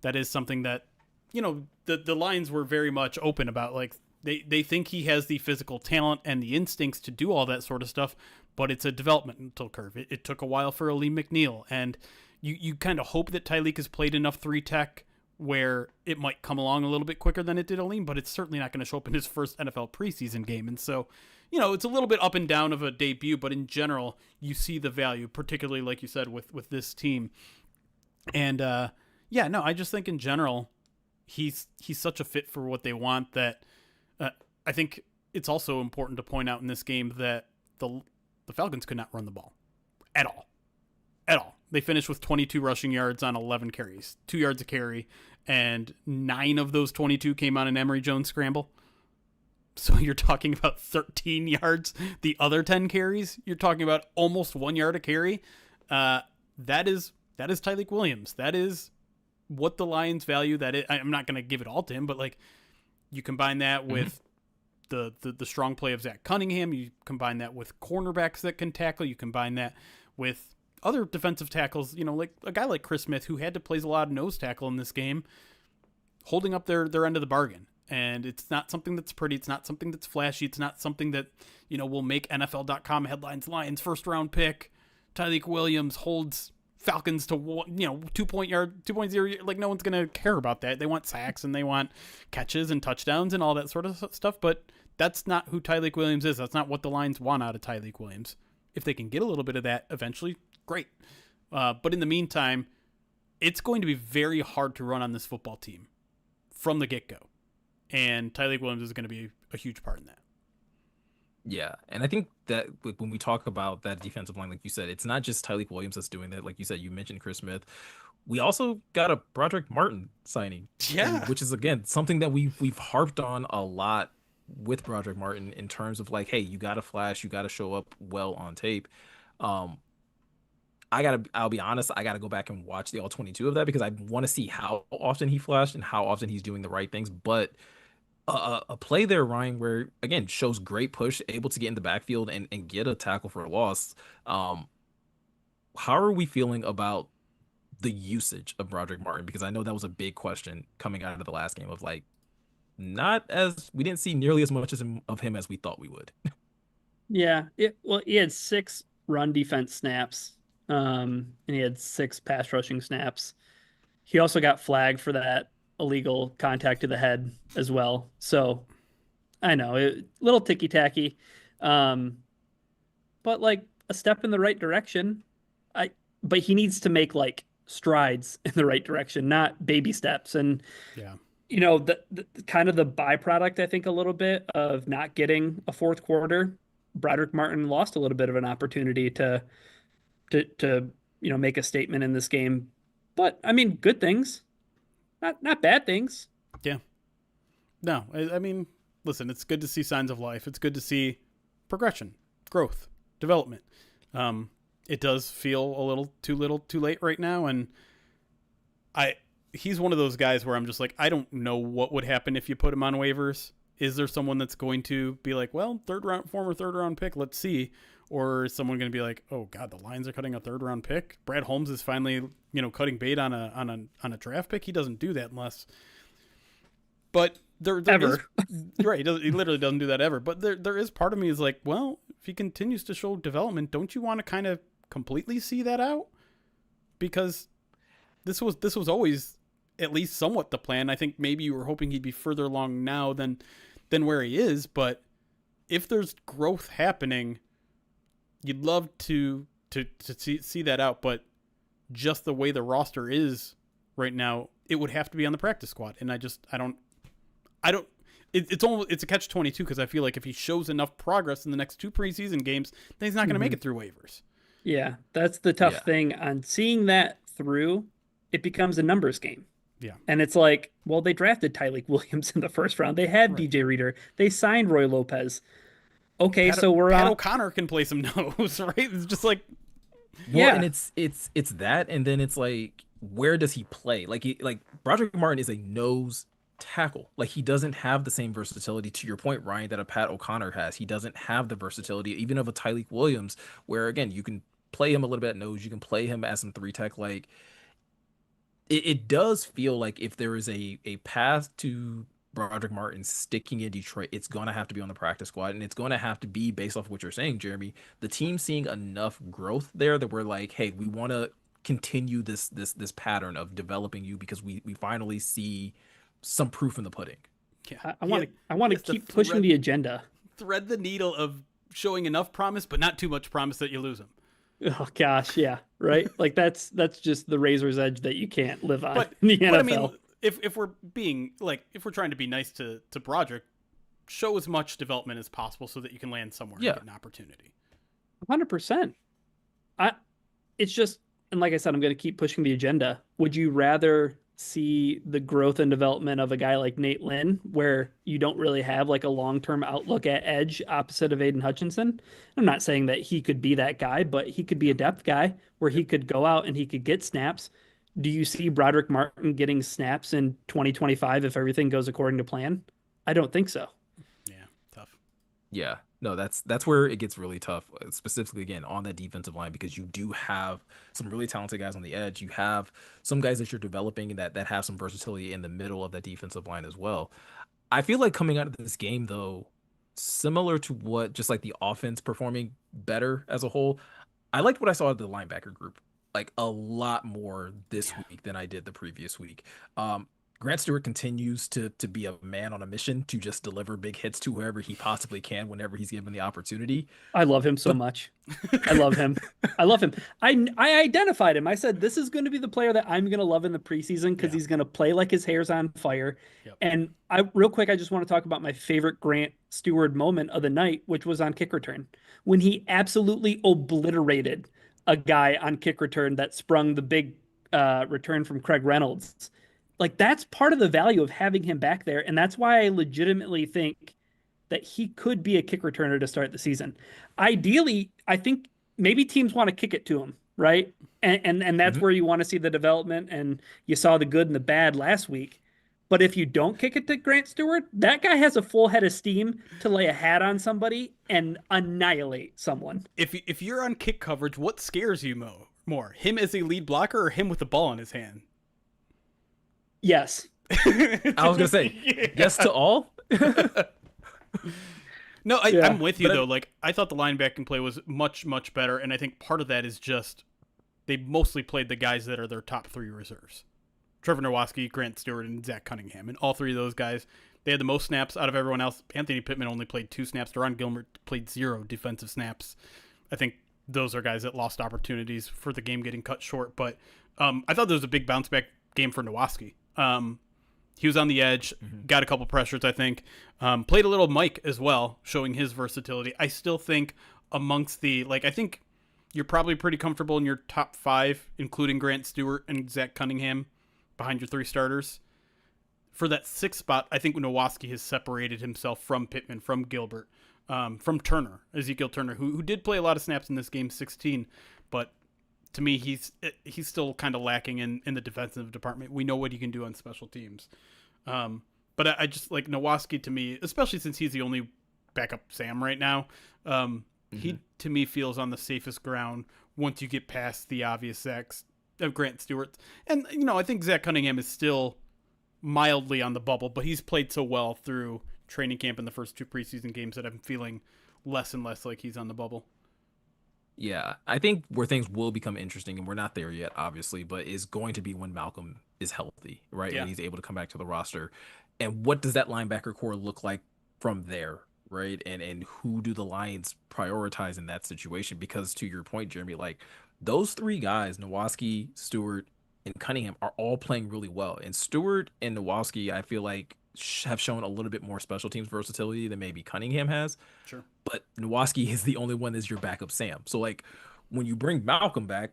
that is something that, the Lions were very much open about. Like they think he has the physical talent and the instincts to do all that sort of stuff, but it's a developmental curve. It took a while for Aleem McNeil, and you kind of hope that Tyleik has played enough 3-tech where it might come along a little bit quicker than it did Aleem, but it's certainly not going to show up in his first NFL preseason game. And so, it's a little bit up and down of a debut, but in general, you see the value, particularly like you said, with this team. And I just think in general, he's such a fit for what they want that I think it's also important to point out in this game that the Falcons could not run the ball at all. They finished with 22 rushing yards on 11 carries, 2 yards a carry, and 9 of those 22 came on an Emory Jones scramble. So you're talking about 13 yards. The other 10 carries, you're talking about almost 1 yard a carry. That is Tyleik Williams. That is what the Lions value. I'm not going to give it all to him, but you combine that with the strong play of Zach Cunningham. You combine that with cornerbacks that can tackle. You combine that with other defensive tackles, like a guy like Chris Smith, who had to play a lot of nose tackle in this game. holding up their end of the bargain. And it's not something that's pretty. It's not something that's flashy. It's not something that, will make NFL.com headlines. Lions first round pick, Tyreek Williams holds Falcons to 2.0. Like, no one's going to care about that. They want sacks and they want catches and touchdowns and all that sort of stuff. But that's not who Tyreek Williams is. That's not what the Lions want out of Tyreek Williams. If they can get a little bit of that eventually, great. But in the meantime, it's going to be very hard to run on this football team from the get-go. And Tyreek Williams is going to be a huge part in that.
Yeah, and I think that when we talk about that defensive line, like you said, it's not just Tyreek Williams that's doing that. Like you said, you mentioned Chris Smith. We also got a Broderick Martin signing, which is, again, something that we've harped on a lot with Broderick Martin in terms of, like, hey, you got to flash, you got to show up well on tape. I'll be honest, I got to go back and watch the all 22 of that because I want to see how often he flashed and how often he's doing the right things. But a play there, Ryan, where, again, shows great push, able to get in the backfield and get a tackle for a loss. How are we feeling about the usage of Broderick Martin? Because I know that was a big question coming out of the last game of, like, we didn't see nearly as much of him as we thought we would.
Yeah. He had 6 run defense snaps, and he had 6 pass rushing snaps. He also got flagged for that illegal contact to the head as well. So I know, a little ticky-tacky, but, like, a step in the right direction. But he needs to make, like, strides in the right direction, not baby steps. And
yeah,
the kind of the byproduct, I think, a little bit of not getting a fourth quarter, Broderick Martin lost a little bit of an opportunity to make a statement in this game. But I mean, good things, not bad things.
Yeah. No, I mean, listen, it's good to see signs of life. It's good to see progression, growth, development. It does feel a little too late right now, and he's one of those guys where I'm just like, I don't know what would happen if you put him on waivers. Is there someone that's going to be like, well, former third round pick, let's see, or is someone going to be like, oh God, the Lions are cutting a third round pick? Brad Holmes is finally, cutting bait on a draft pick. He doesn't do that unless, but there
ever.
Right. He literally doesn't do that ever. But there is part of me is like, well, if he continues to show development, don't you want to kind of completely see that out? Because this was always at least somewhat the plan. I think maybe you were hoping he'd be further along now than where he is, but if there's growth happening, you'd love to see that out. But just the way the roster is right now, it would have to be on the practice squad. And I don't. It's a catch-22 because I feel like if he shows enough progress in the next 2 preseason games, then he's not going to make it through waivers.
Yeah, that's the tough thing on seeing that through. It becomes a numbers game.
Yeah.
And it's like, well, they drafted Tyreek Williams in the first round. They had DJ Reader. They signed Roy Lopez. Okay, so Pat
O'Connor can play some nose, right? It's just like,
and it's that, and then it's like, where does he play? Like Broderick Martin is a nose tackle. Like, he doesn't have the same versatility, to your point, Ryan, that a Pat O'Connor has. He doesn't have the versatility even of a Tyreek Williams, where, again, you can play him a little bit at nose, you can play him as some 3-tech. Like, it does feel like if there is a path to Broderick Martin sticking in Detroit, it's going to have to be on the practice squad, and it's going to have to be based off of what you're saying, Jeremy. The team seeing enough growth there that we're like, hey, we want to continue this pattern of developing you because we finally see some proof in the pudding.
Yeah, I want to keep pushing the agenda.
Thread the needle of showing enough promise, but not too much promise that you lose him.
Oh gosh, yeah, right. Like that's just the razor's edge that you can't live on in the NFL.
But I mean, if we're trying to be nice to Broderick, show as much development as possible so that you can land somewhere and get an opportunity.
100%. It's just, and like I said, I'm going to keep pushing the agenda. Would you rather see the growth and development of a guy like Nate Lynn, where you don't really have like a long-term outlook at edge opposite of Aiden Hutchinson? I'm not saying that he could be that guy, but he could be a depth guy where he could go out and he could get snaps. Do you see Broderick Martin getting snaps in 2025 if everything goes according to plan? I don't think so.
Yeah, tough.
Yeah. No, that's where it gets really tough, specifically again on that defensive line, because you do have some really talented guys on the edge. You have some guys that you're developing that have some versatility in the middle of that defensive line as well. I feel like coming out of this game though, similar to what just like the offense performing better as a whole, I liked what I saw of the linebacker group like a lot more this
Yeah.
week than I did the previous week. Grant Stewart continues to be a man on a mission to just deliver big hits to whoever he possibly can whenever he's given the opportunity.
I love him so
But
much. I love him. I love him. I identified him. I said this is going to be the player that I'm going to love in the preseason because
Yeah.
he's going to play like his hair's on fire.
Yep.
And I real quick, I just want to talk about my favorite Grant Stewart moment of the night, which was on kick return when he absolutely obliterated a guy on kick return that sprung the big return from Craig Reynolds. Like that's part of the value of having him back there, and that's why I legitimately think that he could be a kick returner to start the season. Ideally, I think maybe teams want to kick it to him, right? And that's
Mhm.
where you want to see the development. And you saw the good and the bad last week. But if you don't kick it to Grant Stewart, that guy has a full head of steam to lay a hat on somebody and annihilate someone.
If you're on kick coverage, what scares you more? Him as a lead blocker or him with the ball in his hand?
Yes.
I was gonna say yes to all.
No,
Yeah,
I'm with you
but
though. Like I thought the linebacking play was much, much better, and I think part of that is just they mostly played the guys that are their top three reserves. Trevor Nowatzki, Grant Stewart, and Zach Cunningham. And all three of those guys, they had the most snaps out of everyone else. Anthony Pittman only played 2 snaps. Deron Gilbert played 0 defensive snaps. I think those are guys that lost opportunities for the game getting cut short. But I thought there was a big bounce back game for Nowatzki. He was on the edge, got a couple pressures, I think. Played a little Mike as well, showing his versatility. I still think amongst I think you're probably pretty comfortable in your top 5, including Grant Stewart and Zach Cunningham behind your 3 starters. For that 6th spot, I think Nowatzki has separated himself from Pittman, from Gilbert, from Turner, Ezekiel Turner, who did play a lot of snaps in this game, 16, but to me, he's still kind of lacking in the defensive department. We know what he can do on special teams. But I just like Nowatzki to me, especially since he's the only backup Sam right now. He to me feels on the safest ground once you get past the obvious sacks of Grant Stewart. And I think Zach Cunningham is still mildly on the bubble, but he's played so well through training camp in the first 2 preseason games that I'm feeling less and less like he's on the bubble.
Yeah, I think where things will become interesting, and we're not there yet, obviously, but is going to be when Malcolm is healthy, right?
Yeah.
And he's able to come back to the roster. And what does that linebacker core look like from there, right? And who do the Lions prioritize in that situation? Because to your point, Jeremy, like those 3 guys, Nowatzki, Stewart, and Cunningham, are all playing really well. And Stewart and Nowatzki, I feel like, have shown a little bit more special teams versatility than maybe Cunningham has.
Sure.
But Nowatzki is the only one that's your backup Sam. So like when you bring Malcolm back,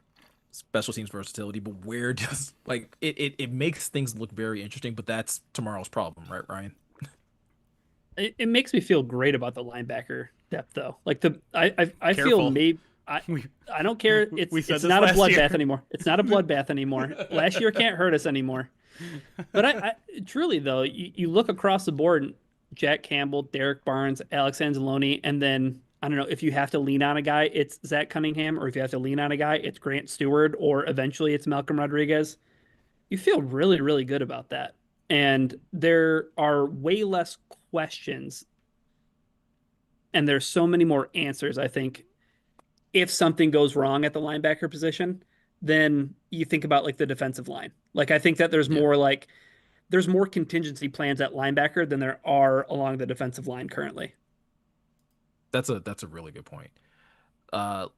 special teams versatility, but where does like it makes things look very interesting, but that's tomorrow's problem, right, Ryan?
It makes me feel great about the linebacker depth, though. Like I feel
Careful.
maybe I don't care.
We said
It's
this
not a
last year.
bloodbath anymore. It's not a bloodbath anymore. Last year can't hurt us anymore. But I truly though, you look across the board, Jack Campbell, Derek Barnes, Alex Anzalone, and then I don't know if you have to lean on a guy, it's Zach Cunningham, or if you have to lean on a guy, it's Grant Stewart, or eventually it's Malcolm Rodriguez. You feel really, really good about that. And there are way less questions and there's so many more answers, I think, if something goes wrong at the linebacker position, then you think about like the defensive line. Like I think that there's more contingency plans at linebacker than there are along the defensive line currently.
That's a really good point.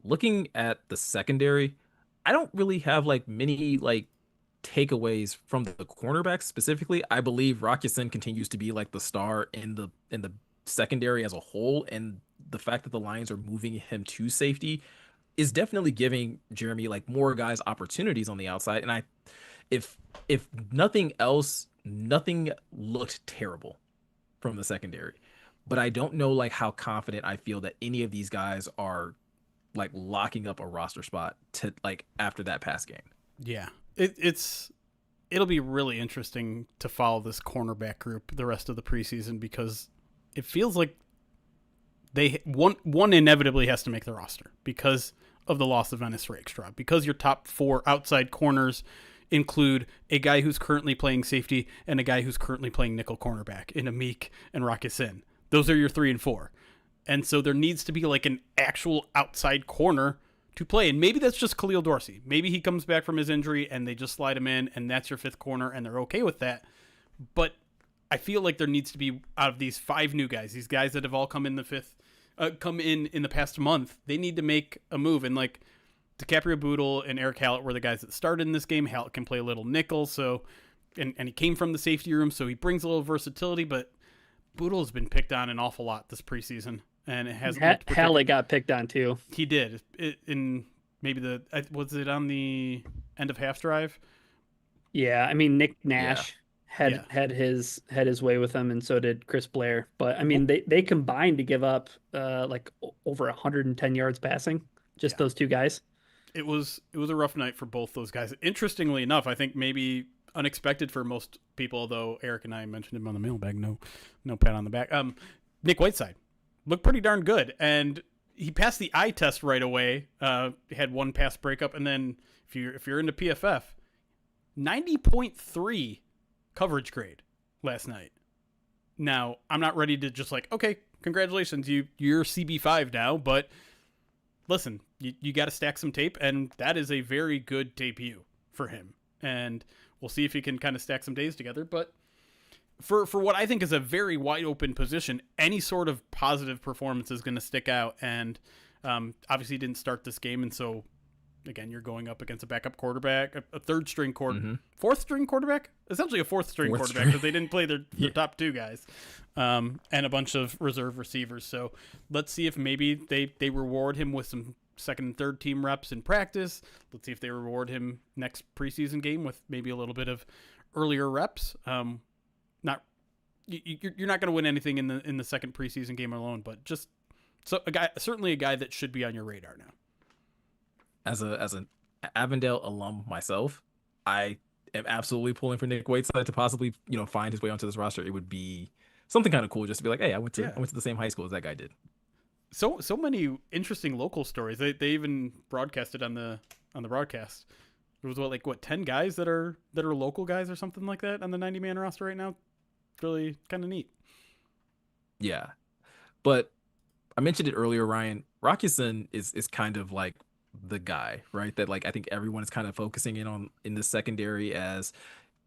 Looking at the secondary, I don't really have like many like takeaways from the cornerbacks specifically. I believe Rockison continues to be like the star in the secondary as a whole, and the fact that the Lions are moving him to safety is definitely giving Jeremy like more guys opportunities on the outside. And if nothing else, nothing looked terrible from the secondary. But I don't know like how confident I feel that any of these guys are like locking up a roster spot to like after that pass game.
Yeah, it'll be really interesting to follow this cornerback group the rest of the preseason because it feels like one inevitably has to make the roster because of the loss of Ennis Rakestraw, because your top 4 outside corners include a guy who's currently playing safety and a guy who's currently playing nickel cornerback in Amik and Rocky Sin. Those are your 3 and 4. And so there needs to be like an actual outside corner to play. And maybe that's just Khalil Dorsey. Maybe he comes back from his injury and they just slide him in and that's your 5th corner and they're okay with that. But I feel like there needs to be, out of these 5 new guys, these guys that have all come in the past month, they need to make a move. And like DiCaprio Boodle and Eric Hallett were the guys that started in this game. Hallett can play a little nickel, so and he came from the safety room, so he brings a little versatility. But Boodle has been picked on an awful lot this preseason, and it hasn't.
Hallett got picked on too.
He did in maybe was it on the end of half drive?
Yeah, I mean Nick Nash. Yeah. had his way with them, and so did Chris Blair. But I mean, they combined to give up like over 110 yards passing. Just those 2 guys.
It was a rough night for both those guys. Interestingly enough, I think maybe unexpected for most people, though Eric and I mentioned him on the mailbag. No pat on the back. Nick Whiteside looked pretty darn good, and he passed the eye test right away. Had 1 pass breakup, and then if you're into PFF, 90.3 coverage grade last night. Now, I'm not ready to just like, okay, congratulations, you're CB5 now, but listen, you got to stack some tape, and that is a very good debut for him. And we'll see if he can kind of stack some days together. But for what I think is a very wide open position, any sort of positive performance is going to stick out. And obviously he didn't start this game, and so again, you're going up against a backup quarterback, a 3rd string quarterback, 4th string quarterback, essentially a 4th string quarterback because they didn't play their top 2 guys, and a bunch of reserve receivers. So let's see if maybe they reward him with some 2nd and 3rd team reps in practice. Let's see if they reward him next preseason game with maybe a little bit of earlier reps. You're not going to win anything in the 2nd preseason game alone, but just certainly a guy that should be on your radar now.
As an Avondale alum myself, I am absolutely pulling for Nick Whiteside to possibly, find his way onto this roster. It would be something kind of cool just to be like, hey, I went to the same high school as that guy did.
So many interesting local stories. They even broadcasted on the broadcast. There was 10 guys that are local guys or something like that on the 90-man roster right now. Really kind of neat.
Yeah, but I mentioned it earlier, Ryan. Rockison is kind of like the guy, right? That like I think everyone is kind of focusing in the secondary. As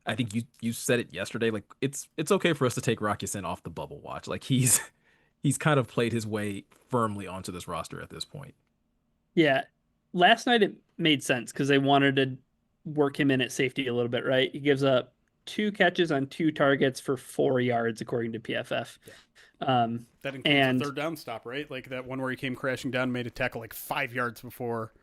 I think you said it yesterday, like it's okay for us to take Rocky Sin off the bubble watch. Like he's kind of played his way firmly onto this roster at this point.
Yeah, last night it made sense because they wanted to work him in at safety a little bit, right? He gives up 2 catches on 2 targets for 4 yards according to PFF.
That includes a 3rd down stop, right? Like that one where he came crashing down, made a tackle like 5 yards before,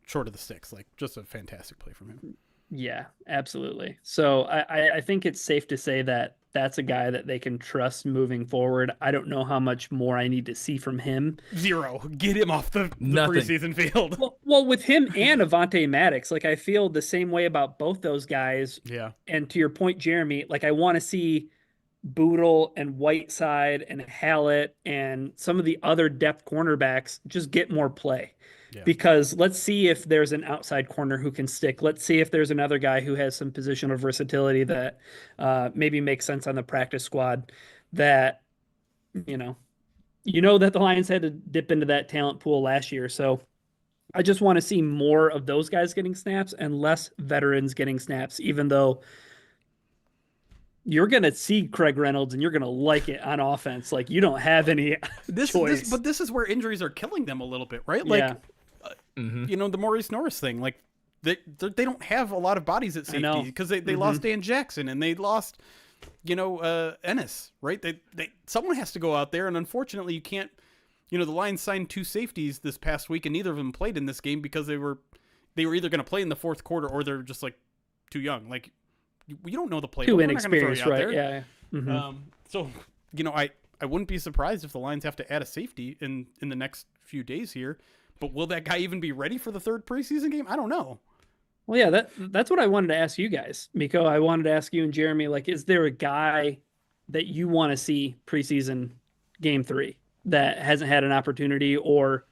short of the sticks. Like just a fantastic play from him.
Yeah, absolutely. So I think it's safe to say that that's a guy that they can trust moving forward. I don't know how much more I need to see from him.
0. Get him off the preseason field.
Well, with him and Avonte Maddox, like I feel the same way about both those guys.
Yeah.
And to your point, Jeremy, like I want to see Boodle and Whiteside and Hallett and some of the other depth cornerbacks just get more play. Yeah. Because let's see if there's an outside corner who can stick. Let's see if there's another guy who has some positional versatility that maybe makes sense on the practice squad. That you know that the Lions had to dip into that talent pool last year. So I just want to see more of those guys getting snaps and less veterans getting snaps, even though you're going to see Craig Reynolds and you're going to like it on offense. Like you don't have any choice.
But this is where injuries are killing them a little bit, right? Like, the Morice Norris thing, like they don't have a lot of bodies at safety because they lost Dan Jackson and they lost, Ennis, right? Someone has to go out there. And unfortunately you can't, the Lions signed 2 safeties this past week and neither of them played in this game because they were either going to play in the 4th quarter or they're just like too young. Like, you don't know the play.
Too inexperienced, right? Yeah. Mm-hmm.
So, I wouldn't be surprised if the Lions have to add a safety in the next few days here. But will that guy even be ready for the 3rd preseason game? I don't know.
Well, yeah, that's what I wanted to ask you guys, Miko. I wanted to ask you and Jeremy, like, is there a guy that you want to see preseason game 3? that hasn't had an opportunity or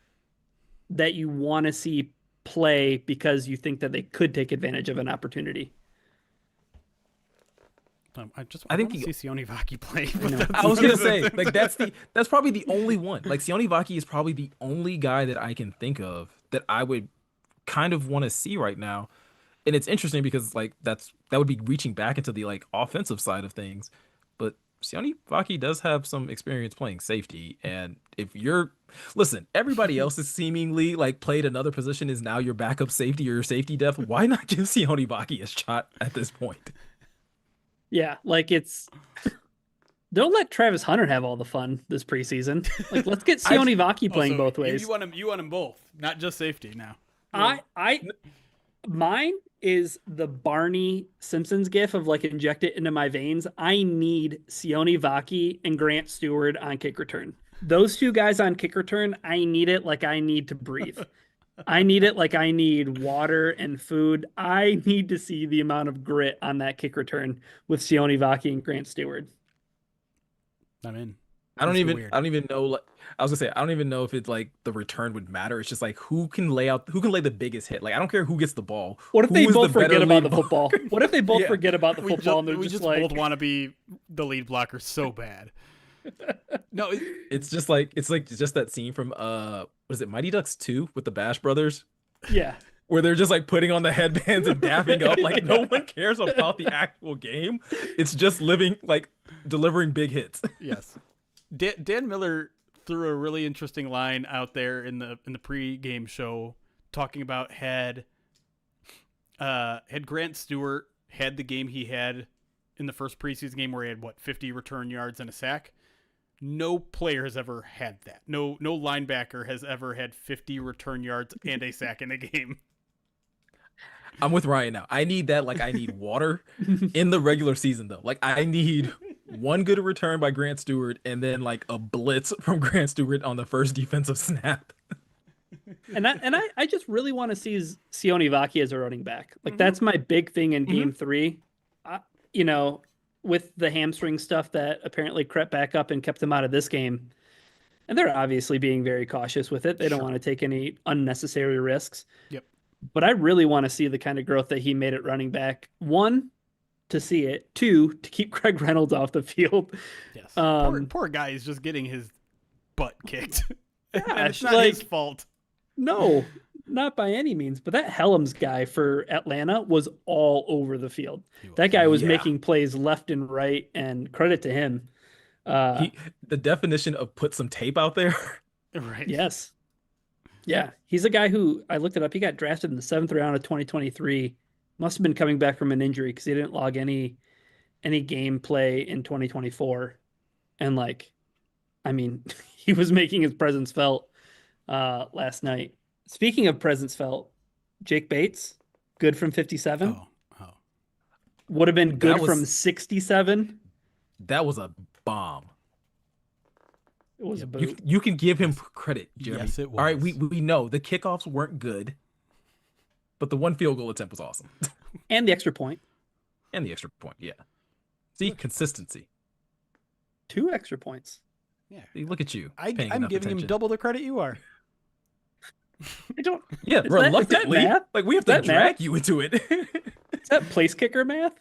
that you want to see play because you think that they could take advantage of an opportunity?
I
think
want to see Sione Vaki play.
I was gonna say, like, that's probably the only one. Like, Sione Vaki is probably the only guy that I can think of that I would kind of want to see right now. And it's interesting because like that would be reaching back into the like offensive side of things. But Sione Vaki does have some experience playing safety. And if you're listen, everybody else is seemingly like played another position, is now your backup safety or your safety depth. Why not give Sione Vaki a shot at this point?
Yeah, like don't let Travis Hunter have all the fun this preseason. Like, let's get Sione Vaki playing both ways.
You want them both, not just safety now.
Mine is the Barney Simpsons gif of like inject it into my veins. I need Sione Vaki and Grant Stewart on kick return. Those two guys on kick return, I need it like I need to breathe. I need it like I need water and food. I need to see the amount of grit on that kick return with Sione Vaki and Grant Stewart.
I'm in.
I don't even know. Like, I was gonna say, I don't even know if it's like the return would matter. It's just like who can lay the biggest hit. Like, I don't care who gets the ball.
What if they both forget about the
ball?
football? What if they both forget about the football and they're
we
just
like,
like,
both want to be the lead blocker so bad. No,
it's just that scene from what is it, Mighty Ducks 2 with the Bash Brothers,
yeah,
where they're just like putting on the headbands and dapping up. Like, no one cares about the actual game. It's just delivering big hits.
Yes. Dan Miller threw a really interesting line out there in the pre-game show talking about had Grant Stewart had the game he had in the first preseason game where he had 50 return yards and a sack. No player has ever had that. No linebacker has ever had 50 return yards and a sack in a game.
I'm with Ryan now. I need that. Like, I need water in the regular season though. Like, I need one good return by Grant Stewart and then like a blitz from Grant Stewart on the first defensive snap.
and I just really want to see Sione Vaki as a running back. Like, that's my big thing in game 3. With the hamstring stuff that apparently crept back up and kept him out of this game. And they're obviously being very cautious with it. They don't want to take any unnecessary risks.
Yep.
But I really want to see the kind of growth that he made at running back. 1, to see it. 2, to keep Craig Reynolds off the field.
Yes. Poor guy is just getting his butt kicked.
Yeah,
and it's not his fault.
No, not by any means. But that Helms guy for Atlanta was all over the field. That guy was making plays left and right, and credit to him.
The definition of put some tape out there.
Right.
Yes. Yeah. He's a guy who, I looked it up, he got drafted in the 7th round of 2023. Must have been coming back from an injury because he didn't log any game play in 2024. And like, I mean, he was making his presence felt last night. Speaking of presence felt, Jake Bates, good from 57.
Oh.
Would have been good from 67.
That was a bomb.
It was a boot.
You can give him credit, Jeremy.
Yes, it was.
All right, we know the kickoffs weren't good, but the one field goal attempt was awesome.
And the extra point.
Yeah. See, consistency.
2 extra points.
Yeah.
See, look at you.
I'm giving him double the credit you are.
I don't.
Yeah, reluctantly.
Math?
Like, we have to drag you into it.
Is that place kicker math?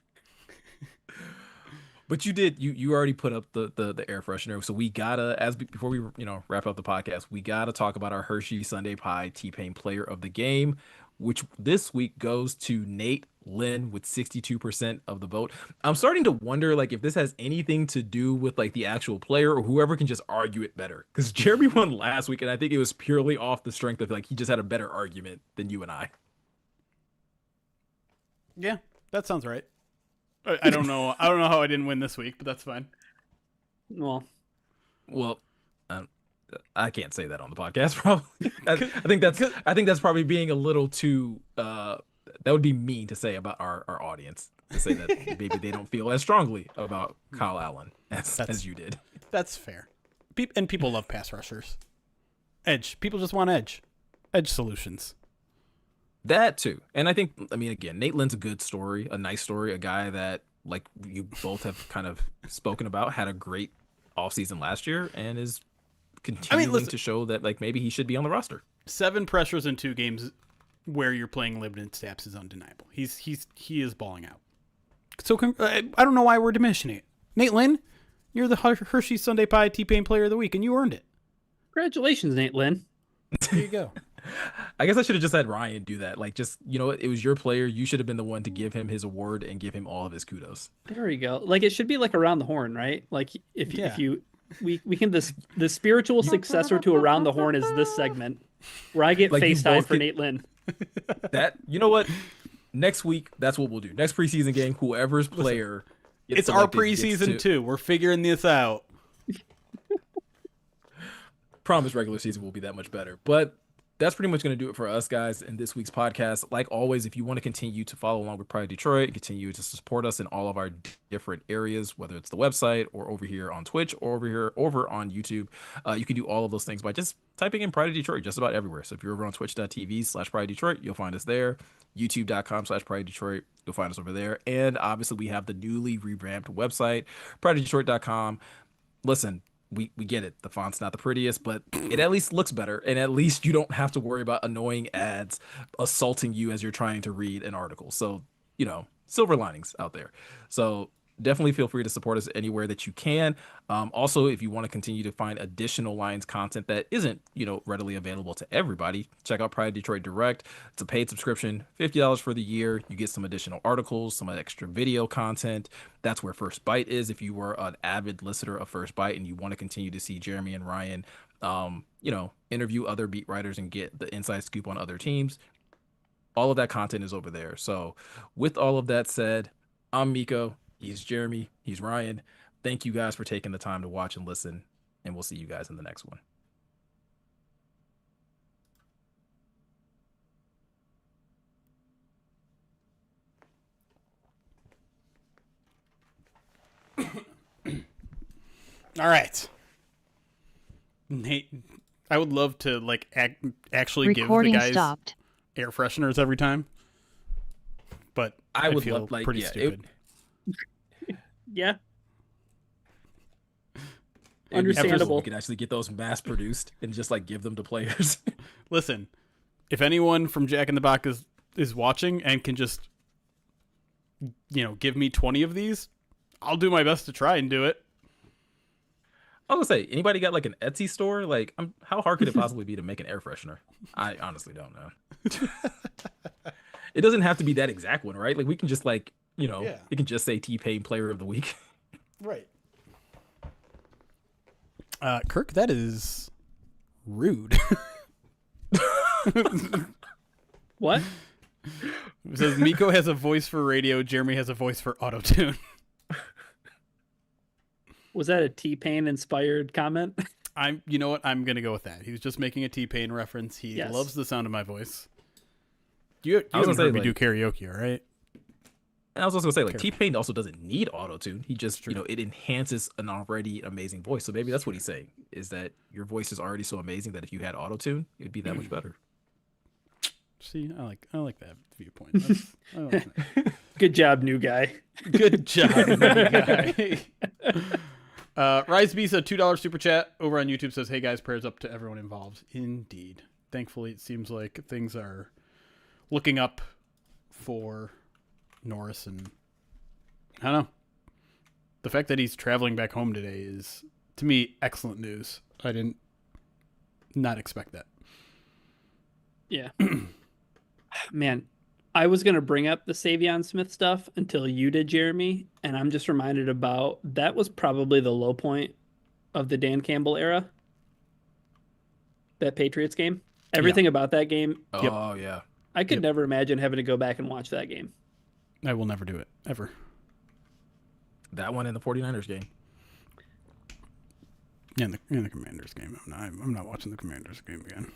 But you already put up the air freshener, so we gotta, before we wrap up the podcast, we gotta talk about our Hershey Sunday Pie T-Pain Player of the Game, which this week goes to Nate Lynn with 62% of the vote. I'm starting to wonder like if this has anything to do with like the actual player or whoever can just argue it better, because Jeremy won last week and I think it was purely off the strength of like he just had a better argument than you and I.
Yeah, that sounds right. I don't know. I don't know how I didn't win this week, but that's fine.
Well,
I can't say that on the podcast. Probably, I think that's probably being a little too. That would be mean to say about our audience, to say that maybe they don't feel as strongly about Kyle Allen as you did.
That's fair. And people love pass rushers. Edge. People just want edge solutions.
That too. And I think, again, Nate Lynn's a good story, a nice story, a guy that, like you both have kind of spoken about, had a great offseason last year and is continuing to show that like maybe he should be on the roster.
7 pressures in 2 games where you're playing limited snaps is undeniable. He is balling out. So I don't know why we're diminishing it. Nate Lynn, you're the Hershey Sunday Pie T-Pain Player of the Week, and you earned it.
Congratulations, Nate Lynn.
There you go.
I guess I should have just had Ryan do that. Like, just, you know what? It was your player. You should have been the one to give him his award and give him all of his kudos.
There we go. Like, it should be like Around the Horn, right? Like, if you we can the spiritual successor to Around the Horn is this segment where I get like FaceTime for Nate Lynn.
That, you know what? Next week, that's what we'll do. Next preseason game, whoever's player.
It's our preseason too. We're figuring this out.
Promise regular season will be that much better. But that's pretty much going to do it for us, guys, in this week's podcast. Like always, if you want to continue to follow along with Pride Detroit, continue to support us in all of our different areas, whether it's the website or over here on Twitch or over on YouTube, you can do all of those things by just typing in Pride of Detroit just about everywhere. So if you're over on twitch.tv/Pride Detroit, you'll find us there. YouTube.com/Pride Detroit, you'll find us over there. And obviously, we have the newly revamped website, prideofdetroit.com. Listen, we get it. The font's not the prettiest, but it at least looks better. And at least you don't have to worry about annoying ads assaulting you as you're trying to read an article. So, you know, silver linings out there. So definitely feel free to support us anywhere that you can. Also, if you want to continue to find additional Lions content that isn't, you know, readily available to everybody, check out Pride Detroit Direct. It's a paid subscription, $50 for the year. You get some additional articles, some extra video content. That's where First Bite is. If you were an avid listener of First Bite and you want to continue to see Jeremy and Ryan, you know, interview other beat writers and get the inside scoop on other teams, all of that content is over there. So with all of that said, I'm Miko. He's Jeremy. He's Ryan. Thank you guys for taking the time to watch and listen, and we'll see you guys in the next one.
All right. Nate, I would love to like actually
Recording
give the guys
stopped.
air fresheners every time, but I would feel
love, like,
pretty
yeah,
stupid.
Yeah. Understandable.
We can actually get those mass produced and just like give them to players.
Listen, if anyone from Jack in the Box is watching and can just, you know, give me 20 of these, I'll do my best to try and do it.
I was gonna say, anybody got like an Etsy store? Like, how hard could it possibly be to make an air freshener? I honestly don't know. It doesn't have to be that exact one, right? Like, we can just like, you know, it can just say T-Pain Player of the Week.
Right. Kirk, that is rude.
What?
It says Miko has a voice for radio, Jeremy has a voice for autotune.
Was that a T-Pain inspired comment?
You know what? I'm gonna go with that. He was just making a T-Pain reference. He loves the sound of my voice. You haven't heard me do karaoke, all right?
And I was also gonna say, like, T-Pain also doesn't need auto-tune. He just, you know, it enhances an already amazing voice. So maybe that's what he's saying, is that your voice is already so amazing that if you had auto-tune, it'd be that much better.
See, I like that viewpoint. I like that.
Good job, new guy.
Good job, new guy. Rise Beast, a $2 super chat over on YouTube, says, "Hey guys, prayers up to everyone involved." Indeed. Thankfully, it seems like things are looking up for Norris, and I don't know. The fact that he's traveling back home today is, to me, excellent news. I didn't not expect that.
Yeah. Man, I was going to bring up the Savion Smith stuff until you did, Jeremy, and I'm just reminded about that was probably the low point of the Dan Campbell era. That Patriots game. Everything about that game.
Oh, yeah.
I could never imagine having to go back and watch that game.
I will never do it, ever.
That one in the 49ers game.
Yeah, in the Commanders game. I'm not watching the Commanders game again.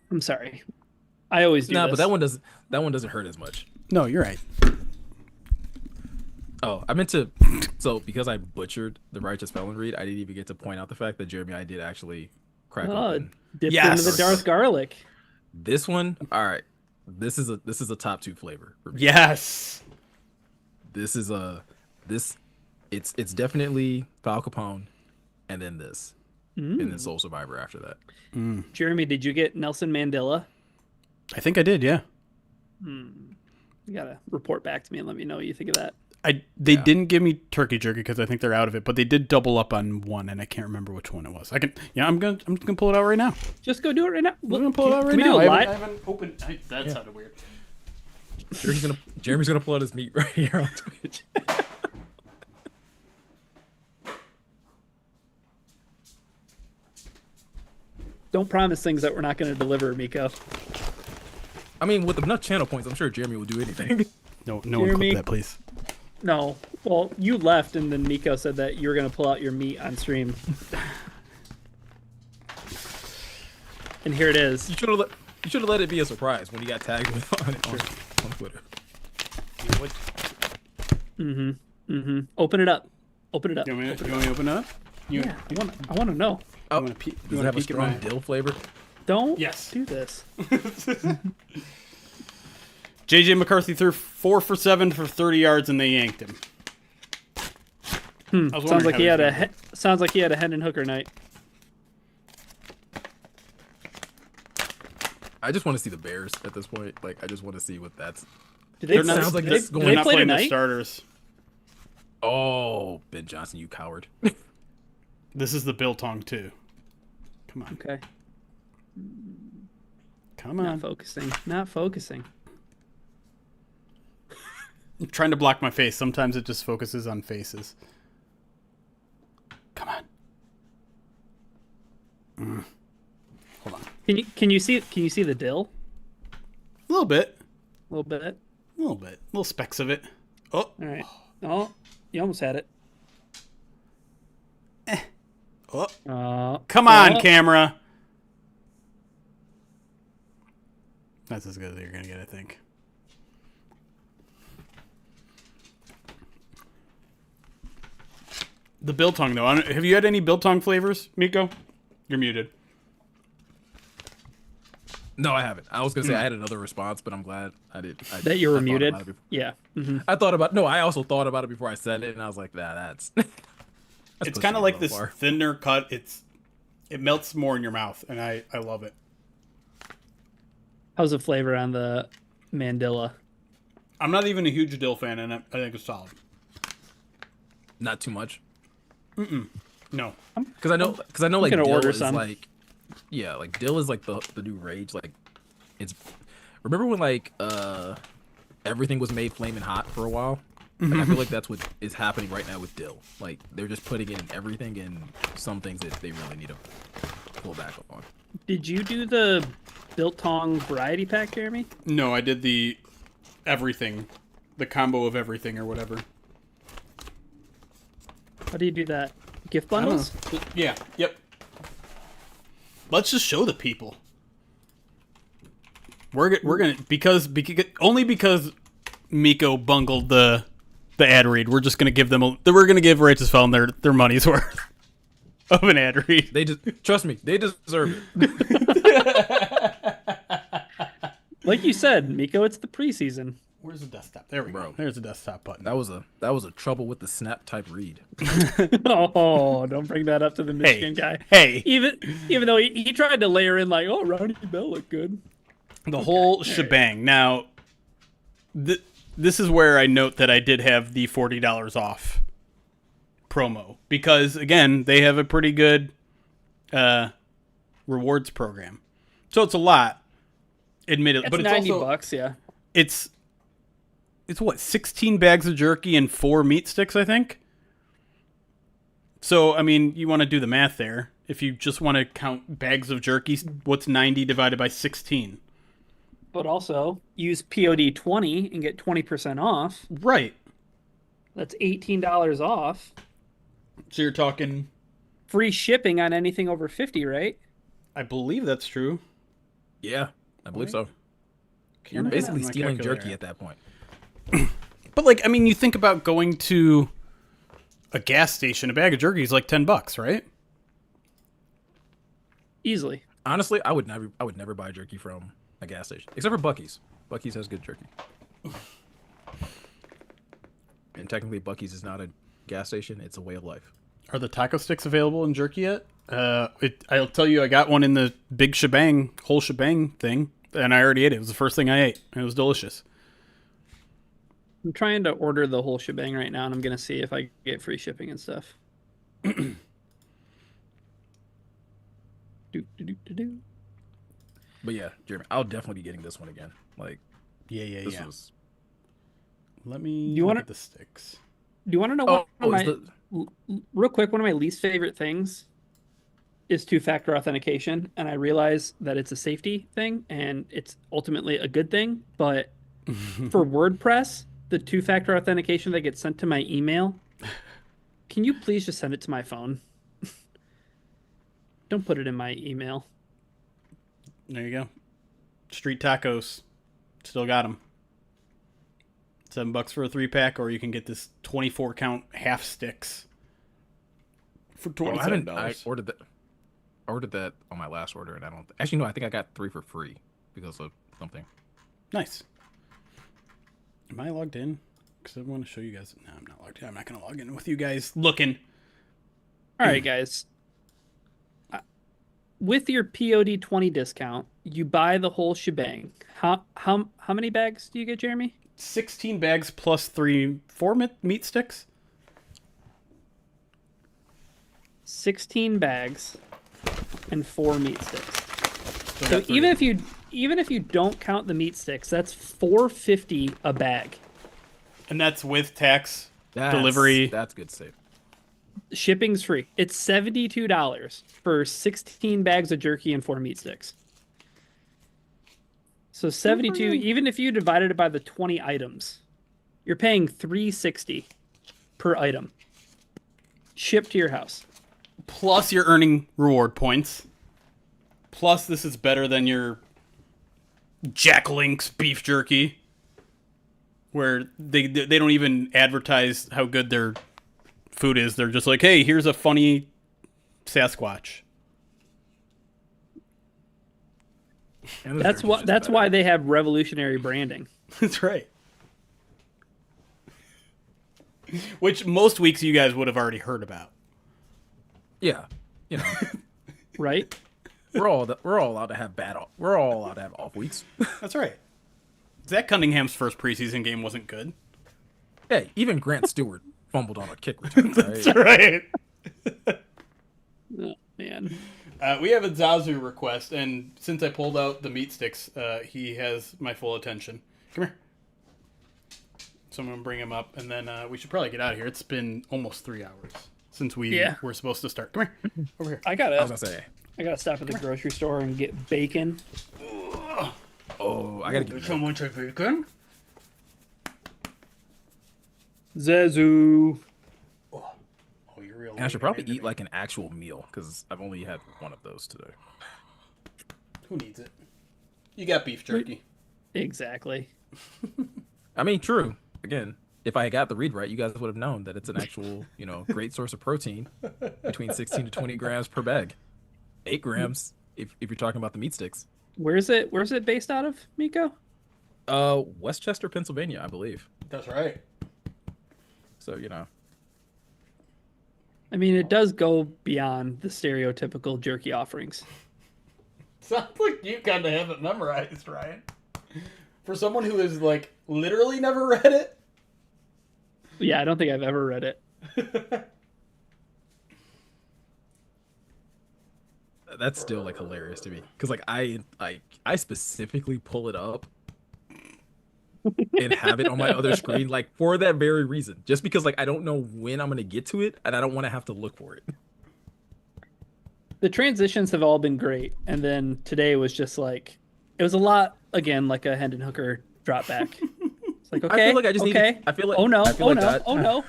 I'm sorry. I always do.
But that one doesn't hurt as much.
No, you're right.
Oh, I meant to. So because I butchered the Righteous Felon read, I didn't even get to point out the fact that Jeremy, I did actually crack open.
Dipped into the Darth garlic.
This one, all right. This is a top 2 flavor for me.
Yes.
It's definitely Fal Capone, and then this. and then Soul Survivor after that.
Jeremy, did you get Nelson Mandela?
I think I did, yeah.
You gotta report back to me and let me know what you think of that.
They didn't give me turkey jerky because I think they're out of it, but they did double up on one, and I can't remember which one it was. I'm just gonna pull it out right now.
Just go do it right now.
We're gonna pull it out right
Can we
now.
do a
I
live?
haven't opened. That sounded weird.
Jeremy's gonna pull out his meat right here on Twitch.
Don't promise things that we're not going to deliver, Miko.
I mean, with enough channel points, I'm sure Jeremy will do anything.
No one
Jeremy?
clip that, please.
No. Well, you left, and then Miko said that you were going to pull out your meat on stream. And here it is.
You should have let it be a surprise when he got tagged on Twitter.
Open it up. Open it up.
You want me to open it up?
Yeah, I want to know.
Oh,
Does
does it have a strong dill flavor?
Don't
Yes.
do this.
JJ McCarthy threw 4 for 7 for 30 yards, and they yanked him.
Sounds like he had a Hendon Hooker night.
I just want to see the Bears at this point. Like, I just want to see what that's.
Did they,
It sounds like this going.
they
not
play
playing the
tonight?
starters.
Oh, Ben Johnson, you coward!
This is the biltong too. Come on,
Okay.
come
Not
on.
focusing. Not focusing.
I'm trying to block my face. Sometimes it just focuses on faces. Come on. Hold on.
Can you see the dill?
A little bit.
A little bit.
A little bit. Little specks of it. Oh.
All right. Oh, you almost had it.
Oh. Come on, camera. That's as good as you're going to get, I think. The biltong, though. Have you had any biltong flavors, Miko? You're muted.
No, I haven't. I was gonna say I had another response, but I'm glad I did.
That you were
I thought
muted.
about it before.
Yeah. Mm-hmm.
I thought about no. I also thought about it before I said it, and I was like, that's.
It's kind of like this thinner cut. It melts more in your mouth, and I love it.
How's the flavor on the Mandela?
I'm not even a huge dill fan, and I think it's solid.
Not too much.
No.
Because I know like
gonna
dill
order
is
some.
like, yeah, like dill is like the new rage. Like, it's. Remember when like everything was made flaming hot for a while? Like, I feel like that's what is happening right now with dill. Like, they're just putting it in everything, and some things that they really need to pull back on.
Did you do the Biltong variety pack, Jeremy?
No, I did the everything, the combo of everything or whatever.
How do you do that? Gift
I don't
bundles?
know. Yeah. Yep. Let's just show the people. We're gonna because only because Miko bungled the ad read. We're just gonna give them we're gonna give Righteous Felon their money's worth of an ad read.
They just trust me. They deserve it.
Like you said, Miko, it's the preseason.
Where's the desktop? There we go. There's the desktop button.
That was a trouble with the snap type read.
Oh, don't bring that up to the Michigan guy.
Hey,
Even though he tried to layer in like, oh, Ronnie Bell looked good.
the whole shebang. Now, this is where I note that I did have the $40 off promo because again, they have a pretty good rewards program. So it's a lot, admittedly,
It's
but it's
$90,
also,
yeah.
It's what, 16 bags of jerky and 4 meat sticks, I think. So, I mean, you want to do the math there. If you just want to count bags of jerky, what's 90 divided by 16?
But also, use POD 20 and get 20% off.
Right.
That's $18 off.
So you're talking,
Free shipping on anything over 50, right?
I believe that's true.
Yeah, I believe so. You're
Can't
basically
remember my
stealing
calculator.
jerky at that point.
But like, I mean, you think about going to a gas station, a bag of jerky is like $10, right?
Easily.
Honestly, I would never buy jerky from a gas station, except for Buc-ee's. Buc-ee's has good jerky. And technically, Buc-ee's is not a gas station; it's a way of life.
Are the taco sticks available in jerky yet? I'll tell you, I got one in the big shebang, whole shebang thing, and I already ate it. It was the first thing I ate, and it was delicious.
I'm trying to order the whole shebang right now, and I'm gonna see if I get free shipping and stuff. Do, do, do, do, do.
But yeah, Jeremy, I'll definitely be getting this one again. Like,
Yeah.
this was.
Let me
You
look
wanna-
at the sticks.
Do you want to know
Oh,
what
is the...
real quick? One of my least favorite things is two-factor authentication, and I realize that it's a safety thing and it's ultimately a good thing. But for WordPress, the two-factor authentication that gets sent to my email, can you please just send it to my phone? Don't put it in my email.
There you go. Street tacos. Still got them. $7 for a 3-pack, or you can get this 24 count half sticks for $27.
I ordered that. I ordered that on my last order, and I don't. Actually, no. I think I got 3 for free because of something.
Nice. Am I logged in? Because I want to show you guys. No, I'm not logged in. I'm not going to log in with you guys looking.
All right, guys. With your POD 20 discount, you buy the whole shebang. How many bags do you get, Jeremy?
16 bags plus 4 meat sticks.
16 bags and 4 meat sticks.
So
So even if you don't count the meat sticks, that's $4.50 a bag.
And that's with tax, delivery.
That's good save.
Shipping's free. It's $72 for 16 bags of jerky and 4 meat sticks. So 72, even if you divided it by the 20 items, you're paying $3.60 per item. Shipped to your house.
Plus you're earning reward points. Plus this is better than your Jack Link's beef jerky, where they don't even advertise how good their food is. They're just like, hey, here's a funny Sasquatch.
And the
That's
jerky's
why
just
that's
better.
why they have revolutionary branding.
That's right. Which most weeks you guys would have already heard about.
Yeah, you know,
Right?
we're all allowed to have we're all allowed to have off weeks.
That's right. Zach Cunningham's first preseason game wasn't good.
Hey, even Grant Stewart fumbled on a kick return. Right?
That's right.
Oh, man.
We have a Zazu request, and since I pulled out the meat sticks, he has my full attention. Come here. So I'm going to bring him up, and then we should probably get out of here. It's been almost 3 hours since we were supposed to start. Come here. Over here.
I
I was
gotta
gonna say,
stop at the grocery store and get bacon.
oh, I gotta get
Someone take bacon?
Zazu.
Oh, you're real.
And I should probably eat like an actual meal because I've only had one of those today.
Who needs it? You got beef jerky.
Exactly.
I mean, true. Again, if I got the read right, you guys would have known that it's an actual, great source of protein, between 16 to 20 grams per bag, 8 grams if you're talking about the meat sticks.
Where's it based out of, Miko?
Westchester, Pennsylvania, I believe.
That's right.
So
I mean, it does go beyond the stereotypical jerky offerings.
Sounds like you kind of have it memorized, Ryan. For someone who has, like, literally never read it.
Yeah, I don't think I've ever read it.
That's still like hilarious to me because like I specifically pull it up and have it on my other screen like for that very reason, just because like I don't know when I'm gonna get to it and I don't want to have to look for it.
The transitions have all been great, and then today was just like it was a lot again, like a Hendon Hooker drop back. It's like okay,
I feel like I just
okay.
needed. I feel like
oh no,
I feel
oh
like
no,
God,
oh no.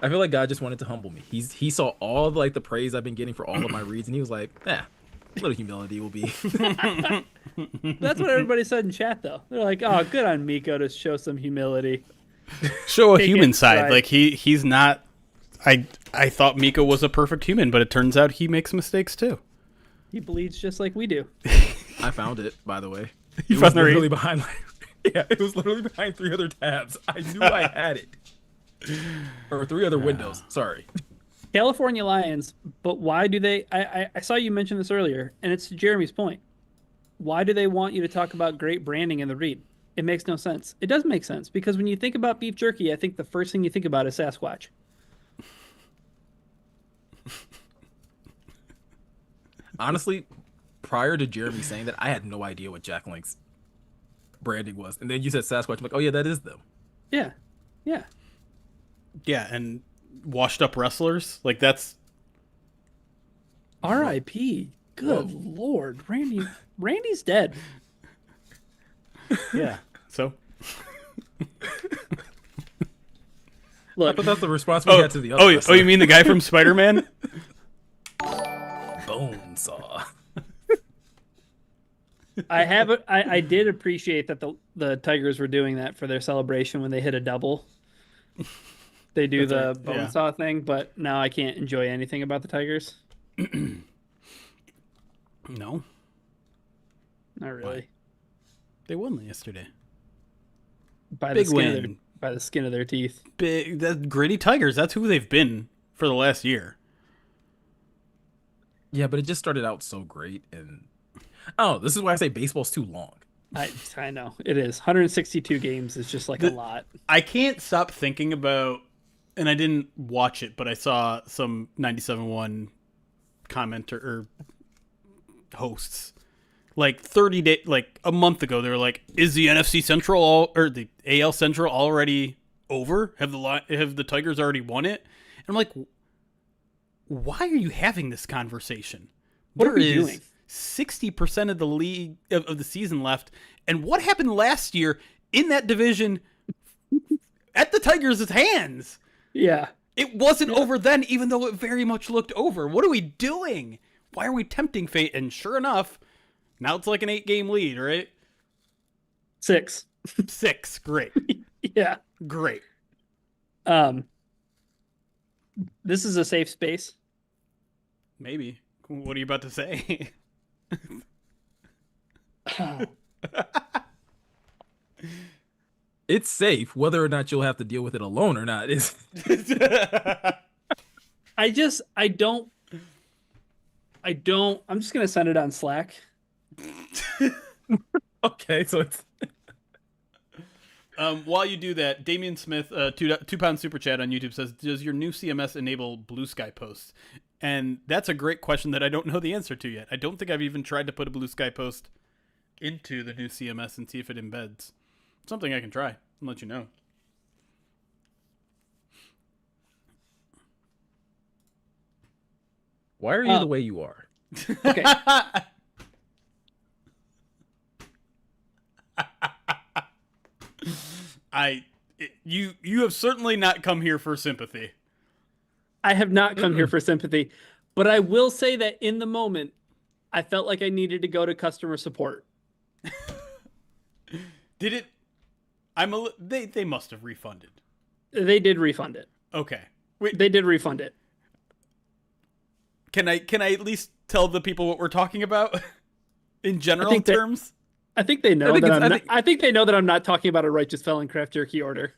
I feel like God just wanted to humble me. He saw all like the praise I've been getting for all of my reads, and he was like, a little humility will be.
That's what everybody said in chat, though. They're like, "Oh, good on Miko to show some humility."
Show a
Take
human
it,
side.
right.
Like he's not. I thought Miko was a perfect human, but it turns out he makes mistakes too.
He bleeds just like we do.
I found it, by the way.
You
It was
found the read?
literally behind. Yeah, it was literally behind 3 other tabs. I knew I had it, or 3 other windows. Sorry.
California Lions, but why do they? I saw you mention this earlier, and it's to Jeremy's point. Why do they want you to talk about great branding in the read? It makes no sense. It does make sense because when you think about beef jerky, I think the first thing you think about is Sasquatch.
Honestly, prior to Jeremy saying that, I had no idea what Jack Link's branding was. And then you said Sasquatch. I'm like, oh yeah, that is them.
Yeah, yeah.
Yeah, and washed up wrestlers. Like that's
R.I.P. Good Lord, Randy's dead.
yeah. So
I
Look,
thought that's the response we had to the other
oh,
wrestler.
you mean the guy from Spider-Man?
Bone saw.
I did appreciate that the Tigers were doing that for their celebration when they hit a double. They do the bone saw thing, but now I can't enjoy anything about the Tigers.
No,
Not really.
they won yesterday.
By
Big
the skin
win.
by the skin of their teeth.
Big, that gritty Tigers. That's who they've been for the last year.
Yeah, but it just started out so great, and oh, this is why I say baseball's too long.
I know it is. 162 games is just like a lot.
I can't stop thinking about, and I didn't watch it, but I saw some 97.1 commenter or hosts like 30 like a month ago. They were like, "Is the NFC Central or the AL Central already over? Have the Tigers already won it?" And I'm like, why are you having this conversation?
What are we doing?
60% of the league of the season left, and what happened last year in that division at the Tigers' hands?
Yeah.
It wasn't over then, even though it very much looked over. What are we doing? Why are we tempting fate? And sure enough, now it's like an 8-game lead, right?
6.
6, great,
Yeah.
great.
This is a safe space.
Maybe. What are you about to say?
It's safe. Whether or not you'll have to deal with it alone or not is.
I don't. I'm just gonna send it on Slack.
Okay, so it's.
While you do that, Damian Smith, £2 super chat on YouTube says, "Does your new CMS enable Blue Sky posts?" And that's a great question that I don't know the answer to yet. I don't think I've even tried to put a Blue Sky post into the new CMS and see if it embeds. Something I can try and let you know.
Why are you the way you are?
Okay.
You have certainly not come here for sympathy.
I have not come here for sympathy, but I will say that in the moment, I felt like I needed to go to customer support.
Did it? They must have refunded.
They did refund it.
Okay. Wait,
They did refund it.
can I at least tell the people what we're talking about in general
think that-
terms?
I think they know
think
that
it's-
I think they know that I'm not talking about a righteous felon craft jerky order.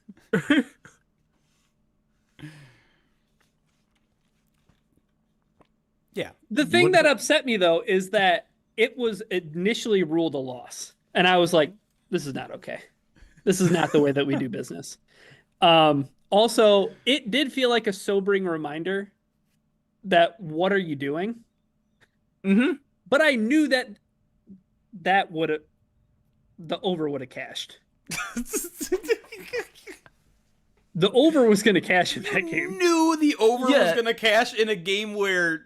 Yeah.
The thing that upset me though is that it was initially ruled a loss, and I was like, "This is not okay. This is not the way that we do business." Also, it did feel like a sobering reminder that what are you doing?
Mm-hmm.
But I knew that would have the over would have cashed. The over was going to cash in that game.
Knew the over was
Yeah.
going to cash in a game where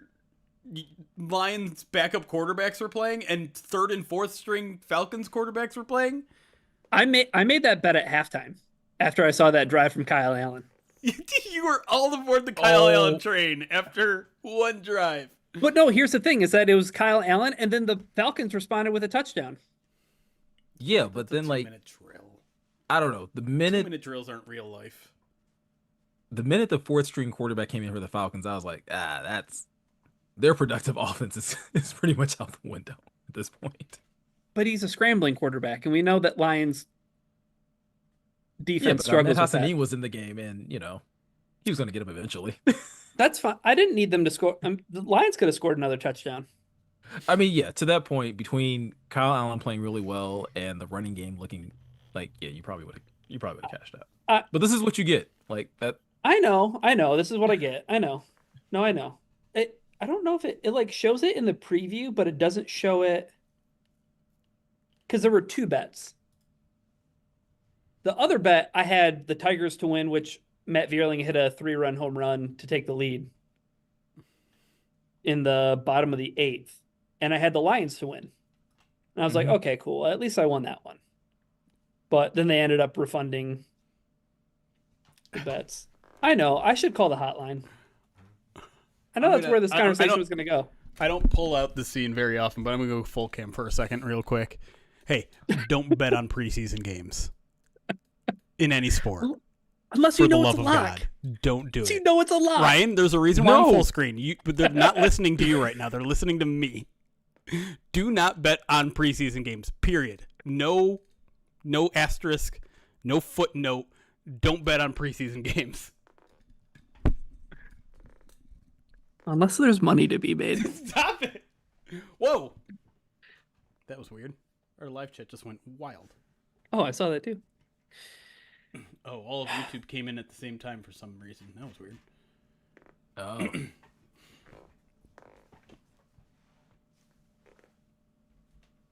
Lions backup quarterbacks were playing and third and fourth string Falcons quarterbacks were playing.
I made that bet at halftime after I saw that drive from Kyle Allen.
You were all aboard the Kyle Allen train after one drive.
But no, here's the thing: is that it was Kyle Allen, and then the Falcons responded with a touchdown.
Yeah, but then like
Two-minute drill.
I don't know. The minute
2-minute drills aren't real life.
the fourth string quarterback came in for the Falcons, I was like, that's their productive offense is pretty much out the window at this point.
But he's a scrambling quarterback, and we know that Lions defense
Yeah, but
struggles with
Hassanin
that.
was in the game, and he was going to get him eventually.
That's fine. I didn't need them to score. The Lions could have scored another touchdown.
I mean, yeah, to that point, between Kyle Allen playing really well and the running game looking like, yeah, you probably would have cashed out.
I
But this is what you get. Like that.
I know. This is what I get. I know. No, I know. I don't know if it like shows it in the preview, but it doesn't show it because there were two bets. The other bet I had the Tigers to win, which Matt Vierling hit a 3-run home run to take the lead in the bottom of the 8th, and I had the Lions to win. And I was like, okay, cool. At least I won that one. But then they ended up refunding the bets. I know. I should call the hotline. I know that's where this conversation was going to go.
I don't pull out the scene very often, but I'm going to go full cam for a second real quick. Hey, don't bet on preseason games in any sport.
Unless you know it's a lock.
God, don't do it.
You know it's a lock.
Ryan, there's a reason why I'm full screen. They're not listening to you right now. They're listening to me. Do not bet on preseason games, period. No asterisk, no footnote. Don't bet on preseason games.
Unless there's money to be made.
Stop it. Whoa. That was weird. Our live chat just went wild.
Oh, I saw that too.
Oh, all of YouTube came in at the same time for some reason. That was weird.
Oh.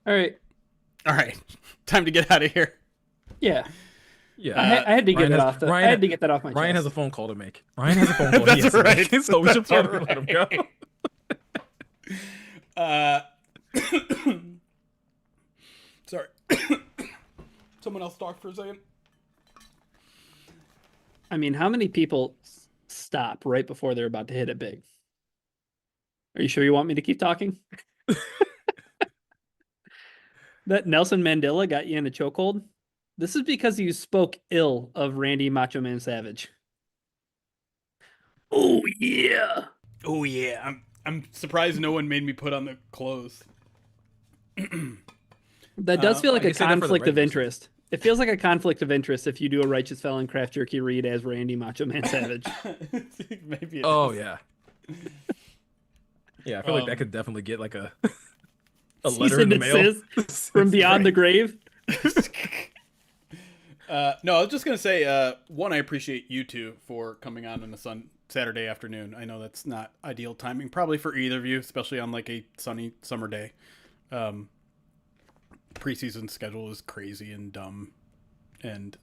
All right.
Time to get out of here.
Yeah.
Yeah.
I had to get it off. I had to get that off my chest.
Ryan has a phone call to make. Ryan has a phone call.
That's right.
So we should probably let him go.
Sorry. Someone else talk for a second.
I mean, how many people stop right before they're about to hit it big? Are you sure you want me to keep talking? That Nelson Mandela got you in a chokehold? This is because you spoke ill of Randy Macho Man Savage. Oh yeah.
Oh yeah. I'm surprised no one made me put on the clothes.
That does feel like
I
a
can say that for the
conflict of
regular
interest. It feels like a conflict of interest if you do a Righteous Felon Craft Jerky read as Randy Macho Man Savage.
Maybe it
Oh
is.
yeah. Yeah, I feel like that could definitely get like a
Cease
letter in
and
the mail
desist from beyond the grave.
No, I was just gonna say, one, I appreciate you two for coming on a Saturday afternoon. I know that's not ideal timing, probably for either of you, especially on like a sunny summer day. Preseason schedule is crazy and dumb, and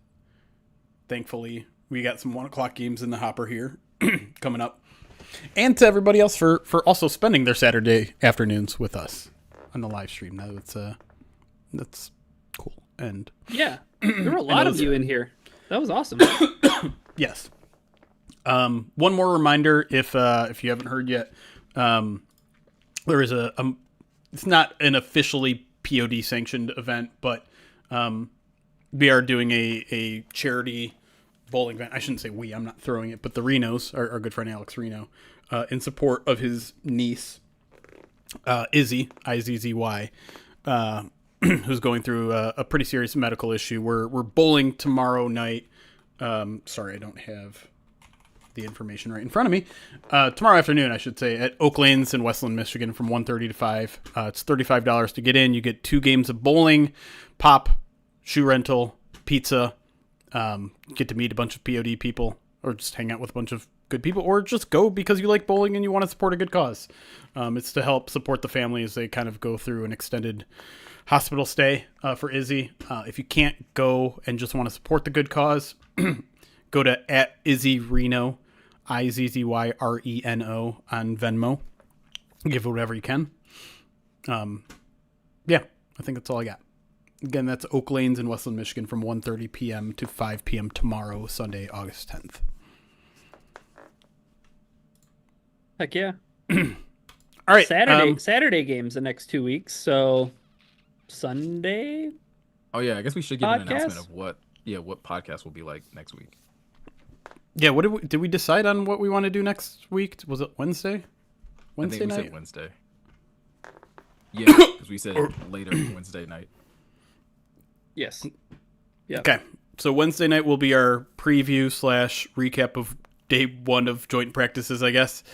thankfully we got some 1:00 games in the hopper here coming up. And to everybody else for also spending their Saturday afternoons with us on the live stream. That's cool. And
Yeah, there were a lot of you in here. That was awesome.
yes. One more reminder, if you haven't heard yet, there is it's not an officially POD sanctioned event, but we are doing a charity bowling event. I shouldn't say we, I'm not throwing it, but the Renos, our good friend Alex Reno, in support of his niece, Izzy, Izzy, who's going through a pretty serious medical issue. We're bowling tomorrow night. Sorry, I don't have the information right in front of me. Tomorrow afternoon, I should say, at Oak Lanes in Westland, Michigan, from 1:30 to 5. It's $35 to get in. You get 2 games of bowling, pop, shoe rental, pizza. Get to meet a bunch of POD people, or just hang out with a bunch of good people, or just go because you like bowling and you want to support a good cause. It's to help support the family as they kind of go through an extended hospital stay for Izzy. If you can't go and just want to support the good cause, go to @IzzyReno, IZZYRENO on Venmo. Give whatever you can. Yeah, I think that's all I got. Again, that's Oak Lanes in Westland, Michigan, from 1:30 p.m. to 5 p.m. tomorrow, Sunday, August 10th.
Heck yeah.
All right.
Saturday games the next 2 weeks. So Sunday.
Oh yeah, I guess we should give an
Podcast?
announcement of what podcast will be like next week.
Yeah, what did we decide on what we want to do next week? Was it Wednesday? Wednesday
I think we
night?
said Wednesday. Yeah, because we said later Wednesday night.
Yes. Yep.
Okay. So Wednesday night will be our preview / recap of day one of joint practices, I guess.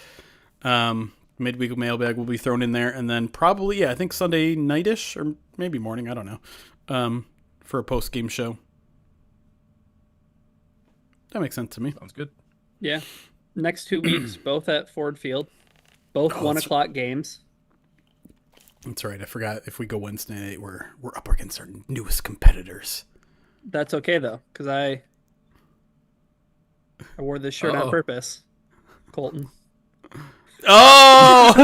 Midweek mailbag will be thrown in there, and then probably, I think Sunday night-ish, or maybe morning, I don't know, for a post-game show. That makes sense to me.
Sounds good.
Yeah. Next 2 weeks, both at Ford Field. Both 1 o'clock games.
That's right. I forgot. If we go Wednesday night, we're up against our newest competitors.
That's okay, though, because I wore this shirt on purpose, Colton.
Oh,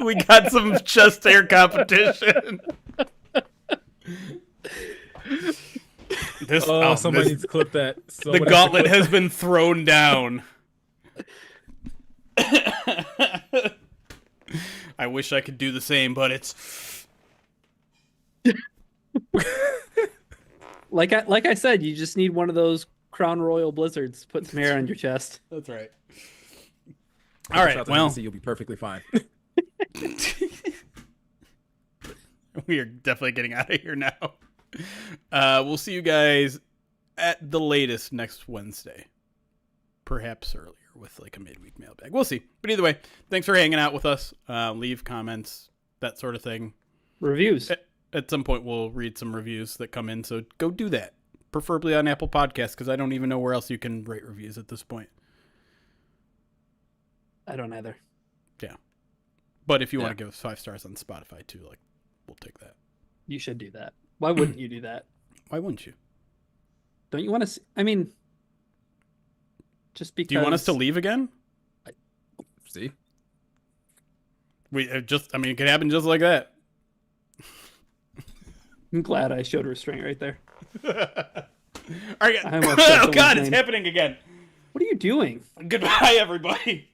we got some chest hair competition.
Somebody needs to clip that.
The gauntlet has been thrown down. I wish I could do the same, but it's
like I said, you just need one of those Crown Royal blizzards. Put some hair on your chest.
That's right. All right. Well,
you'll be perfectly fine.
We are definitely getting out of here now. We'll see you guys at the latest next Wednesday, perhaps earlier with like a midweek mailbag. We'll see. But either way, thanks for hanging out with us. Leave comments, that sort of thing.
Reviews.
At some point, we'll read some reviews that come in, so go do that. Preferably on Apple Podcasts, because I don't even know where else you can rate reviews at this point.
I don't either.
Yeah. But if you want to give us 5 stars on Spotify too, like, we'll take that.
You should do that. Why wouldn't you do that?
Why wouldn't you?
Don't you want to see? I mean, just because.
Do you want us to leave again?
See?
It could happen just like that.
I'm glad I showed restraint right there.
All right. Oh, God, it's happening again.
What are you doing?
Goodbye, everybody.